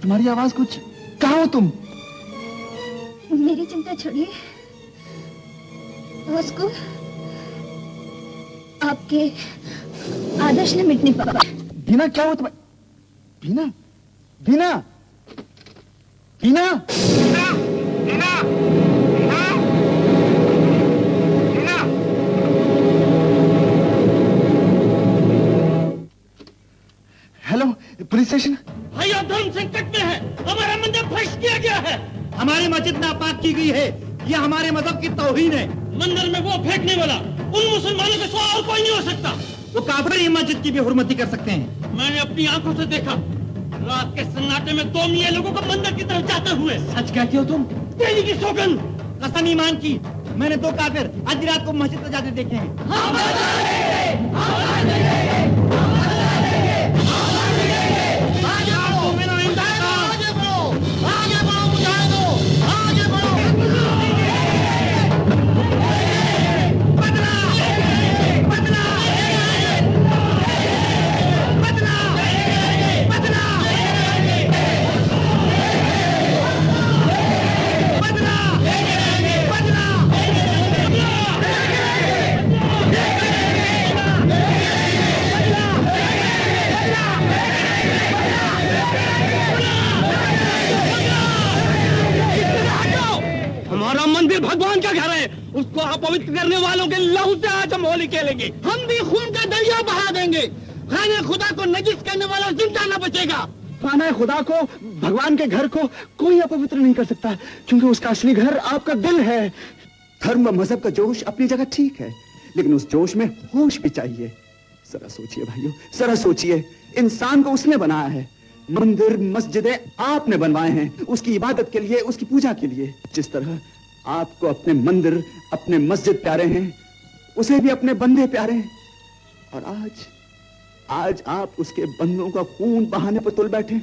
[SPEAKER 18] तुम्हारी आवाज कुछ। कहाँ हो तुम?
[SPEAKER 4] मेरी चिंता छोड़िए, वो स्कूल आपके आदर्श न मिटने पाए।
[SPEAKER 18] बीना क्या हुआ तुम्हें? बीना, बीना, हीना, हेलो पुलिस स्टेशन।
[SPEAKER 19] भाई आप धर्म संकट में है, हमारा मंदिर भ्रष्ट किया गया है, हमारी मस्जिद नापाक की गई है, यह हमारे मजहब की तौहीन है। मंदिर में वो फेंकने वाला उन मुसलमानों के सिवा और कोई नहीं हो सकता। वो काफिर ही मस्जिद की भी हुर्मती कर सकते हैं। मैंने अपनी आंखों से देखा, रात के सन्नाटे में 2 मियां लोगों को मंदिर की तरफ जाते हुए। सच कहते हो तुम? तेरी की सौगंध, कसम ईमान की, मैंने 2 काफिर आज रात को मस्जिद पर जाते देखे हैं। हमारा मंदिर भगवान का घर है, उसको अपवित्र करने वालों के लहू से आज हम होली खेलेंगे। हम भी खून का दरिया बहा देंगे। खाने खुदा को नजिस करने वाला जिंदा न बचेगा।
[SPEAKER 18] खाना खुदा को, भगवान के घर को कोई अपवित्र नहीं कर सकता, क्योंकि उसका असली घर आपका दिल है। धर्म व मजहब का जोश अपनी जगह ठीक है, लेकिन उस जोश में होश भी चाहिए। जरा सोचिए भाइयों, जरा सोचिए, इंसान को उसने बनाया है, मंदिर मस्जिदें आपने बनवाए हैं उसकी इबादत के लिए, उसकी पूजा के लिए। जिस तरह आपको अपने मंदिर, अपने मस्जिद प्यारे हैं, उसे भी अपने बंदे प्यारे हैं। और आज आप उसके बंदों का खून बहाने पर तुल बैठे।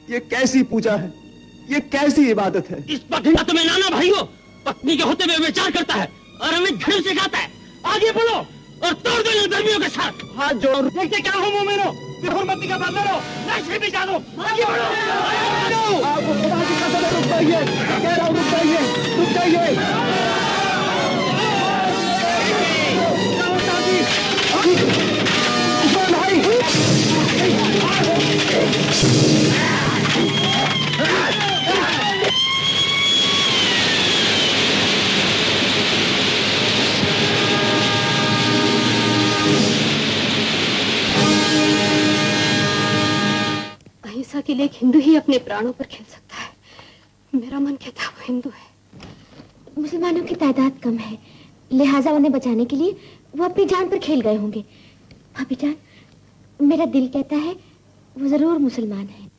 [SPEAKER 18] ये कैसी पूजा है, ये कैसी इबादत है?
[SPEAKER 19] इस पत्नी का तुम्हें नाना भाइयों पत्नी के होते हुए विचार करता है और हमें धर्म सिखाता है। आगे बढ़ो और तोड़ दो इन धर्मियों के साथ। हाथ जोड़ो, देखते क्या हो मोमिनो, बेहुरमती का बदला लो, नशे भी जानो। आगे बढ़ो,
[SPEAKER 18] आपको खुदा की कसम है, रुक जाइए, कह रहा हूं रुक जाइए, रुक जाइए।
[SPEAKER 4] अहिंसा के लिए एक हिंदू ही अपने प्राणों पर खेल सकता है। मेरा मन कहता है वो हिंदू है।
[SPEAKER 8] मुसलमानों की तादाद कम है, लिहाजा उन्हें बचाने के लिए वो अपनी जान पर खेल गए होंगे। भाभी जान, मेरा दिल कहता है वो जरूर मुसलमान है।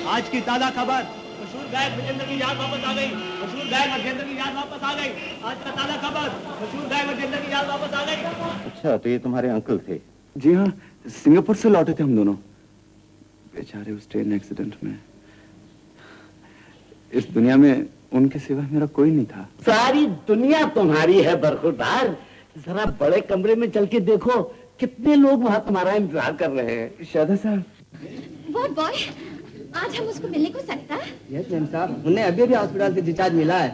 [SPEAKER 19] आज की ताजा खबर, मशहूर गायक विजेंद्र की याद वापस आ गई। मशहूर गायक विजेंद्र की याद वापस आ गई। आज का ताजा खबर, मशहूर गायक विजेंद्र की याद वापस आ गई।
[SPEAKER 3] अच्छा, तो ये तुम्हारे अंकल थे?
[SPEAKER 18] जी हाँ, सिंगापुर से लौटे थे हम दोनों। बेचारे उस ट्रेन एक्सीडेंट में। इस दुनिया में उनके सिवा मेरा कोई नहीं था।
[SPEAKER 14] सारी दुनिया तुम्हारी है बरखुरदार। जरा बड़े कमरे में चल के देखो, कितने लोग वहाँ तुम्हारा इंतजार कर रहे हैं।
[SPEAKER 18] शादा साहब,
[SPEAKER 8] वो बॉय, आज हम उसको मिलने को सकता है?
[SPEAKER 12] यस मैम साहब, उन्हें अभी अभी हॉस्पिटल से डिस्चार्ज मिला है।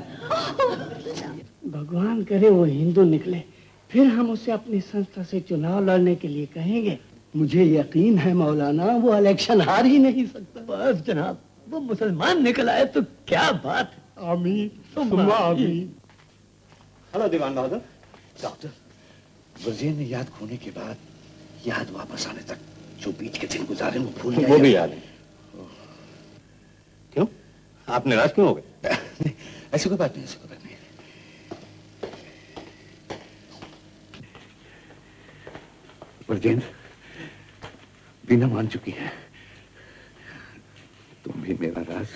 [SPEAKER 10] भगवान करे वो हिंदू निकले, फिर हम उसे अपनी संस्था से चुनाव लड़ने के लिए कहेंगे। मुझे यकीन है मौलाना, वो इलेक्शन हार ही नहीं सकता। बस जनाब, वो मुसलमान निकल आए तो क्या बात। आमीन सुम्मा आमीन।
[SPEAKER 5] हेलो दीवान बहादुर। डॉक्टर, वजीर ने याद खोने के बाद याद वापस आने तक जो बीच के दिन गुजारे वो भूल गए।
[SPEAKER 3] वो भी याद है। आप निराश क्यों हो गए?
[SPEAKER 5] ऐसी कोई बात नहीं, ऐसी कोई बात नहीं। ब्रजेंद्र, बीना मान चुकी है। तुम भी मेरा राज,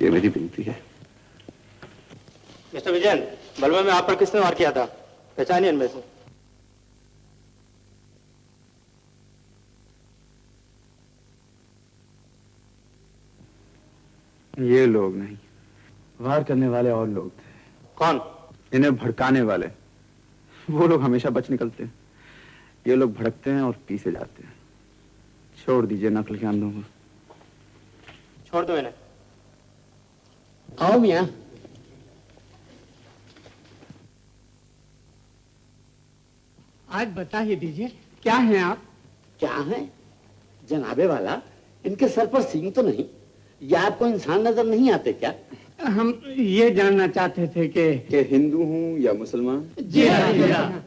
[SPEAKER 5] ये मेरी विनती है।
[SPEAKER 13] मिस्टर विजयन, बलवा में आप पर किसने वार किया था? पहचानिए इनमें से।
[SPEAKER 18] ये लोग नहीं, वार करने वाले और लोग थे।
[SPEAKER 13] कौन?
[SPEAKER 18] इन्हें भड़काने वाले। वो लोग हमेशा बच निकलते हैं, ये लोग भड़कते हैं और पीछे जाते हैं। छोड़ दीजिए नकल के अंधों को।
[SPEAKER 13] छोड़ दो इन्हें।
[SPEAKER 14] आओ मियां।
[SPEAKER 2] आज बता ही दीजिए, क्या हैं आप?
[SPEAKER 14] क्या है जनाबे वाला? इनके सर पर सींग तो नहीं? या आपको इंसान नजर नहीं आते क्या?
[SPEAKER 2] हम ये जानना चाहते थे कि
[SPEAKER 18] हिंदू हूँ या मुसलमान?
[SPEAKER 2] जी हाँ, जी हाँ।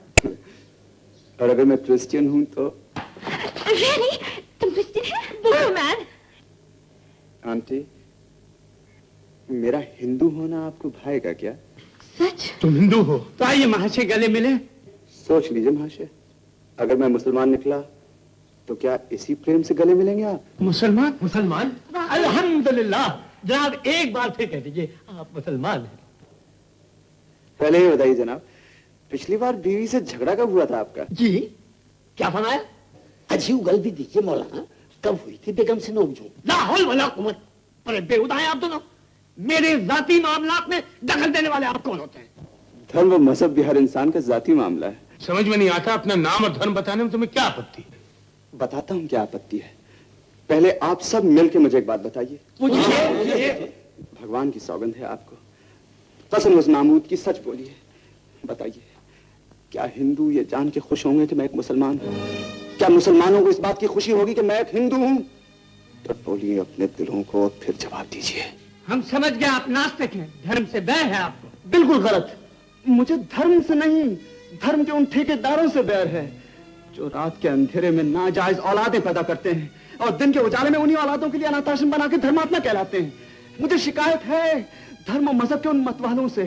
[SPEAKER 18] और अगर मैं क्रिश्चियन हूँ तो?
[SPEAKER 8] रियली? तुम क्रिश्चियन है? मैन।
[SPEAKER 18] आंटी, मेरा हिंदू होना आपको भाएगा क्या?
[SPEAKER 8] सच?
[SPEAKER 2] तुम हिंदू हो तो आइए महाशय गले मिले।
[SPEAKER 18] सोच लीजिए महाशय, अगर मैं मुसलमान निकला तो क्या इसी प्रेम से गले मिलेंगे आप?
[SPEAKER 2] मुसलमान? मुसलमान? अल्हम्दुलिल्लाह। जनाब एक बार फिर कह दीजिए, आप मुसलमान हैं।
[SPEAKER 18] पहले ये बताइए जनाब, पिछली बार बीवी से झगड़ा कब हुआ था आपका?
[SPEAKER 2] जी, क्या फरमाया?
[SPEAKER 14] अच्छी उगल भी दीजिए मौलाना, कब हुई थी बेगम से नोकझोंक?
[SPEAKER 2] लाहौल वला कुवत। अरे बेहुदा हैं आप दोनों। मेरे जाती मामलात में दखल देने वाले आप कौन होते हैं?
[SPEAKER 18] धर्म और मजहब भी हर इंसान का जाती मामला है।
[SPEAKER 9] समझ में नहीं आता, अपना नाम और धर्म बताने में तुम्हें क्या आपत्ति?
[SPEAKER 18] बताता हूँ क्या आपत्ति है। पहले आप सब मिलके मुझे एक बात बताइए। भगवान की सौगंध है आपको, कसम उस नामूद की, सच बोलिए। बताइए, क्या हिंदू ये जान के खुश होंगे कि मैं एक मुसलमान हूँ? क्या मुसलमानों को इस बात की खुशी होगी कि मैं एक हिंदू हूँ? तो बोलिए अपने दिलों को, फिर जवाब दीजिए।
[SPEAKER 2] हम समझ गए आप नास्तिक हैं, धर्म से बैर है आपको।
[SPEAKER 18] बिल्कुल गलत। मुझे धर्म से नहीं, धर्म के उन ठेकेदारों से बैर है जो रात के अंधेरे में नाजायज औलादें पैदा करते हैं और दिन के उजाले में उन्हीं औलादों के लिए अनाथ आश्रम बना के धर्मात्मा कहलाते हैं। मुझे शिकायत है धर्म और मजहब के उन मतवालों से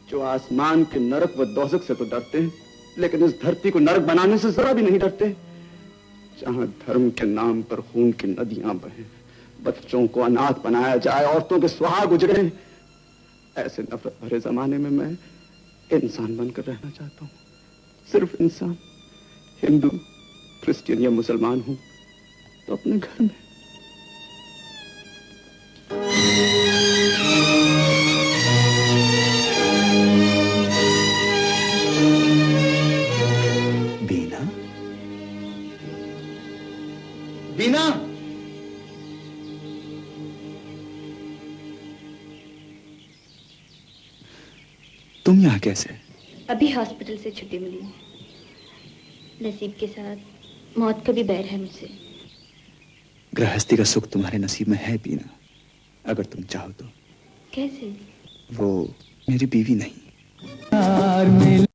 [SPEAKER 18] जो आसमान के नरक व दोज़ख से तो डरते हैं, लेकिन इस धरती को नरक बनाने से जरा भी नहीं डरते। जहां धर्म के नाम पर खून की नदियां बहें, बच्चों को अनाथ बनाया जाए, औरतों के सुहाग उजड़े, ऐसे नफरत भरे जमाने में मैं इंसान बनकर रहना चाहता हूँ। सिर्फ इंसान। हिंदू, क्रिश्चियन या मुसलमान हूं तो अपने घर में। बीना,
[SPEAKER 12] बीना,
[SPEAKER 18] तुम यहाँ कैसे?
[SPEAKER 8] अभी हॉस्पिटल से छुट्टी मिली है। नसीब के साथ मौत का भी बैर है मुझसे।
[SPEAKER 18] गृहस्थी का सुख तुम्हारे नसीब में है बीना, अगर तुम चाहो तो।
[SPEAKER 8] कैसे?
[SPEAKER 18] वो मेरी बीवी नहीं।